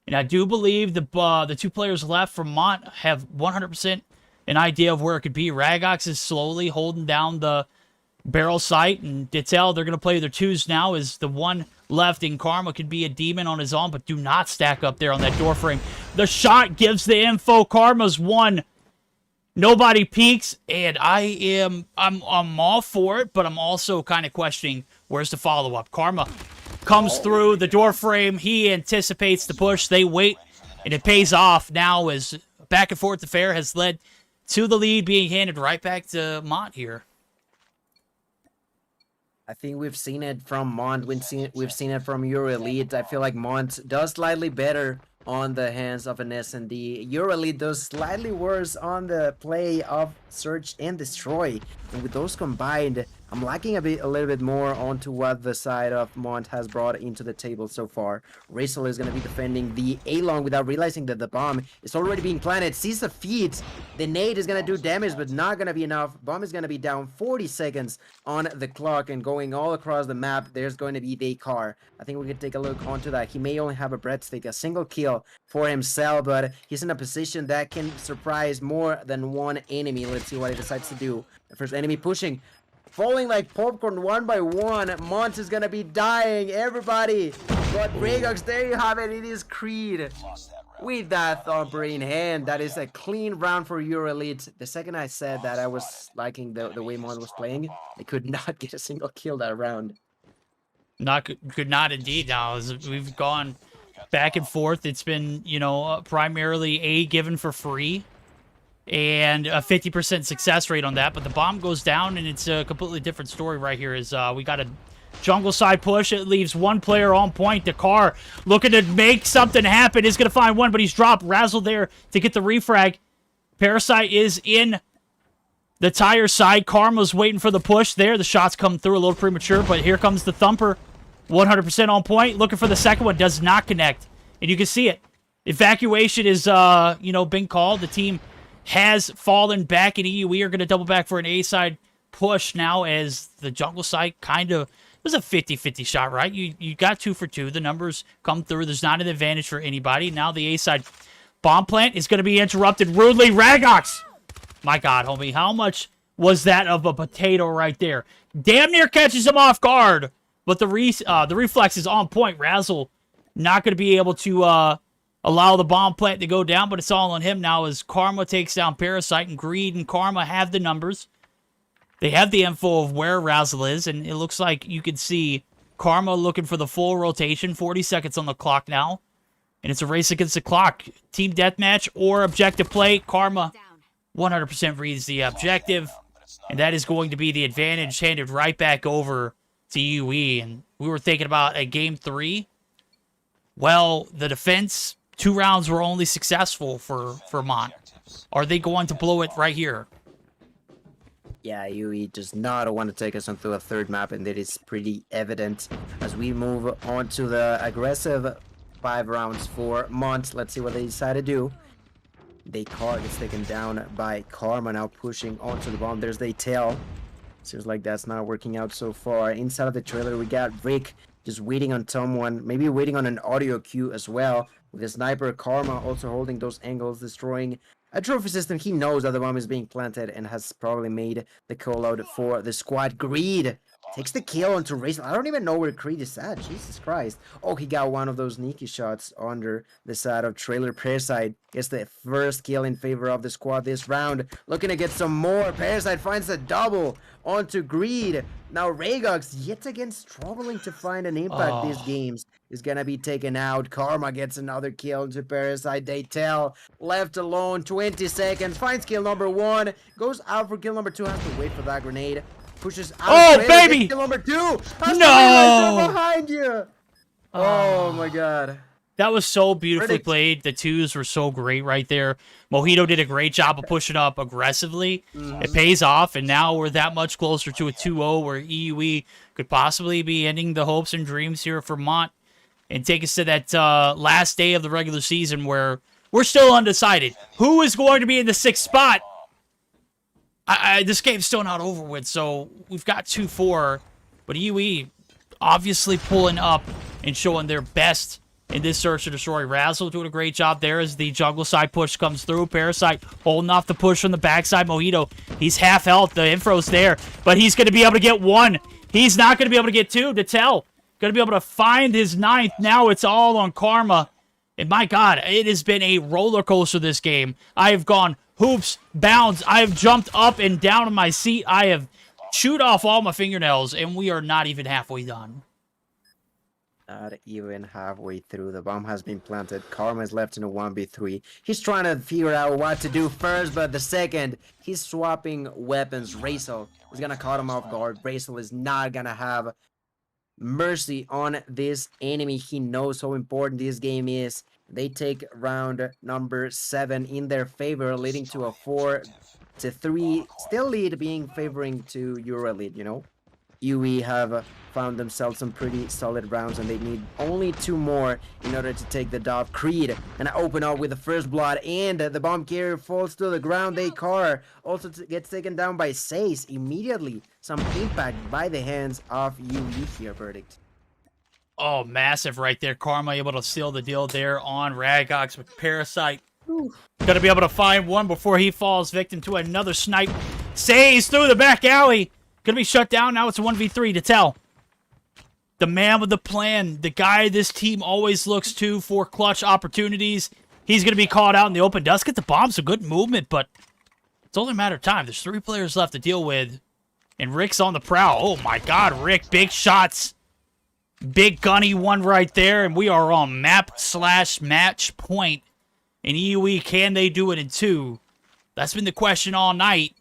And I do believe the two players left from Mont have 100% an idea of where it could be. Ragox is slowly holding down the barrel sight, and Dittel, they're going to play their twos now as the one left in Karma could be a demon on his own, but do not stack up there on that door frame. The shot gives the info. Karma's one. Nobody peeks, and I'm all for it, but I'm also kind of questioning where's the follow-up. Karma comes through the door frame. He anticipates the push. They wait, and it pays off now as back and forth affair has led to the lead being handed right back to Mont here. I think we've seen it from Mont. We've seen it from EuroElite. I feel like Mont does slightly better on the hands of an S&D. EuroElite does slightly worse on the play of Search and Destroy. And with those combined, I'm lacking a little bit more onto what the side of Mont has brought into the table so far. Razel is going to be defending the A-long without realizing that the bomb is already being planted. Sees the feed. The nade is going to do damage, but not going to be enough. Bomb is going to be down 40 seconds on the clock and going all across the map. There's going to be the car. I think we can take a look onto that. He may only have a breadstick, a single kill for himself, but he's in a position that can surprise more than one enemy. Let's see what he decides to do. The first enemy pushing. Falling like popcorn one by one. Mont is gonna be dying, everybody. But Ragox, there you have it. It is Creed. With that thumper in hand, that is a clean round for EuroElite. The second I said that I was liking the way Mont was playing, they could not get a single kill that round. Could not indeed. Now, as we've gone back and forth, it's been, you know, primarily A given for free. And a 50% success rate on that, but the bomb goes down, and it's a completely different story right here. Is we got a jungle side push. It leaves one player on point. The car looking to make something happen. Is going to find one, but he's dropped. Razzle there to get the refrag. Parasite is in the tire side. Karma's waiting for the push there. The shots come through a little premature, but here comes the thumper. 100% on point. Looking for the second one. Does not connect, and you can see it. Evacuation is being called. The team has fallen back, and EUE are going to double back for an A-side push now as the jungle side kind of... It was a 50-50 shot, right? You got 2 for 2. The numbers come through. There's not an advantage for anybody. Now the A-side bomb plant is going to be interrupted rudely. Ragox! My God, homie. How much was that of a potato right there? Damn near catches him off guard. But the reflex is on point. Razzle not going to be able to... allow the bomb plant to go down, but it's all on him now as Karma takes down Parasite, and Greed and Karma have the numbers. They have the info of where Razzle is, and it looks like you can see Karma looking for the full rotation. 40 seconds on the clock now, and it's a race against the clock. Team deathmatch or objective play. Karma 100% reads the objective, and that is going to be the advantage handed right back over to UE. And we were thinking about a game 3. Well, the defense... 2 rounds were only successful for Mont. Are they going to blow it right here? Yeah, UE does not want to take us onto a third map, and that is pretty evident as we move on to the aggressive 5 rounds for Mont. Let's see what they decide to do. Descartes is taken down by Karma, now pushing onto the bomb. There's the tail. Seems like that's not working out so far. Inside of the trailer, we got Rick just waiting on someone, maybe waiting on an audio cue as well. With the sniper, Karma also holding those angles, destroying a trophy system. He knows that the bomb is being planted and has probably made the call out for the squad. Greed takes the kill onto Razel. I don't even know where Creed is at. Jesus Christ. Oh, he got one of those sneaky shots under the side of trailer. Parasite gets the first kill in favor of the squad this round. Looking to get some more. Parasite finds a double onto Greed. Now Ragox yet again struggling to find an impact these games. Is gonna be taken out. Karma gets another kill into Parasite. They tell left alone. 20 seconds. Finds kill number 1. Goes out for kill number 2. Has to wait for that grenade. Pushes out. Oh, baby! Kill number 2. No! Behind you. Oh my God. That was so beautifully played. The twos were so great right there. Mojito did a great job of pushing up aggressively. It pays off, and now we're that much closer to a 2-0 where EUE could possibly be ending the hopes and dreams here for Mont and take us to that last day of the regular season where we're still undecided. Who is going to be in the 6th spot? This game's still not over with, so we've got 2-4, but EUE obviously pulling up and showing their best in this search to destroy. Razzle doing a great job there as the jungle side push comes through. Parasite holding off the push from the backside. Mojito, he's half health. The info's there, but he's going to be able to get 1. He's not going to be able to get 2 to tell. Going to be able to find his 9th. Now it's all on Karma. And my God, it has been a roller coaster this game. I have gone hoops, bounds. I have jumped up and down in my seat. I have chewed off all my fingernails, and we are not even halfway done. Not even halfway through. The bomb has been planted. Karma is left in a 1v3. He's trying to figure out what to do first, but the second he's swapping weapons, Razel is going to caught him off guard. Razel is not going to have mercy on this enemy. He knows how important this game is. They take round number 7 in their favor, leading to a 4-3. Still lead being favoring to EuroElite, you know. UE have found themselves some pretty solid rounds, and they need only 2 more in order to take the dub. Creed and open up with the first blood, and the bomb carrier falls to the ground. Car also gets taken down by Sace immediately. Some impact by the hands of UE here, Verdict. Oh, massive right there. Karma able to seal the deal there on Ragox with Parasite. Gonna be able to find 1 before he falls victim to another snipe. Says through the back alley. Gonna be shut down. Now it's a 1v3 to tell. The man with the plan. The guy this team always looks to for clutch opportunities. He's gonna be caught out in the open. Does get the bomb. Some good movement, but it's only a matter of time. There's 3 players left to deal with. And Rick's on the prowl. Oh my God, Rick. Big shots. Big gunny one right there. And we are on map/match point. And EUE, can they do it in 2? That's been the question all night.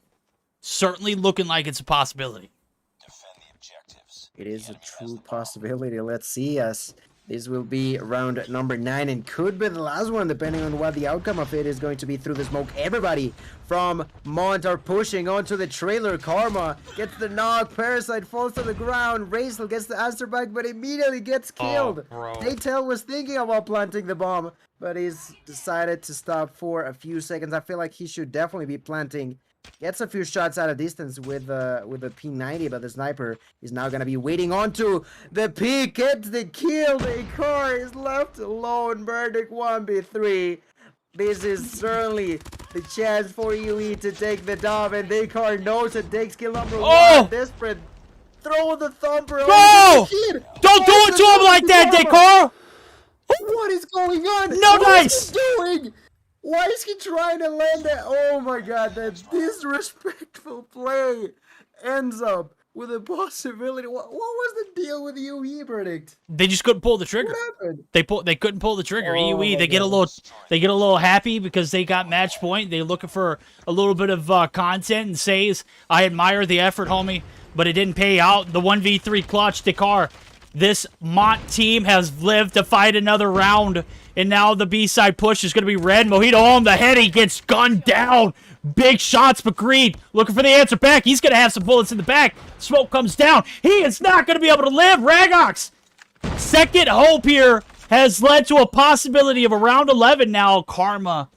Certainly looking like it's a possibility. It is a true possibility. Let's see as this will be round number 9 and could be the last one depending on what the outcome of it is going to be through the smoke. Everybody from Mont are pushing onto the trailer. Karma gets the knock. Parasite falls to the ground. Razel gets the Asterback but immediately gets killed. Daytel was thinking about planting the bomb, but he's decided to stop for a few seconds. I feel like he should definitely be planting. Gets a few shots out of distance with the P90, but the sniper is now gonna be waiting onto the peak. Gets the kill. The car is left alone. Verdict 1v3. This is certainly the chance for UE to take the dub, and Descar knows it. Takes kill number 1. Desperate. Throw the thumper. Go! Don't do it to him like that, Descar! What is going on? No dice! What is he doing? Why is he trying to land that? Oh my God, that disrespectful play ends up with a possibility. What was the deal with UE, Verdict? They just couldn't pull the trigger. What happened? They couldn't pull the trigger. Oh EUE, they get a little happy because they got match point. They're looking for a little bit of content and says, I admire the effort, homie, but it didn't pay out. The 1v3 clutch, Descar. This Mont team has lived to fight another round, and now the B-side push is going to be red. Mojito on the head. He gets gunned down. Big shots, but Creed looking for the answer back. He's going to have some bullets in the back. Smoke comes down. He is not going to be able to live. Ragox, second hope here has led to a possibility of a round 11 now. Karma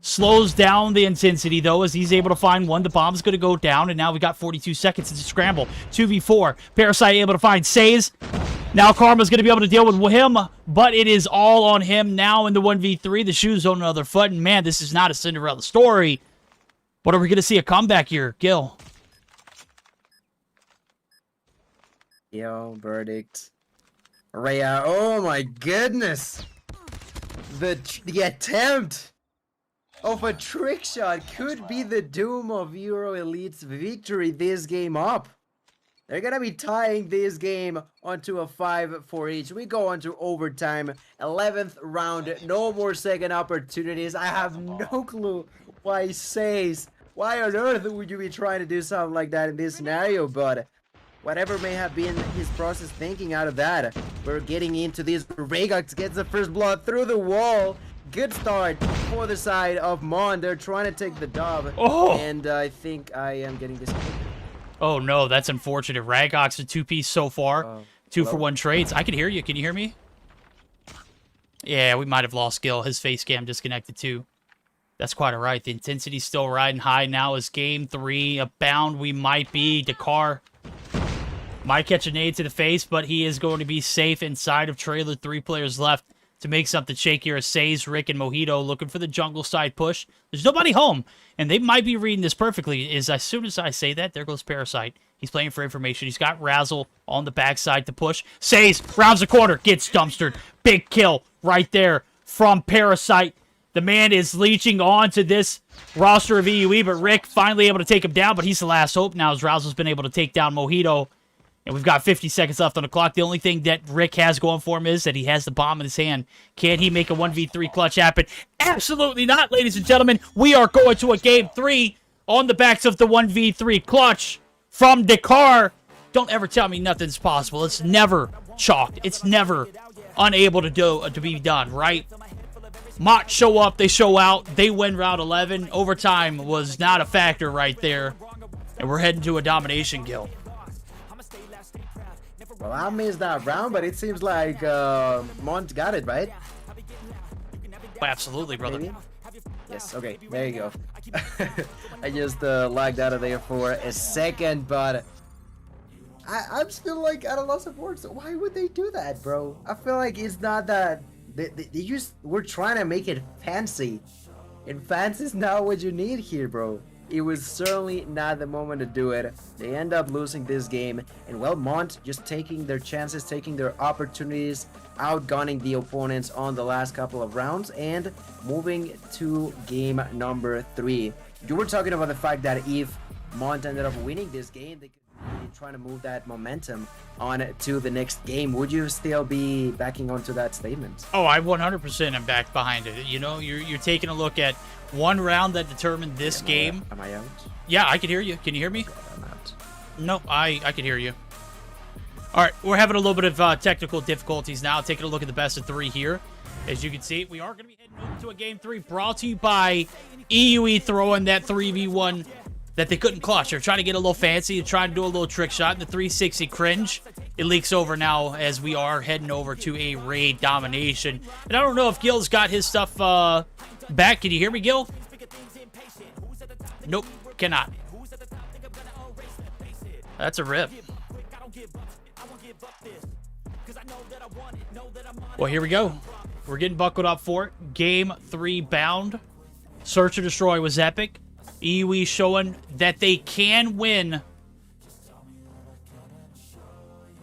slows down the intensity, though, as he's able to find 1. The bomb's going to go down, and now we got 42 seconds. It's a scramble. 2v4. Parasite able to find Says. Now Karma's going to be able to deal with him, but it is all on him now in the 1v3. The shoe's on another foot, and man, this is not a Cinderella story. But are we going to see a comeback here, Gil? Yo, Verdict. Rhea, oh my goodness. The attempt of a trick shot could be the doom of EuroElite's victory this game up. They're gonna be tying this game onto a 5 for each. We go on to overtime, 11th round, no more second opportunities. I have no clue why he says, why on earth would you be trying to do something like that in this scenario, but whatever may have been his process thinking out of that, we're getting into this. Raygox gets the first blood through the wall. Good start for the side of Mon. They're trying to take the dub. Oh! And I think I am getting disconnected. Oh no, that's unfortunate. Ragox a 2-piece so far. 2-for-1 trades. I can hear you. Can you hear me? Yeah, we might have lost Gil. His face cam disconnected too. That's quite all right. The intensity's still riding high now as game 3. Abound we might be. Dakar might catch a nade to the face, but he is going to be safe inside of trailer. 3 players left to make something shakier. Says, Rick, and Mojito looking for the jungle side push. There's nobody home, and they might be reading this perfectly. As soon as I say that, there goes Parasite. He's playing for information. He's got Razzle on the backside to push. Says, rounds the corner, gets dumpstered. Big kill right there from Parasite. The man is leeching on to this roster of EUE, but Rick finally able to take him down, but he's the last hope now as Razzle's been able to take down Mojito. And we've got 50 seconds left on the clock. The only thing that Rick has going for him is that he has the bomb in his hand. Can he make a 1v3 clutch happen? Absolutely not, ladies and gentlemen. We are going to a game 3 on the backs of the 1v3 clutch from Dakar. Don't ever tell me nothing's possible. It's never chalked. It's never unable to be done, right? Mott show up, they show out, they win round 11. Overtime was not a factor right there. And we're heading to a domination kill. Well, I missed that round, but it seems like Mont got it, right? Absolutely, brother. Maybe? Yes, okay, there you go. I just lagged out of there for a second, but I'm still like at a loss of words. Why would they do that, bro? I feel like it's not that we're trying to make it fancy, and fancy is not what you need here, bro. It was certainly not the moment to do it. They end up losing this game, and well, Mont just taking their chances, taking their opportunities, outgunning the opponents on the last couple of rounds, and moving to game number 3. You were talking about the fact that if Mont ended up winning this game, they could be trying to move that momentum on to the next game. Would you still be backing onto that statement? Oh, I 100% am back behind it. You know, you're taking a look at one round that determined this game. Am I out? Yeah, I can hear you. Can you hear me? I'm out. No, I can hear you. All right, we're having a little bit of technical difficulties now. Taking a look at the best of 3 here. As you can see, we are going to be heading over to a game 3 brought to you by EUE, throwing that 3v1 that they couldn't clutch. They're trying to get a little fancy. They're trying to do a little trick shot in the 360 cringe. It leaks over now as we are heading over to a raid domination. And I don't know if Gil's got his stuff back. Can you hear me, Gil? Nope, cannot. That's a rip. Well, here we go. We're getting buckled up for it. Game 3 bound. Search and Destroy was epic. EUE showing that they can win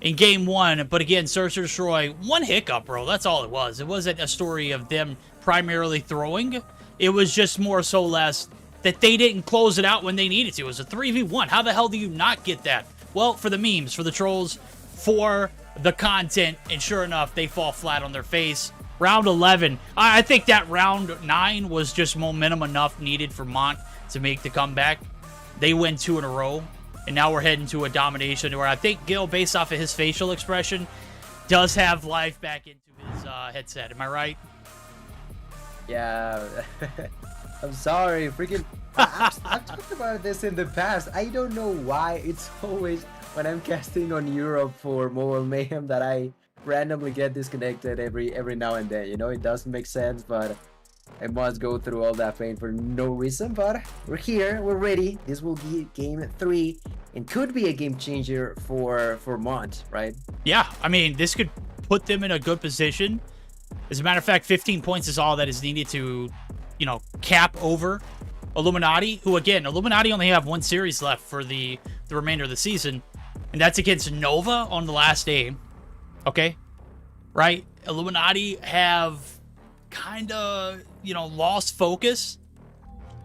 in game 1. But again, Search and Destroy, one hiccup, bro. That's all it was. It wasn't a story of them primarily throwing. It was just more so less that they didn't close it out when they needed to. It was a 3v1. How the hell do you not get that? Well, for the memes, for the trolls, for the content, and sure enough, they fall flat on their face. Round 11. I think that round 9 was just momentum enough needed for Mont to make the comeback. They win 2 in a row, and now we're heading to a domination where I think Gil, based off of his facial expression, does have life back into his headset. Am I right? Yeah. I'm sorry, freaking. I've talked about this in the past. I don't know why it's always when I'm casting on Europe for Mobile Mayhem that I randomly get disconnected every now and then. You know, it doesn't make sense, but I must go through all that pain for no reason. But we're here, we're ready. This will be game 3 and could be a game changer for Mont, right? Yeah, I mean, this could put them in a good position. As a matter of fact, 15 points is all that is needed to, you know, cap over Illuminati, who again, Illuminati only have 1 series left for the remainder of the season, and that's against Nova on the last day. Okay, right? Illuminati have kind of, you know, lost focus.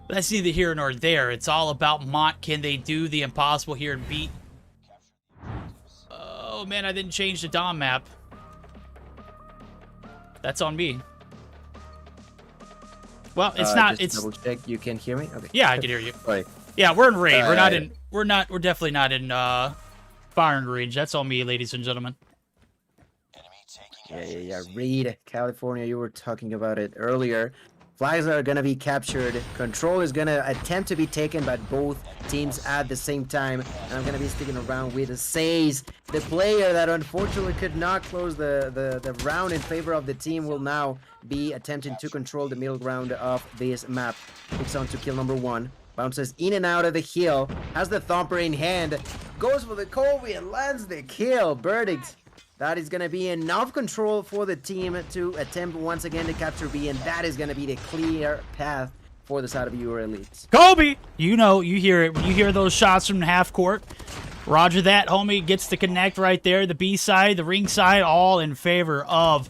But that's neither here nor there. It's all about Mont. Can they do the impossible here and beat? Oh man, I didn't change the Dom map. That's on me. Well, it's not. Just It's double check. You can hear me. Okay. yeah, I can hear you. Right. Yeah, we're in raid. We're not Alright. in. We're definitely not in firing range. That's on me, ladies and gentlemen. Yeah. Reed, California, you were talking about it earlier. Flags are gonna be captured. Control is gonna attempt to be taken by both teams at the same time. And I'm gonna be sticking around with Says, the player that unfortunately could not close the round in favor of the team, will now be attempting to control the middle ground of this map. Picks on to kill number 1. Bounces in and out of the hill. Has the thumper in hand. Goes for the Kobe and lands the kill. Verdict. That is going to be enough control for the team to attempt once again to capture B, and that is going to be the clear path for the side of EuroElite. Kobe! You know, you hear it. When you hear those shots from half court, roger that, homie. Gets to connect right there. The B side, the ring side, all in favor of...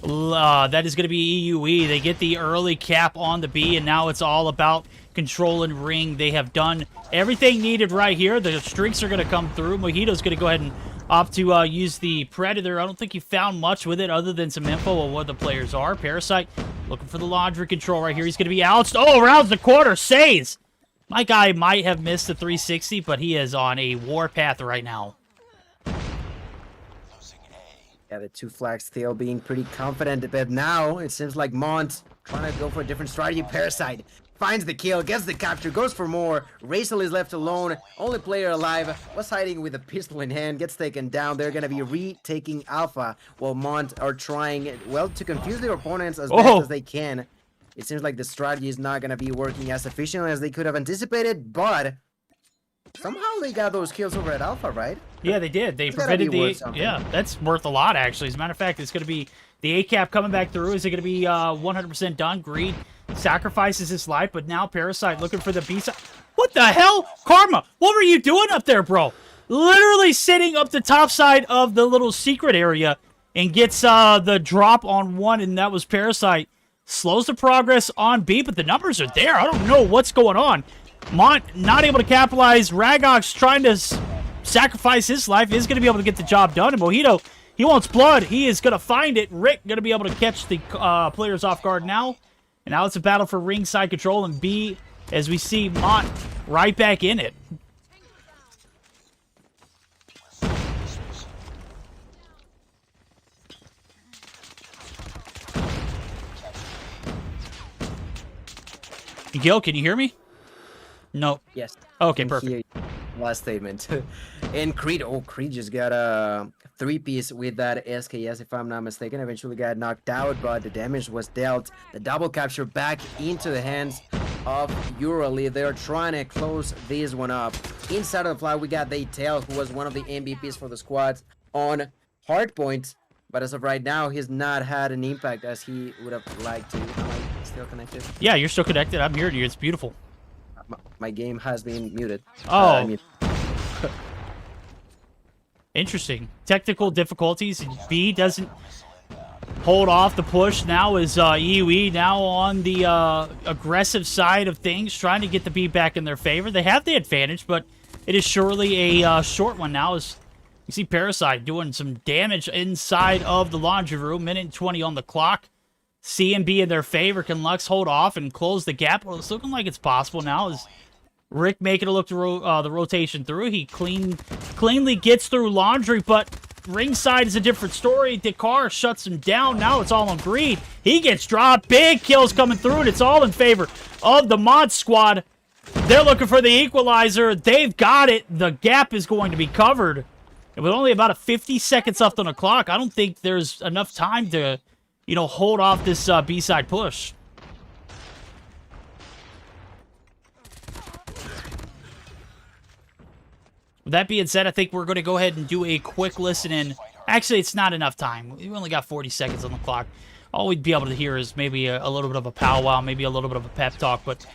that is going to be EUE. They get the early cap on the B, and now it's all about control and ring. They have done everything needed right here. The streaks are going to come through. Mojito's going to go ahead and opt to use the Predator. I don't think he found much with it other than some info on what the players are. Parasite looking for the laundry control right here. He's going to be out. Oh, rounds the corner. Says. My guy might have missed the 360, but he is on a warpath right now. Yeah, the 2 flags still being pretty confident, but now it seems like Mont trying to go for a different strategy. Parasite finds the kill, gets the capture, goes for more. Razel is left alone. Only player alive was hiding with a pistol in hand, gets taken down. They're going to be retaking Alpha, while Mont are trying, well, to confuse their opponents as best as they can. It seems like the strategy is not going to be working as efficiently as they could have anticipated, but somehow they got those kills over at Alpha, right? Yeah, they did. They prevented the... Yeah, that's worth a lot, actually. As a matter of fact, it's going to be the A-cap coming back through. Is it going to be 100% done? Greed sacrifices his life, but now Parasite looking for the B-side. What the hell? Karma, what were you doing up there, bro? Literally sitting up the top side of the little secret area and gets the drop on 1, and that was Parasite. Slows the progress on B, but the numbers are there. I don't know what's going on. Mont not able to capitalize. Ragox trying to sacrifice his life. Is going to be able to get the job done. And Mojito, he wants blood. He is going to find it. Rick going to be able to catch the players off guard now. And now it's a battle for ringside control. And B, as we see Mont right back in it. Gil, can you hear me? No. Yes. Okay, perfect. Last statement. And Creed, Creed just got a 3-piece with that SKS, if I'm not mistaken. Eventually got knocked out, but the damage was dealt. The double capture back into the hands of EuroElite. They're trying to close this one up. Inside of the flag, we got Tail, who was one of the MVPs for the squad on Hardpoint. But as of right now, he's not had an impact as he would have liked to. Am I still connected? Yeah, you're still connected. I'm hearing you. It's beautiful. My game has been muted. Oh. Interesting. Technical difficulties. B doesn't hold off the push. Now is EUE now on the aggressive side of things, trying to get the B back in their favor. They have the advantage, but it is surely a short one now. As you see Parasite doing some damage inside of the laundry room. 1:20 on the clock. C and B in their favor. Can Lux hold off and close the gap? Well, it's looking like it's possible now. Is Rick making a look to the rotation through. He cleanly gets through laundry, but ringside is a different story. Dakar shuts him down. Now it's all on Greed. He gets dropped. Big kills coming through, and it's all in favor of the mod squad. They're looking for the equalizer. They've got it. The gap is going to be covered. And with only about 50 seconds left on the clock, I don't think there's enough time to, you know, hold off this B-side push. With that being said, I think we're going to go ahead and do a quick listen in. Actually, it's not enough time. We only got 40 seconds on the clock. All we'd be able to hear is maybe a little bit of a powwow, maybe a little bit of a pep talk, but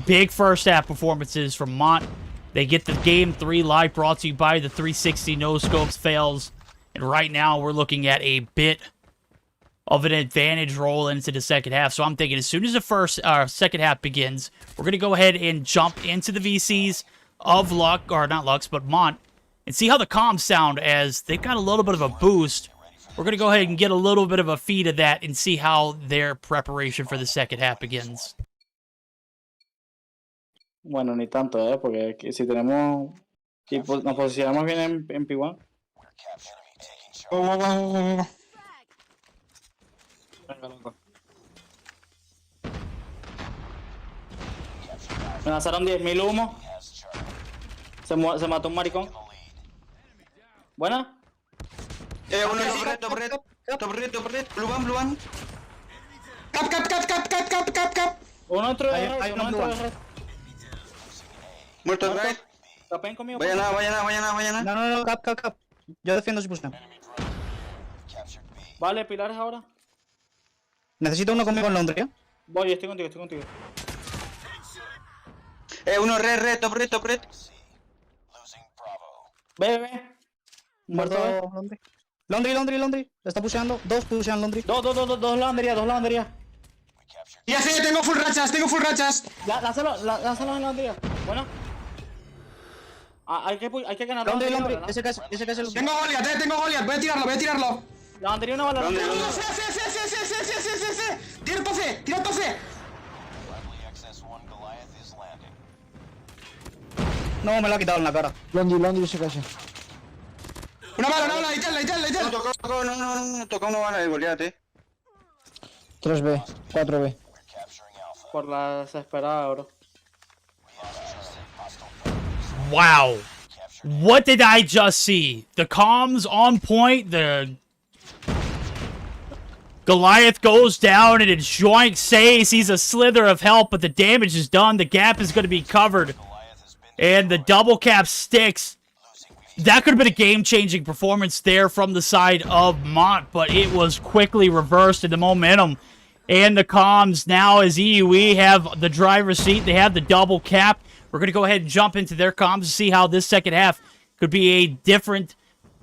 big first half performances from Mont. They get the Game 3 live brought to you by the 360 No Scopes fails. And right now, we're looking at a bit of an advantage roll into the second half. So I'm thinking as soon as the second half begins, we're going to go ahead and jump into the VCs of not Lux, but Mont, and see how the comms sound as they've got a little bit of a boost. We're going to go ahead and get a little bit of a feed of that and see how their preparation for the second half begins. Bueno, ni tanto, porque si tenemos Y nos posicionamos bien en P1. Go, go, go, go, go, go. Venga, loco. Me lanzaron 10.000 humo. Se mató un maricón. ¿Buena? Uno top red, blue one. Cap. Uno dentro de red, uno dentro de red. Muerto right. Tapen conmigo. Vayan a. No, cap. Yo defiendo si pushan. Vale, pilares ahora. Necesito uno conmigo en Londres, ¿eh? Voy, estoy contigo. Uno red, top red. Ve. Muerto Londres. Está pusheando. Dos pushean Londres. Dos lavanderías. Ya sé, tengo full rachas. Lánzalo en lavandería. Bueno. Hay que ganar Londres. lavandería, Ese que es el... Tengo Goliath. Voy a tirarlo. Lavandería una bala. Sí. Tira el tofe. No, me lo ha quitado en la cara. Londres se calla. Una bala, Itel. No, toca una bala de Goliath, 3B, 4B. Por la desesperada, bro. Wow. What did I just see? The comms on point, the Goliath goes down and his joint says he's a slither of help, but the damage is done. The gap is going to be covered. And the double cap sticks. That could have been a game-changing performance there from the side of Mont, but it was quickly reversed in the momentum. And the comms now, as EUE have the driver's seat, they have the double cap. We're going to go ahead and jump into their comms to see how this second half could be a different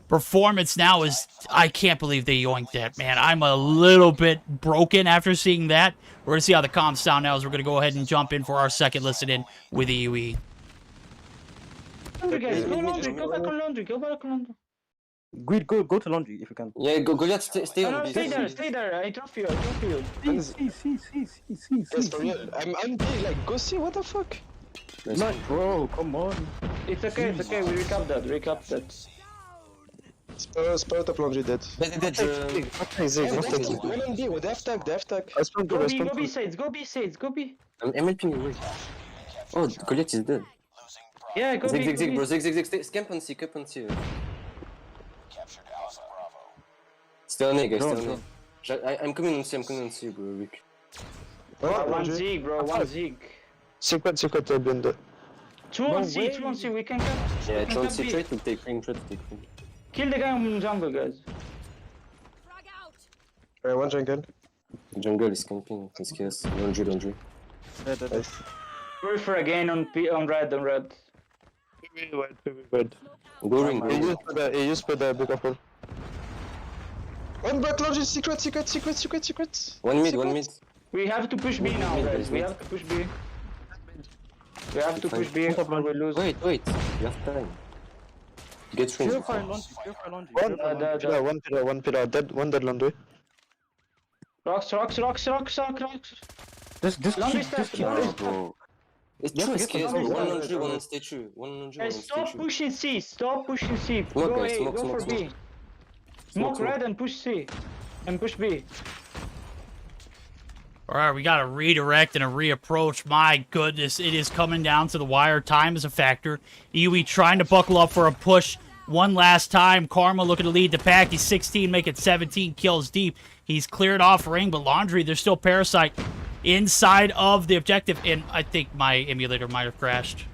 performance now. As I can't believe they yoinked that, man. I'm a little bit broken after seeing that. We're going to see how the comms sound now as we're going to go ahead and jump in for our second listen in with EUE. Go back on laundry. Go to Londres if you can. Yeah, Goliath, stay on. Stay there. I drop you. Yes, for real. I'm big, like, go see, what the fuck? No, bro, come on. It's okay. We recap that. Spare top laundry dead. One on B, they have tag. Go B sides. Go B. I'm helping you, wait. Oh, Goliath is dead. Yeah, go B. Zig, bro, zig. Camp on C. Stay on A, guys, stay on A. I'm coming on C, bro, Rick. One Zig, bro, one Zig. Secret, beyond. 2 on C, we can come. Yeah, 2 on C, try to take ring. Kill the guy on jungle, guys. One jungle. Jungle is camping, it's chaos. Laundry. Refer again on red. Wait. Go ring. He used the be careful. One back laundry, secret. One mid. We have to push B now, guys. We have to push B. Or we lose. Wait, you have time. Get ring. One pillar, dead, one dead laundry. Rocks. This No, bro. It's true, it's chaos, bro. One laundry, one stay true. Guys, stop pushing C. Go guys, A, go for B. Smoke red and push C. And push B. Alright, we got a redirect and a reapproach. My goodness, it is coming down to the wire. Time is a factor. EUE trying to buckle up for a push one last time. Karma looking to lead the pack. He's 16, make it 17 kills deep. He's cleared off ring, but Laundry, there's still Parasite inside of the objective. And I think my emulator might have crashed.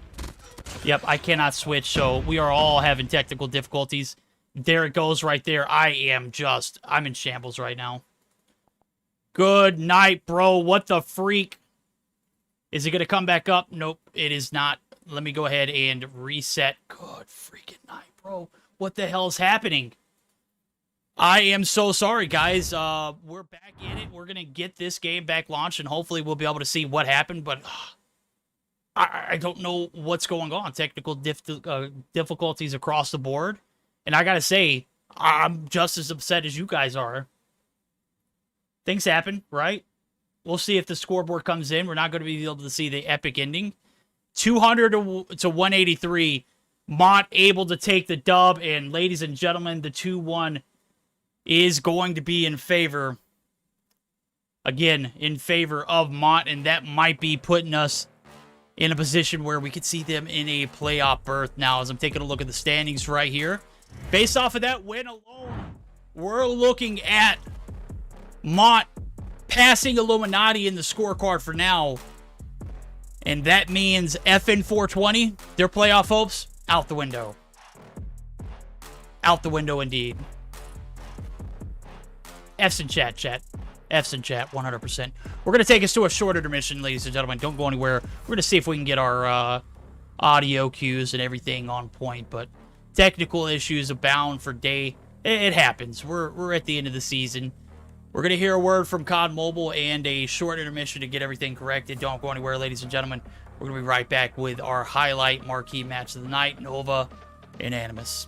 Yep, I cannot switch, so we are all having technical difficulties. There it goes right there. I'm in shambles right now. Good night, bro. What the freak? Is it going to come back up? Nope, it is not. Let me go ahead and reset. Good freaking night, bro. What the hell is happening? I am so sorry, guys. We're back in it. We're going to get this game back launched, and hopefully we'll be able to see what happened, but I don't know what's going on. Technical difficulties across the board. And I got to say, I'm just as upset as you guys are. Things happen, right? We'll see if the scoreboard comes in. We're not going to be able to see the epic ending. 200 to 183. Mott able to take the dub, and ladies and gentlemen, the 2-1 is going to be in favor, again, in favor of Mott, and that might be putting us in a position where we could see them in a playoff berth. Now, as I'm taking a look at the standings right here, based off of that win alone, we're looking at Mott passing Illuminati in the scorecard for now, and that means FN 420, their playoff hopes, out the window. Out the window indeed. F's in chat, chat. F's in chat, 100%. We're going to take us to a short intermission, ladies and gentlemen. Don't go anywhere. We're going to see if we can get our audio cues and everything on point, but technical issues abound for day. It happens. We're at the end of the season. We're going to hear a word from COD Mobile and a short intermission to get everything corrected. Don't go anywhere, ladies and gentlemen. We're going to be right back with our highlight marquee match of the night, Nova and Animus.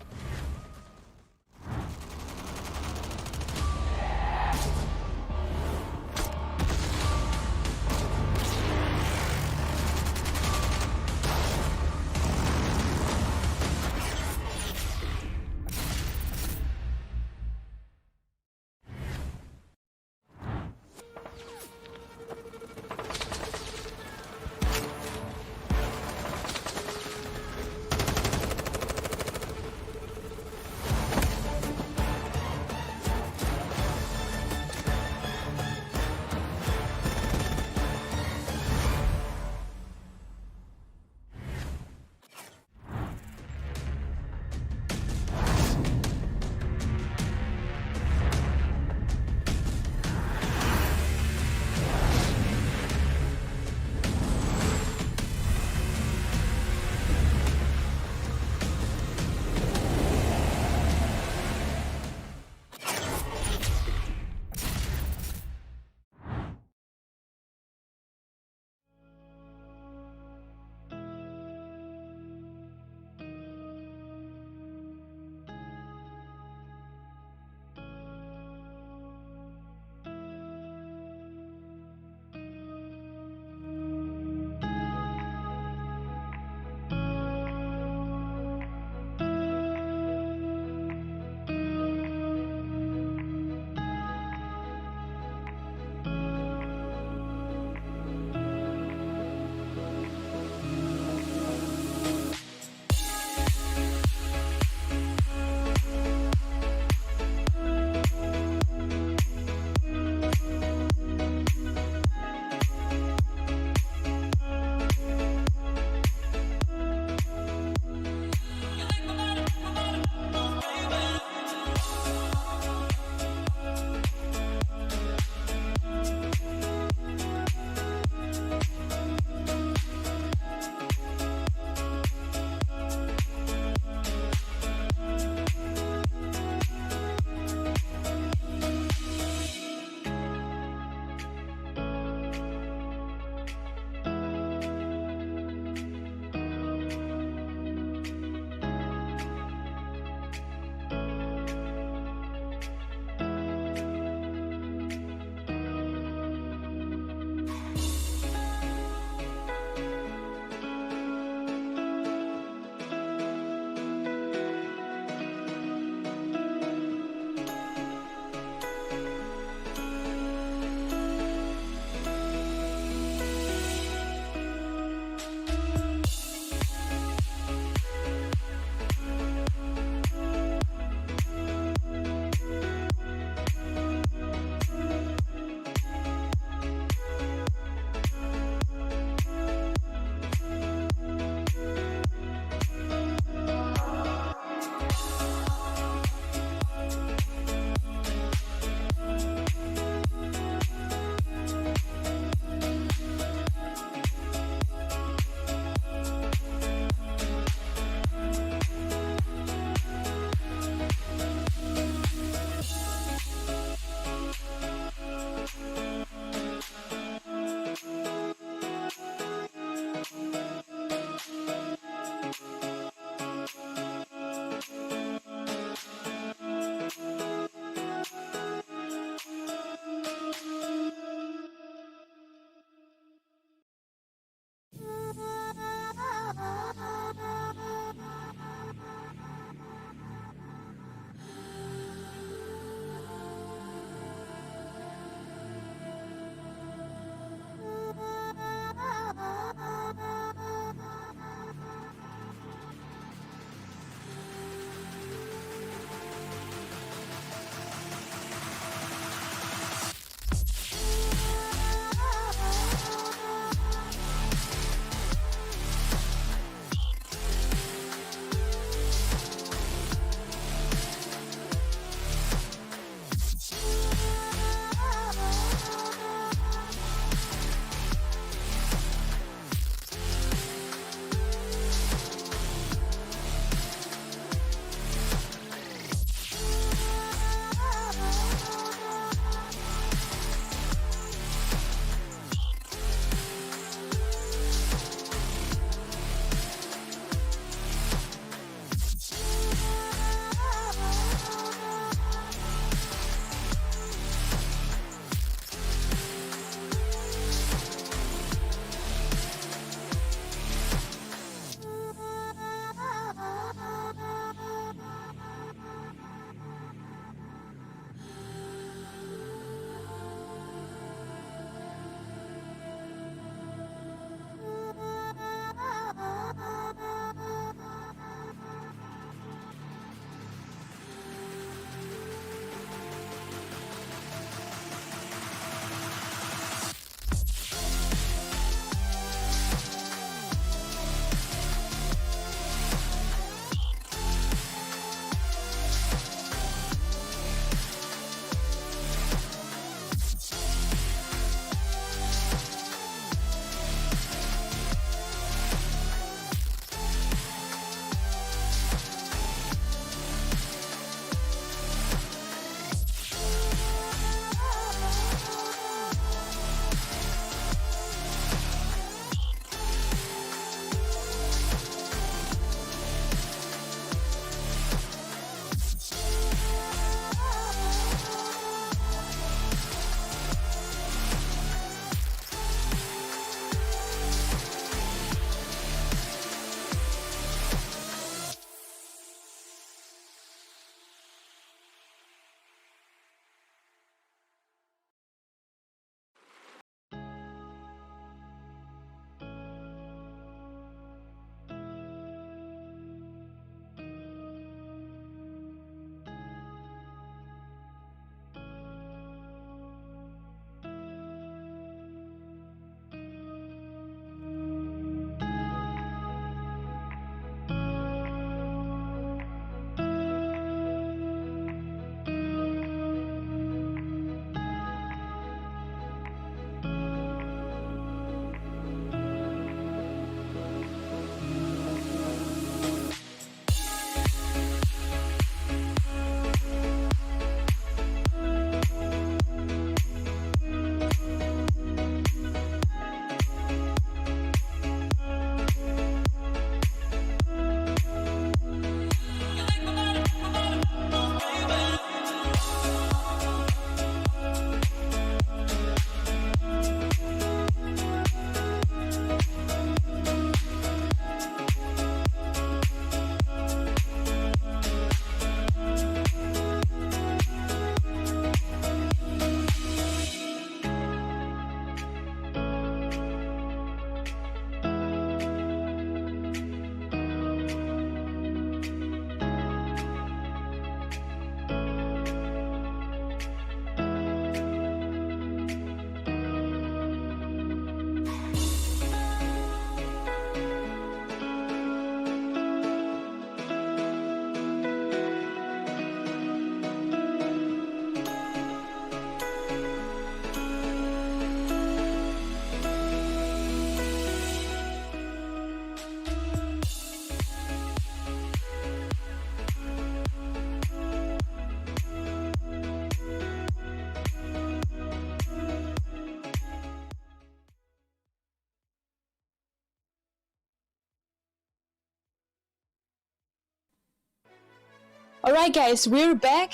Alright guys, we're back,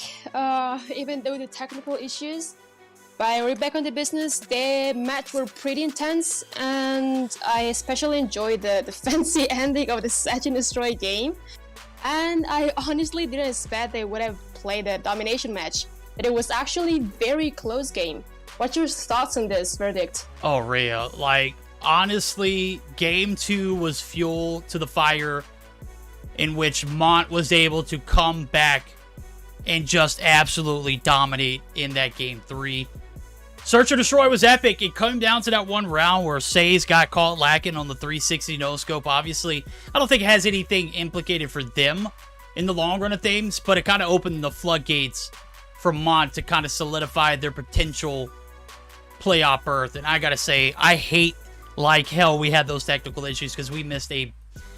even though the technical issues, but we're back on the business. The match were pretty intense, and I especially enjoyed the fancy ending of the Search and Destroy game. And I honestly didn't expect they would have played a domination match, that it was actually very close game. What's your thoughts on this verdict? Oh, Rhea, like, honestly, game 2 was fuel to the fire, in which Mont was able to come back and just absolutely dominate in that game 3. Search and Destroy was epic. It came down to that one round where Says got caught lacking on the 360 no-scope. Obviously, I don't think it has anything implicated for them in the long run of things, but it kind of opened the floodgates for Mont to kind of solidify their potential playoff berth. And I gotta say, I hate like hell we had those technical issues because we missed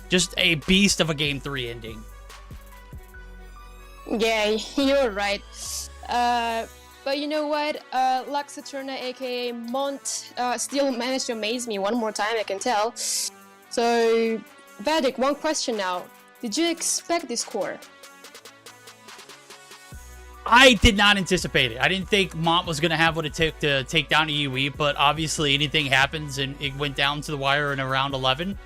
just a beast of a game 3 ending. Yeah, you're right. But you know what? Lux Aeterna, aka Mont, still managed to amaze me one more time, I can tell. So, Vadik, one question now. Did you expect this score? I did not anticipate it. I didn't think Mont was going to have what it took to take down a UE, but obviously anything happens, and it went down to the wire in around 11.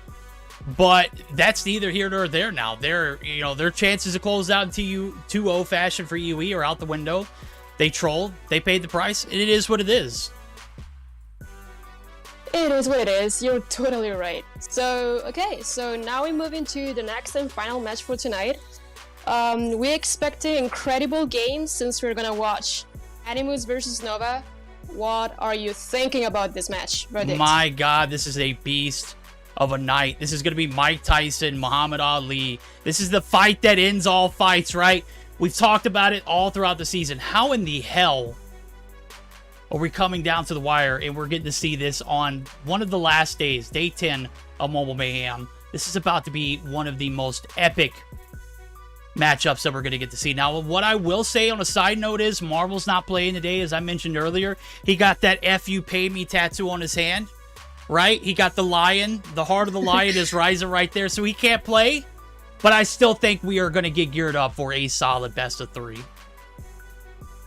But that's neither here nor there now. Their chances to close out in 2-0 fashion for UE are out the window. They trolled. They paid the price. And it is what it is. It is what it is. You're totally right. So, okay. So now we move into the next and final match for tonight. We expected incredible games since we're gonna watch Animus versus Nova. What are you thinking about this match, Verdict? My God, this is a beast of a night. This is going to be Mike Tyson, Muhammad Ali. This is the fight that ends all fights, right? We've talked about it all throughout the season. How in the hell are we coming down to the wire and we're getting to see this on one of the last days, day 10 of Mobile Mayhem? This is about to be one of the most epic matchups that we're going to get to see. Now, what I will say on a side note is Marvel's not playing today, as I mentioned earlier. He got that F you pay me tattoo on his hand. Right? He got the lion. The heart of the lion is rising right there, so he can't play. But I still think we are going to get geared up for a solid best of 3.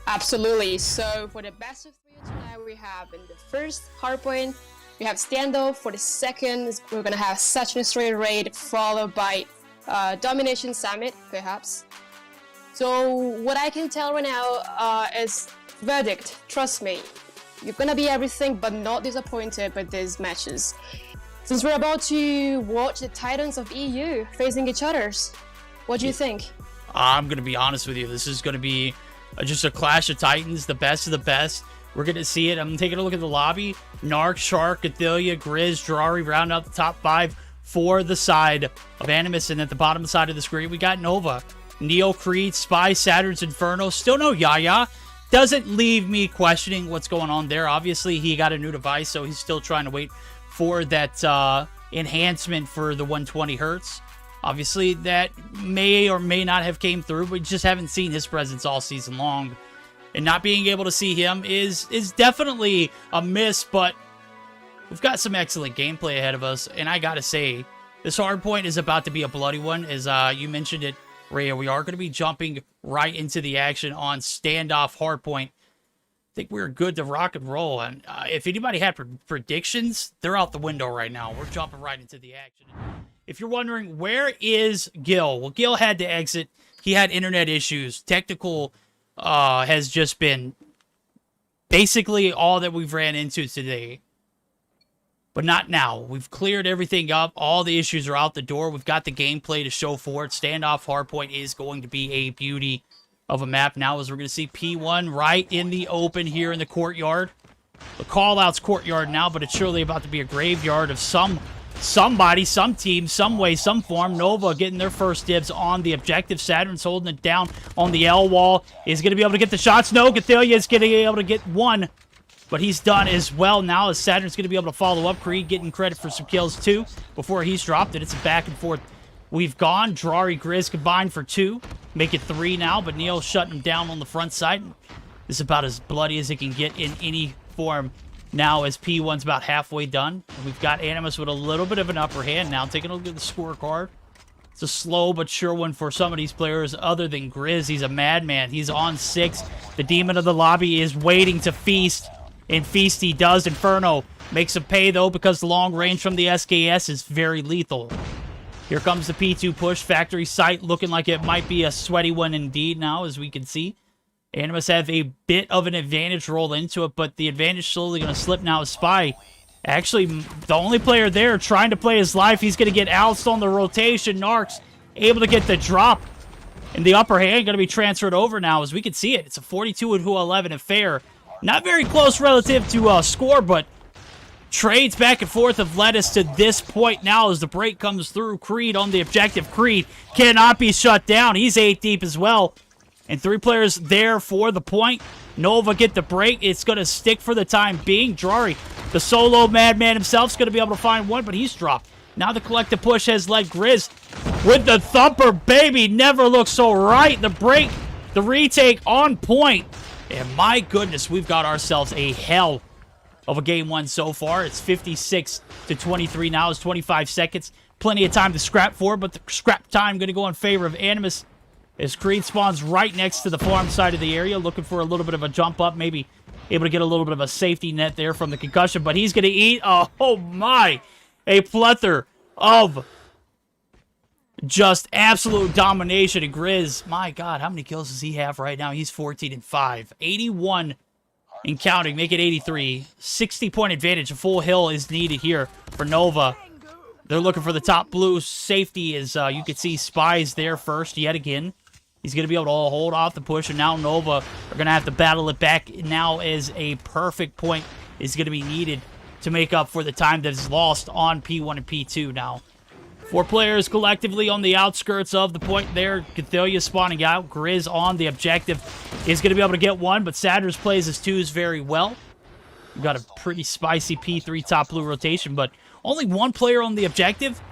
Absolutely. So for the best of 3 tonight, we have in the first Hardpoint, we have Standoff. For the second, we're going to have Search and Destroy Raid, followed by Domination Summit, perhaps. So what I can tell right now is Verdict, trust me. You're gonna be everything but not disappointed by these matches. Since we're about to watch the Titans of EU facing each other, what do you think? I'm gonna be honest with you. This is gonna be just a clash of Titans, the best of the best. We're gonna see it. I'm taking a look at the lobby. Narc, Shark, Athelia, Grizz, Drari round out the top 5 for the side of Animus, and at the bottom side of the screen we got Nova, Neo, Creed, Spy, Saturn's Inferno. Still no Yaya. Doesn't leave me questioning what's going on there. Obviously, he got a new device, so he's still trying to wait for that enhancement for the 120 hertz. Obviously, that may or may not have came through, but we just haven't seen his presence all season long. And not being able to see him is definitely a miss, but we've got some excellent gameplay ahead of us. And I gotta say, this Hardpoint is about to be a bloody one. As you mentioned it, Rhea, we are going to be jumping right into the action on Standoff Hardpoint. I think we're good to rock and roll. And if anybody had predictions, they're out the window right now. We're jumping right into the action. If you're wondering, where is Gil? Well, Gil had to exit. He had internet issues. Technical has just been basically all that we've ran into today. But not now. We've cleared everything up. All the issues are out the door. We've got the gameplay to show for it. Standoff Hardpoint is going to be a beauty of a map now, as we're going to see P1 right in the open here in the courtyard. The call-out's courtyard now, but it's surely about to be a graveyard of somebody, some team, some way, some form. Nova getting their first dibs on the objective. Saturn's holding it down on the L wall. Is going to be able to get the shots. No, Gathelia is going to be able to get one. But he's done as well now, as Saturn's going to be able to follow up. Creed getting credit for some kills, too, before he's dropped it. It's a back and forth. We've gone. Drari, Grizz combined for 2. Make it 3 now, but Neo's shutting him down on the front side. This is about as bloody as it can get in any form now, as P1's about halfway done. And we've got Animus with a little bit of an upper hand now. Taking a look at the scorecard. It's a slow but sure one for some of these players other than Grizz. He's a madman. He's on 6. The Demon of the Lobby is waiting to feast, and feast he does. Inferno makes him pay, though, because the long range from the SKS is very lethal. Here comes the P2 push. Factory site looking like it might be a sweaty one indeed now, as we can see. Animus have a bit of an advantage roll into it, but the advantage slowly going to slip now as Spy. Actually, the only player there trying to play his life. He's going to get ousted on the rotation. Narcs able to get the drop in the upper hand. Going to be transferred over now, as we can see it. It's a 42-11 affair. Not very close relative to score, but trades back and forth have led us to this point now as the break comes through. Creed on the objective. Creed cannot be shut down. He's 8 deep as well. And 3 players there for the point. Nova get the break. It's going to stick for the time being. Drari, the solo madman himself, is going to be able to find one, but he's dropped. Now the collective push has led Grizz with the thumper, baby. Never looked so right. The break, the retake on point. And my goodness, we've got ourselves a hell of a game 1 so far. It's 56-23 now. It's 25 seconds. Plenty of time to scrap for, but the scrap time going to go in favor of Animus. As Creed spawns right next to the farm side of the area, looking for a little bit of a jump up, maybe able to get a little bit of a safety net there from the concussion, but he's going to eat, oh my, a plethora of just absolute domination. And Grizz, my God, how many kills does he have right now? He's 14-5, 81 and counting, make it 83, 60-point advantage. A full hill is needed here for Nova. They're looking for the top blue safety, as you can see Spy's there first yet again. He's going to be able to hold off the push, and now Nova are going to have to battle it back now, as a perfect point is going to be needed to make up for the time that is lost on P1 and P2 now. 4 players collectively on the outskirts of the point there. Cathalia spawning out. Grizz on the objective is going to be able to get one, but Satyrs plays his 2s very well. We've got a pretty spicy P3 top blue rotation, but only 1 player on the objective.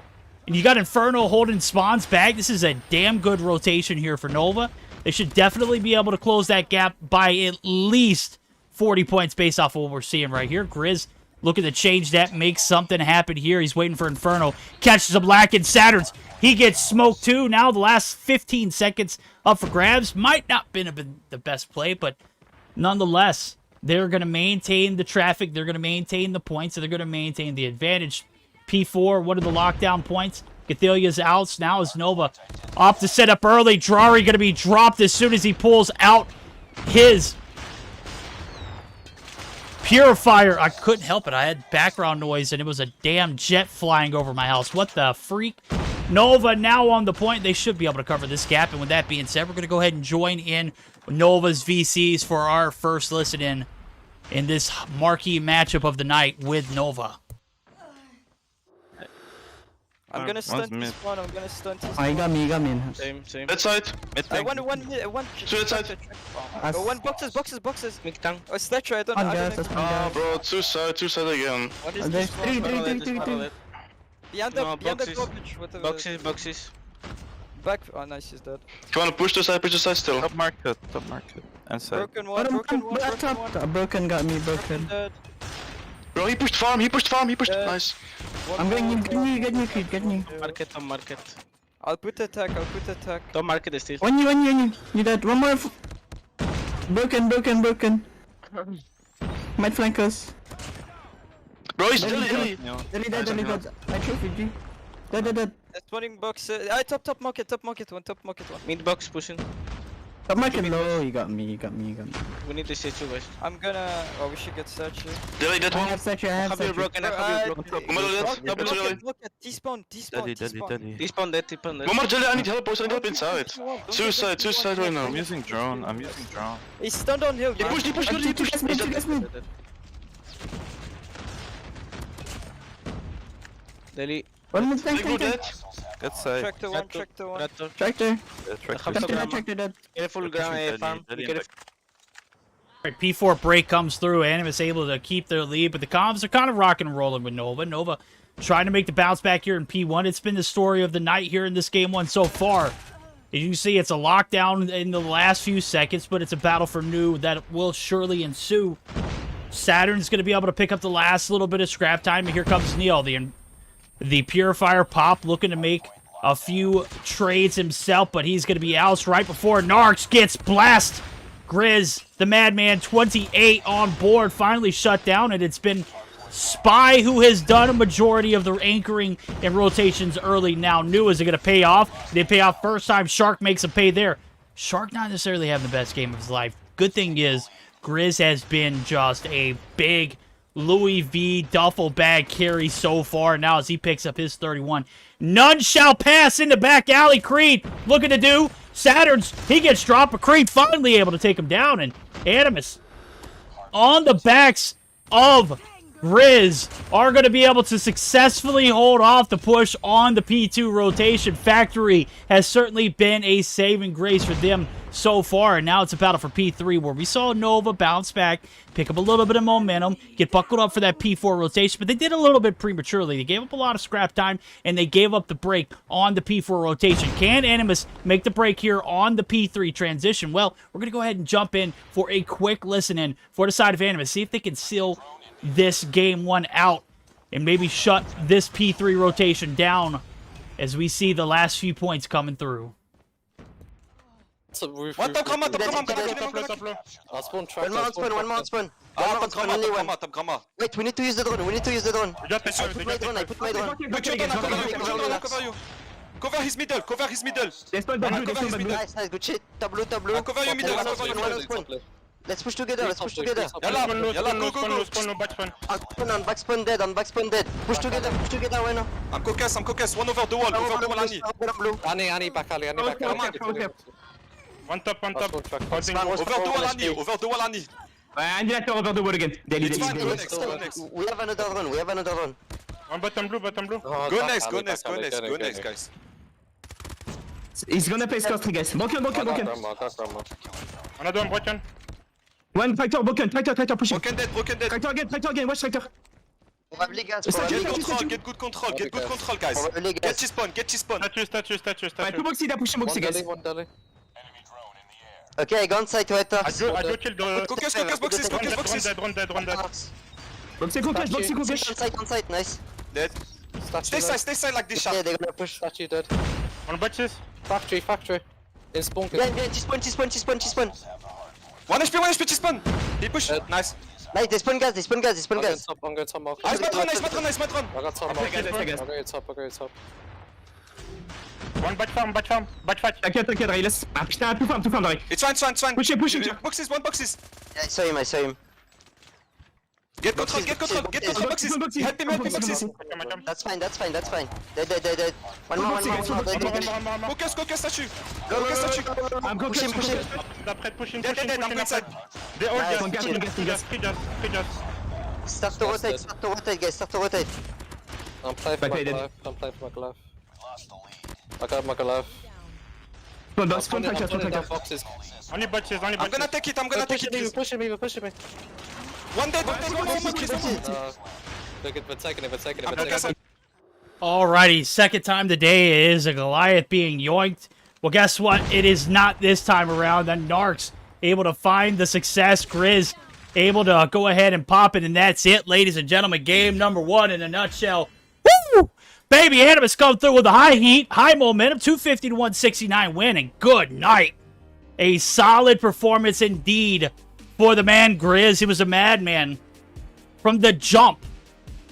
And you got Inferno holding spawns back. This is a damn good rotation here for Nova. They should definitely be able to close that gap by at least 40 points based off of what we're seeing right here. Grizz looking to change that, make something happen here. He's waiting for Inferno. Catches a black and Saturns. He gets smoked too. Now the last 15 seconds up for grabs. Might not have been the best play, but nonetheless, they're going to maintain the traffic. They're going to maintain the points. And they're going to maintain the advantage. P4, one of the lockdown points. Cathalia's out. Now is Nova off to set up early. Drari going to be dropped as soon as he pulls out his purifier. I couldn't help it. I had background noise, and it was a damn jet flying over my house. What the freak? Nova now on the point. They should be able to cover this gap. And with that being said, we're going to go ahead and join in Nova's VCs for our first listen in this marquee matchup of the night with Nova. I'm gonna stun this one. I'm gonna stun this one. You got me. Mid side. One. Two inside. One boxes. Oh, Sledger, I don't know. Bro, two side again. What is this one? Three. Behind the garbage, whatever. Boxes. Back. Oh, nice, he's dead. Come on, push the side still. Top market. Inside. Broken one. Broken got me, broken. Dead. Bro, he pushed farm. Nice. I'm getting you, Creed, get me. Market. I'll put attack. Top market is still. On you. You dead. One more. Broken. Might flank us. Bro, he's still Dilly dead. I trophied G. Dead. Spawning box. Top market one. Mid box pushing. Top market low. You got me. We need to set you guys. I'm gonna. Oh, we should get statue. Dilly dead I one. have such a Have you broken? Middle dead. Double Dilly. T-spawn. Despawn dead. One more Dilly, I need help inside. Suicide right now. I'm using drone. He's stunned on hill. He pushed. Delhi. One minute Big blue dead. Good side. Tractor one. Tractor. Tractor dead. Careful ground farm. Alright, P4 break comes through. Animus able to keep their lead, but the comms are kind of rocking and rolling with Nova. Nova trying to make the bounce back here in P1. It's been the story of the night here in this game 1 so far. As you can see, it's a lockdown in the last few seconds, but it's a battle for new that will surely ensue. Saturn's going to be able to pick up the last little bit of scrap time, and here comes Neil, the Purifier pop, looking to make a few trades himself, but he's going to be ousted right before Narcs gets blasted. Grizz, the Madman, 28 on board, finally shut down, and it's been Spy who has done a majority of the anchoring and rotations early now. New, is it going to pay off? They pay off first time. Shark makes a pay there. Shark not necessarily having the best game of his life. Good thing is, Grizz has been just a big Louis V duffel bag carry so far. Now as he picks up his 31. None shall pass in the back alley. Creed looking to do. Saturn's, he gets dropped, but Creed finally able to take him down. And Animus on the backs of Grizz are going to be able to successfully hold off the push on the P2 rotation. Factory has certainly been a saving grace for them so far, and now it's a battle for P3 where we saw Nova bounce back, pick up a little bit of momentum, get buckled up for that P4 rotation, but they did a little bit prematurely. They gave up a lot of scrap time, and they gave up the break on the P4 rotation. Can Animus make the break here on the P3 transition? Well, we're going to go ahead and jump in for a quick listen in for the side of Animus, see if they can seal this game one out and maybe shut this P3 rotation down as we see the last few points coming through. One more spawn. Wait, we need to use the drone. I put my drone. Cover his middle. Nice, good shit. Tableau. Cover your middle. Let's push together. Yalla, go. Backspawn dead. Push together, why not? I'm caucus. One over the wall, Annie. Annie, back alley. One top. Over the wall, Annie. Andy actor over the wall again. We have another run. One bottom blue. Go next, guys. He's gonna play Scout, guys. Broken. Another one broken. One tractor, broken. Tractor pushing. Broken dead. Tractor again, watch tractor. Probably gas. Get good control, guys. Get his spawn. Statue. Ouais, two boxy, they're pushing boxy, guys. Okay, go on site to Aeterna. I do kill the... Caucus, boxes. Drone dead. Boxy, On site, nice. Dead. Stay side like this shot. Yeah, they're gonna push. Statue dead. One boxes. Factory. In spawn. Yeah, T-spawn. 1 HP, T-spawn. He push. Nice. Nice, they spawn gas. I'm going top mark. Nice, Matron. I got top mark. I'm going top. One back farm. T'inquiète, Ray, laisse. Ah putain, tout farm, Ray. It's fine. Pushing. One boxes. Yeah, I saw him. Get control, boxes. Help him, boxes. That's fine. Dead. One more. Focus, statue. Go, statue. I'm pushing. Pushing. Dead, I'm going inside. They all gas. Start to rotate, guys. I'm playing for my glove. I got my glove. Spawn tractor. Boxes. Only boxes. I'm gonna take it. Pushing me. One dead. We're taking it. Alrighty, second time today is a Goliath being yoinked. Well, guess what? It is not this time around. The Narcs able to find the success. Grizz able to go ahead and pop it, and that's it, ladies and gentlemen. Game number one in a nutshell. Woo! Baby Animus come through with a high heat, high momentum, 250 to 169 win, and good night. A solid performance indeed for the man Grizz. He was a madman from the jump.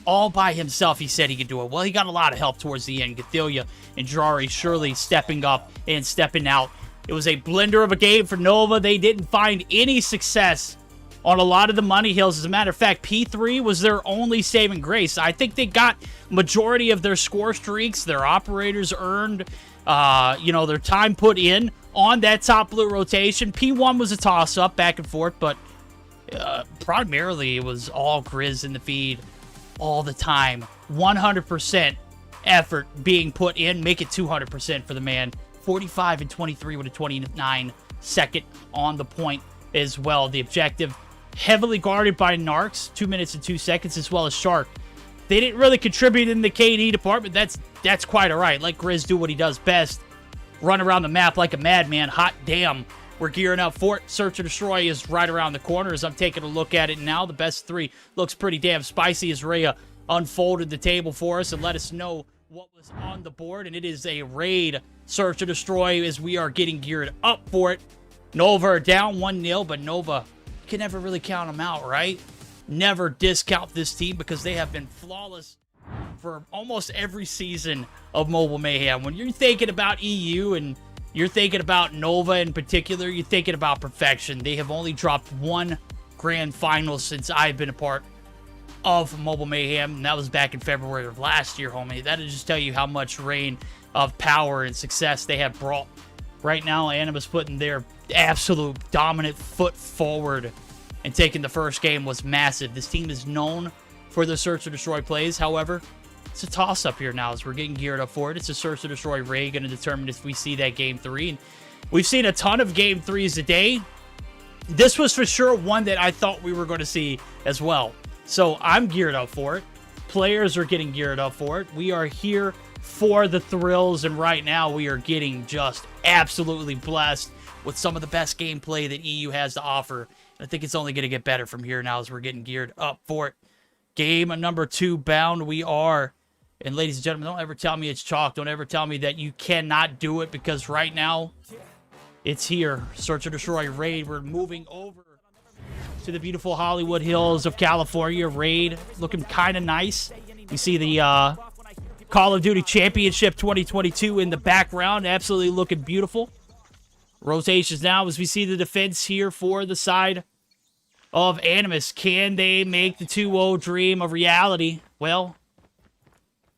All by himself, he said he could do it. Well, he got a lot of help towards the end. Gathelia and Drari surely stepping up and stepping out. It was a blender of a game for Nova. They didn't find any success on a lot of the money hills. As a matter of fact, P3 was their only saving grace. I think they got majority of their score streaks. Their operators earned, their time put in on that top blue rotation. P1 was a toss-up back and forth, but primarily it was all Grizz in the feed all the time. 100% effort being put in. Make it 200% for the man. 45 and 23 with a 29 second on the point as well. The objective heavily guarded by Narcs, 2 minutes and 2 seconds, as well as Shark. They didn't really contribute in the KD department. That's quite all right. Let Grizz do what he does best. Run around the map like a madman. Hot damn. We're gearing up for it. Search and Destroy is right around the corner as I'm taking a look at it now. The best three looks pretty damn spicy as Rhea unfolded the table for us and let us know what was on the board, and it is a raid search and destroy as we are getting geared up for it. Nova are down 1-0, but Nova can never really count them out, right? Never discount this team because they have been flawless for almost every season of Mobile Mayhem. When you're thinking about EU and you're thinking about Nova in particular, you're thinking about perfection. They have only dropped one grand final since I've been a part of Mobile Mayhem, and that was back in February of last year, homie. That'll just tell you how much reign of power and success they have brought. Right now, Animus putting their absolute dominant foot forward and taking the first game was massive. This team is known for the search and destroy plays. However, it's a toss-up here now as we're getting geared up for it. It's a search and destroy raid going to determine if we see that game 3. And we've seen a ton of game 3s today. This was for sure one that I thought we were going to see as well. So I'm geared up for it. Players are getting geared up for it. We are here for the thrills, and right now we are getting just absolutely blessed with some of the best gameplay that EU has to offer. I think it's only going to get better from here now as we're getting geared up for it. Game number 2 bound we are. And ladies and gentlemen, don't ever tell me it's chalk. Don't ever tell me that you cannot do it, because right now it's here. Search and destroy raid. We're moving over to the beautiful Hollywood Hills of California. Raid looking kind of nice. You see the Call of Duty Championship 2022 in the background. Absolutely looking beautiful. Rotations now as we see the defense here for the side of Animus. Can they make the 2-0 dream a reality? Well,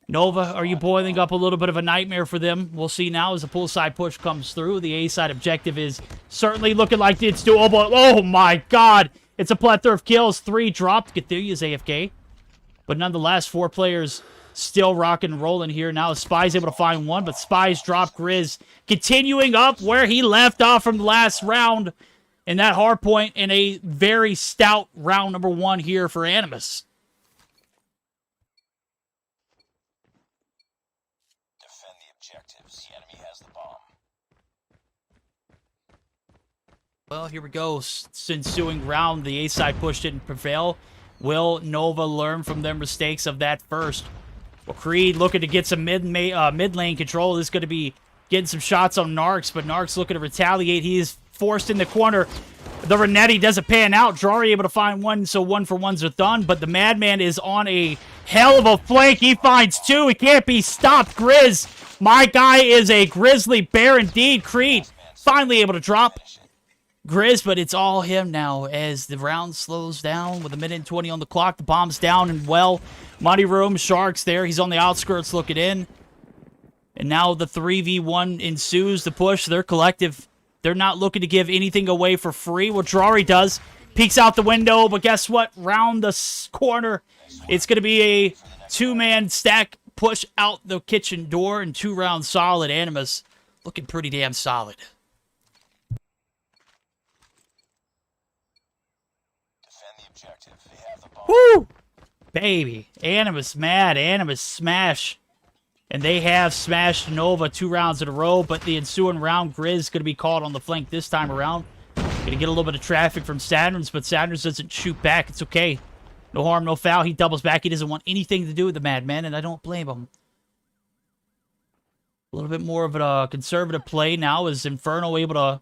Nova, are you boiling up a little bit of a nightmare for them? We'll see now as the pull side push comes through. The A side objective is certainly looking like it's doable. Oh my god! It's a plethora of kills. 3 dropped. Xitium's AFK. But nonetheless, 4 players still rocking and rolling here. Now Spy's able to find 1, but Spy's dropped Grizz. Continuing up where he left off from the last round. And that hardpoint in a very stout round number 1 here for Animus. Defend the objectives. The enemy has the bomb. Well, here we go. Ensuing round. The A side push didn't prevail. Will Nova learn from their mistakes of that first? Well, Creed looking to get some mid lane control. This is going to be getting some shots on Narcs, but Narcs looking to retaliate. He is forced in the corner. The Renetti doesn't pan out. Drari able to find 1, so 1-for-1s are done, but the Madman is on a hell of a flank. He finds 2. He can't be stopped. Grizz, my guy is a grizzly bear indeed. Creed finally able to drop Grizz, but it's all him now as the round slows down with 1:20 on the clock. The bomb's down, and well, Money Room, Sharks there. He's on the outskirts looking in. And now the 3v1 ensues. The push, they're collective. They're not looking to give anything away for free. What Drari does, peeks out the window, but guess what? Round the corner, it's going to be a 2-man stack push out the kitchen door, and 2 rounds solid. Animus looking pretty damn solid. Woo! Baby. Animus mad. Animus smash. And they have smashed Nova 2 rounds in a row, but the ensuing round, Grizz is going to be caught on the flank this time around. Going to get a little bit of traffic from Saturns, but Saturns doesn't shoot back. It's okay. No harm, no foul. He doubles back. He doesn't want anything to do with the Madman, and I don't blame him. A little bit more of a conservative play now. Is Inferno able to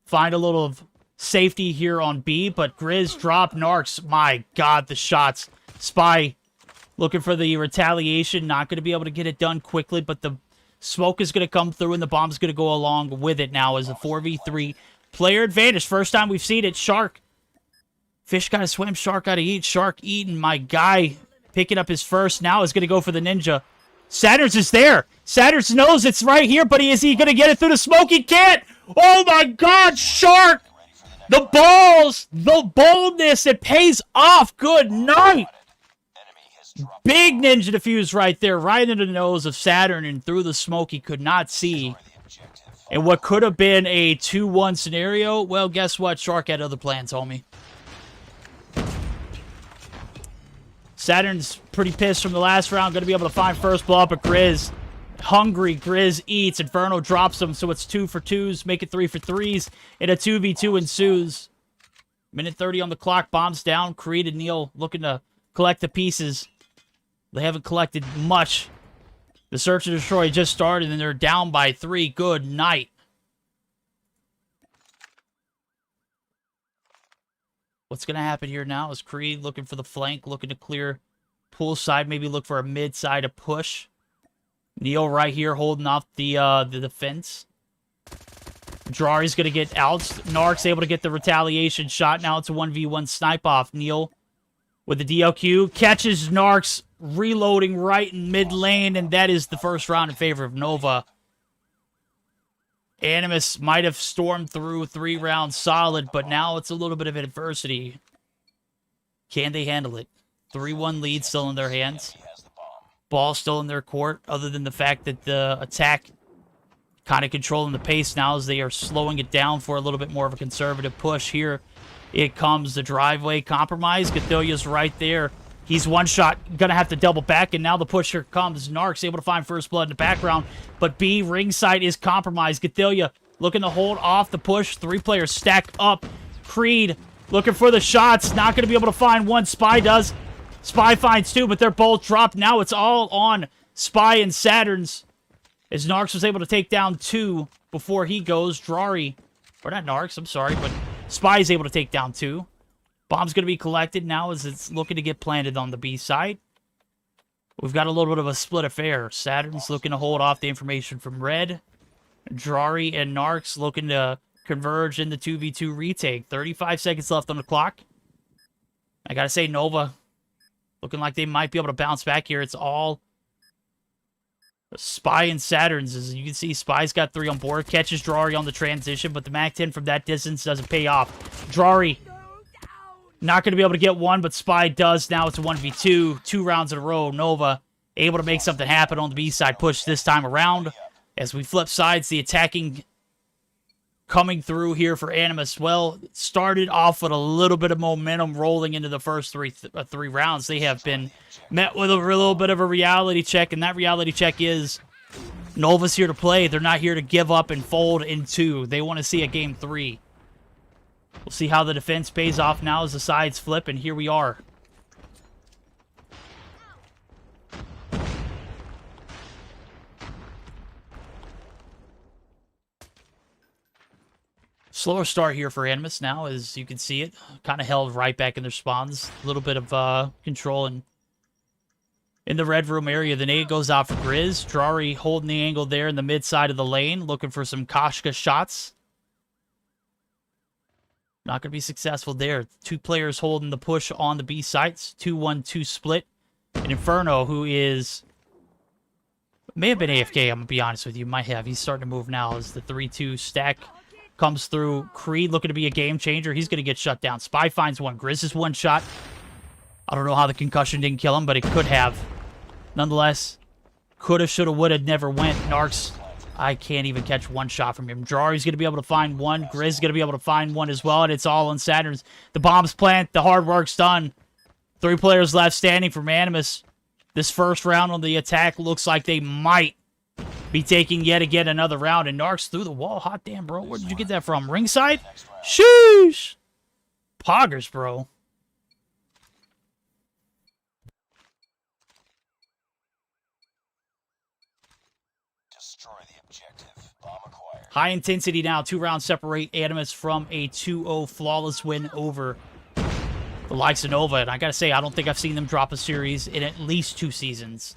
find a little of safety here on B, but Grizz drop Narcs. My god, the shots. Spy looking for the retaliation. Not going to be able to get it done quickly, but the smoke is going to come through, and the bomb's going to go along with it now as a 4v3 player advantage. First time we've seen it. Shark. Fish got to swim. Shark got to eat. Shark eating. My guy picking up his first now is going to go for the ninja. Saturns is there. Saturns knows it's right here, but is he going to get it through the smoke? He can't. Oh my god, Shark. The balls. The boldness. It pays off. Good night. Big ninja defuse right there, right into the nose of Saturn, and through the smoke he could not see. And what could have been a 2-1 scenario, well, guess what? Shark had other plans, homie. Saturn's pretty pissed from the last round. Going to be able to find first blow up, but Grizz, hungry Grizz eats. Inferno drops him, so it's 2 for 2s. Make it 3 for 3s, and a 2v2 ensues. 1:30 on the clock. Bombs down. Creed and Neil looking to collect the pieces. They haven't collected much. The search and destroy just started, and they're down by 3. Good night. What's going to happen here now is Creed looking for the flank, looking to clear pool side, maybe look for a mid side to push. Neil right here holding off the defense. Drari's going to get out. Narc's able to get the retaliation shot. Now it's a 1v1 snipe off. Neil with the DLQ catches Narc's reloading right in mid lane, and that is the first round in favor of Nova. Animus might have stormed through 3 rounds solid, but now it's a little bit of adversity. Can they handle it? 3-1 lead still in their hands. Ball still in their court, other than the fact that the attack kind of controlling the pace now as they are slowing it down for a little bit more of a conservative push. Here it comes, the driveway compromise. Gathilia's right there. He's one shot, gonna have to double back, and now the push here comes. Narc's able to find first blood in the background, but B, ringside is compromised. Gathilia looking to hold off the push. 3 players stack up. Creed looking for the shots, not gonna be able to find one. Spy does. Spy finds 2, but they're both dropped. Now it's all on Spy and Saturns, as Narcs was able to take down 2 before he goes. Drari, or not Narcs, I'm sorry, but Spy is able to take down 2. Bomb's going to be collected now as it's looking to get planted on the B side. We've got a little bit of a split affair. Saturn's looking to hold off the information from Red. Drari and Narcs looking to converge in the 2v2 retake. 35 seconds left on the clock. I got to say, Nova looking like they might be able to bounce back here. It's all Spy and Saturns. As you can see, Spy's got 3 on board. Catches Drari on the transition, but the MAC-10 from that distance doesn't pay off. Drari not going to be able to get 1, but Spy does. Now it's a 1v2. 2 rounds in a row. Nova able to make something happen on the B side push this time around. As we flip sides, the attacking coming through here for Animus. Well, it started off with a little bit of momentum rolling into the first three rounds. They have been met with a little bit of a reality check, and that reality check is Nova's here to play. They're not here to give up and fold in 2. They want to see a game 3. We'll see how the defense pays off now as the sides flip, and here we are. Slower start here for Animus now, as you can see it. Kind of held right back in their spawns. A little bit of control in the red room area. The nade goes out for Grizz. Drari holding the angle there in the mid side of the lane, looking for some Koshka shots. Not going to be successful there. 2 players holding the push on the B sites. 2-1-2 split. And Inferno, who may have been AFK, I'm going to be honest with you. Might have. He's starting to move now as the 3-2 stack comes through. Creed looking to be a game changer. He's going to get shut down. Spy finds 1. Grizz is 1 shot. I don't know how the concussion didn't kill him, but it could have. Nonetheless, coulda, shoulda, woulda, never went. Narcs, I can't even catch 1 shot from him. Drari's going to be able to find 1. Grizz going to be able to find 1 as well, and it's all on Saturn's. The bomb's plant. The hard work's done. 3 players left standing from Animus. This first round on the attack looks like they might be taking yet again another round, and Narcs through the wall. Hot damn, bro. Where did you get that from? Ringside? Sheesh! Poggers, bro. High intensity now. 2 rounds separate Animus from a 2-0 flawless win over the likes of Nova. And I gotta say, I don't think I've seen them drop a series in at least 2 seasons.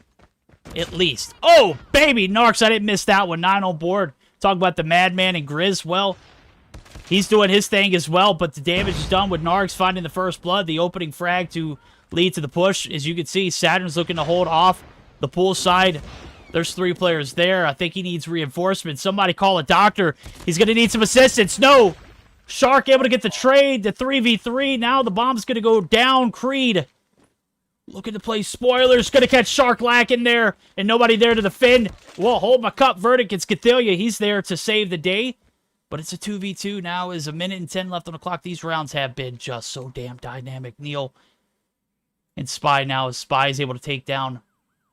At least. Oh, baby! Narcs, I didn't miss that one. 9 on board. Talk about the Madman and Grizz. Well, he's doing his thing as well, but the damage is done with Narcs finding the first blood. The opening frag to lead to the push. As you can see, Saturn's looking to hold off the pool side. There's 3 players there. I think he needs reinforcements. Somebody call a doctor. He's going to need some assistance. No! Shark able to get the trade. The 3v3. Now the bomb's going to go down. Creed looking to play spoilers. Going to catch Shark Lack in there. And nobody there to defend. Well, hold my cup. Verdict. It's Gathilia. He's there to save the day. But it's a 2v2 now. Is a minute and 10 left on the clock. These rounds have been just so damn dynamic. Neil and Spy now. As Spy is able to take down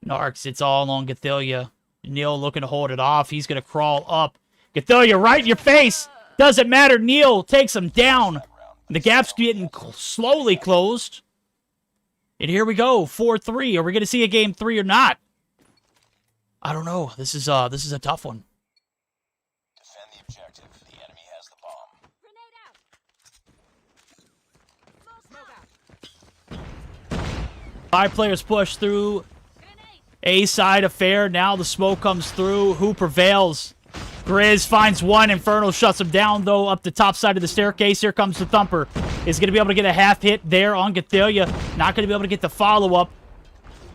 Narcs. It's all on Gathilia. Neil looking to hold it off. He's going to crawl up. Gathilia right in your face. Doesn't matter. Neil takes him down. The gap's getting slowly closed. And here we go. 4-3. Are we going to see a game 3 or not? I don't know. This is a tough one. Defend the objective. The enemy has the bomb. 5 players push through A side affair. Now the smoke comes through. Who prevails? Grizz finds one. Inferno shuts him down, though, up the top side of the staircase. Here comes the Thumper. Is going to be able to get a half hit there on Gathelia. Not going to be able to get the follow-up.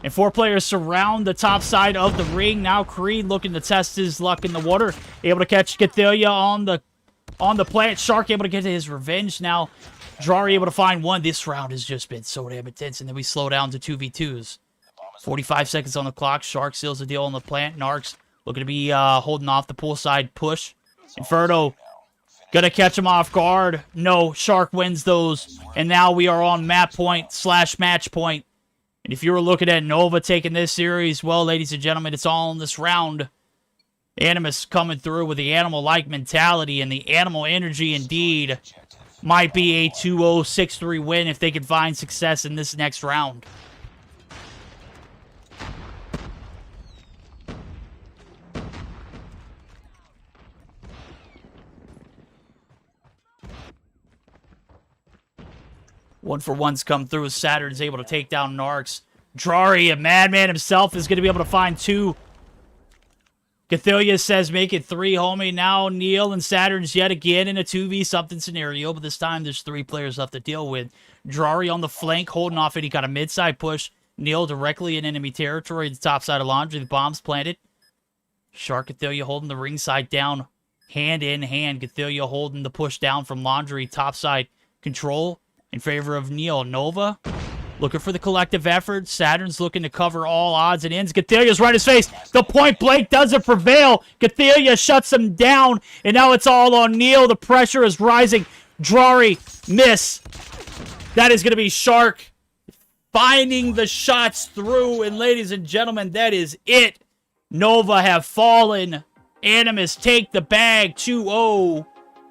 And 4 players surround the top side of the ring. Now Creed looking to test his luck in the water. Able to catch Gathelia on the plant. Shark able to get his revenge now. Drari able to find one. This round has just been so damn intense. And then we slow down to 2v2s. 45 seconds on the clock. Shark seals the deal on the plant. Narcs looking to be holding off the poolside push. Inferno gonna catch him off guard. No, Shark wins those. And now we are on map point / match point. And if you were looking at Nova taking this series, well, ladies and gentlemen, it's all in this round. Animus coming through with the animal-like mentality and the animal energy indeed. Might be a 2-0, 6-3 win if they can find success in this next round. One for one's come through. Saturn's able to take down Narcs. Drari, a madman himself, is going to be able to find 2. Gathelia says make it 3, homie. Now Neil and Saturn's yet again in a 2v-something scenario, but this time there's 3 players left to deal with. Drari on the flank, holding off any kind of mid-side push. Neil directly in enemy territory, the top side of Laundry. The bomb's planted. Shark Gathelia holding the ringside down, hand in hand. Gathelia holding the push down from Laundry, top side control in favor of Neil. Nova looking for the collective effort. Saturn's looking to cover all odds and ends. Gathelia's right in his face. The point blank doesn't prevail. Gathelia shuts him down, and now it's all on Neil. The pressure is rising. Drari, miss. That is going to be Shark finding the shots through, and ladies and gentlemen, that is it. Nova have fallen. Animus take the bag 2-0.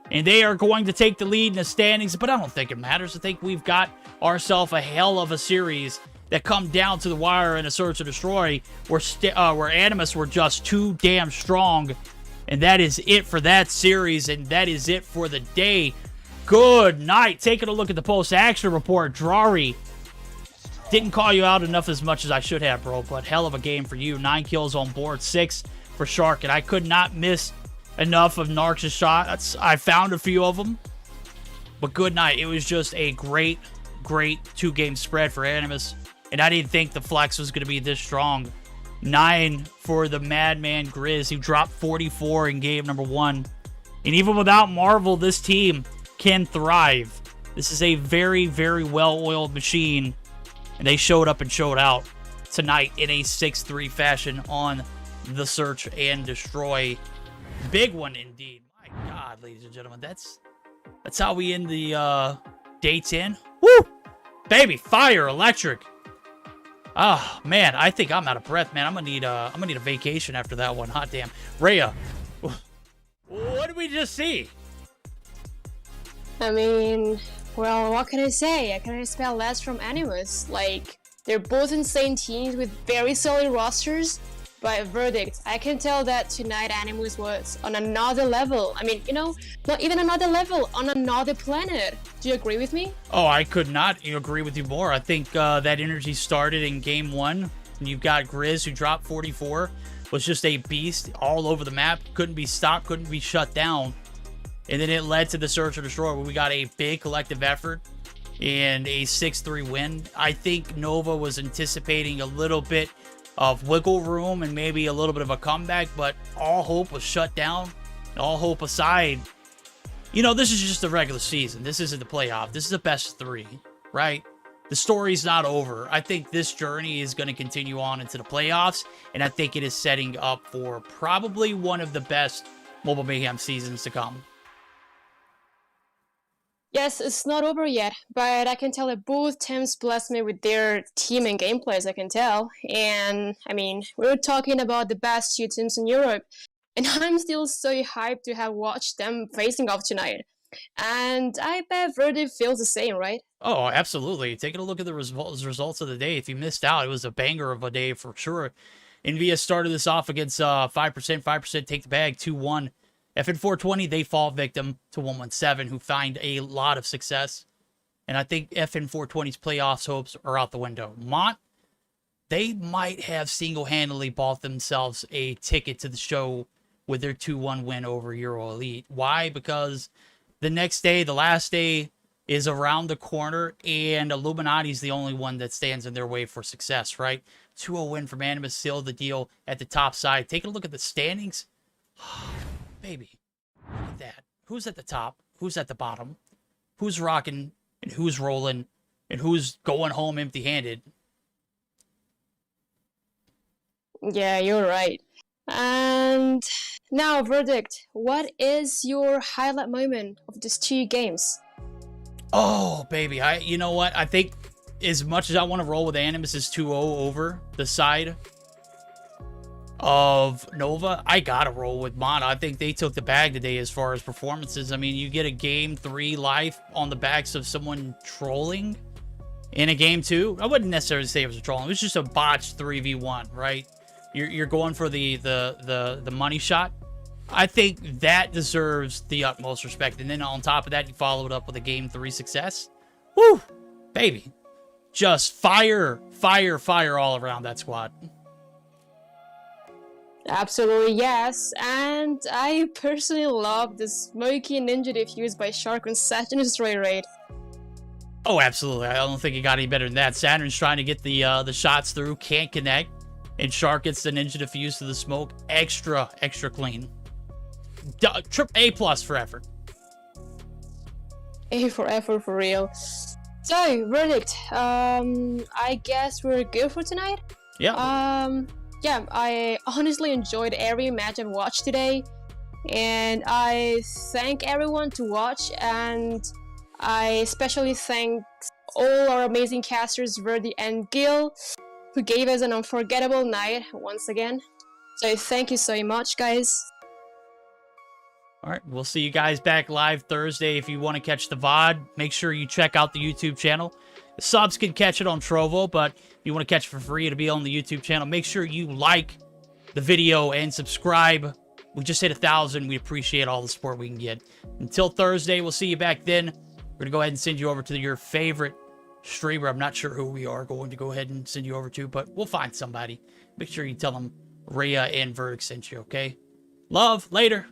And they are going to take the lead in the standings, but I don't think it matters. I think we've got ourselves a hell of a series that come down to the wire in a search and destroy, where Animus were just too damn strong. And that is it for that series, and that is it for the day. Good night. Taking a look at the post-action report, Drari. Didn't call you out enough as much as I should have, bro, but hell of a game for you. 9 kills on board, 6 for Shark, and I could not miss enough of Narcs' shots. I found a few of them. But good night. It was just a great 2-game spread for Animus. And I didn't think the flex was going to be this strong. 9 for the Madman Grizz, who dropped 44 in game number 1. And even without Marvel, this team can thrive. This is a very, very well-oiled machine. And they showed up and showed out tonight in a 6-3 fashion on the Search and Destroy. Big one indeed. My God, ladies and gentlemen, that's how we end the day 10. Woo! Baby, fire, electric. Ah, man, I think I'm out of breath, man. I'm gonna need a vacation after that one. Hot damn. Rhea, what did we just see? I mean, well, what can I say? I can expect less from Animus. Like, they're both insane teams with very solid rosters. By verdict, I can tell that tonight Animus was on another level. I mean, you know, not even another level, on another planet. Do you agree with me? Oh, I could not agree with you more. I think that energy started in game 1. And you've got Grizz, who dropped 44, was just a beast all over the map. Couldn't be stopped, couldn't be shut down. And then it led to the Search and Destroy, where we got a big collective effort and a 6-3 win. I think Nova was anticipating a little bit of wiggle room and maybe a little bit of a comeback, but all hope was shut down. All hope aside, you know, this is just the regular season. This isn't the playoff. This is the best of 3, right? The story's not over. I think this journey is going to continue on into the playoffs, and I think it is setting up for probably one of the best Mobile Mayhem seasons to come. Yes, it's not over yet, but I can tell that both teams blessed me with their team and gameplay, as I can tell. And, I mean, we're talking about the best 2 teams in Europe, and I'm still so hyped to have watched them facing off tonight. And I bet Verdict feels the same, right? Oh, absolutely. Taking a look at the results of the day. If you missed out, it was a banger of a day for sure. Nvyus started this off against 5%, take the bag, 2-1. FN420, they fall victim to 117, who find a lot of success. And I think FN420's playoffs hopes are out the window. Mont, they might have single-handedly bought themselves a ticket to the show with their 2-1 win over EuroElite. Why? Because the next day, the last day, is around the corner, and Illuminati's the only one that stands in their way for success, right? 2-0 win from Animus, sealed the deal at the top side. Taking a look at the standings. Baby, look at that. Who's at the top? Who's at the bottom? Who's rocking, and who's rolling, and who's going home empty-handed? Yeah, you're right. And now, verdict. What is your highlight moment of these 2 games? Oh, baby. You know what? I think as much as I want to roll with Animus is 2-0 over the side of Nova, I got to roll with Mana. I think they took the bag today as far as performances. I mean, you get a game 3 life on the backs of someone trolling in a game 2. I wouldn't necessarily say it was a trolling. It was just a botched 3v1, right? You're going for the money shot. I think that deserves the utmost respect. And then on top of that, you follow it up with a game 3 success. Woo! Baby. Just fire, fire, fire all around that squad. Absolutely, yes. And I personally love the smoky ninja diffuse by Shark on Saturn's destroy rate. Oh, absolutely. I don't think it got any better than that. Saturn's trying to get the shots through, can't connect. And Shark gets the ninja diffuse to the smoke. Extra clean. A+ for effort. A for effort, for real. So, verdict. I guess we're good for tonight? Yeah. Yeah, I honestly enjoyed every match I've watched today. And I thank everyone to watch. And I especially thank all our amazing casters, Verdi and Gil, who gave us an unforgettable night once again. So thank you so much, guys. All right, we'll see you guys back live Thursday. If you want to catch the VOD, make sure you check out the YouTube channel. The subs can catch it on Trovo, but if you want to catch it for free, it'll be on the YouTube channel. Make sure you like the video and subscribe. We just hit 1,000. We appreciate all the support we can get. Until Thursday, we'll see you back then. We're going to go ahead and send you over to your favorite streamer. I'm not sure who we are going to go ahead and send you over to, but we'll find somebody. Make sure you tell them Rhea and Verdict sent you, okay? Love, later.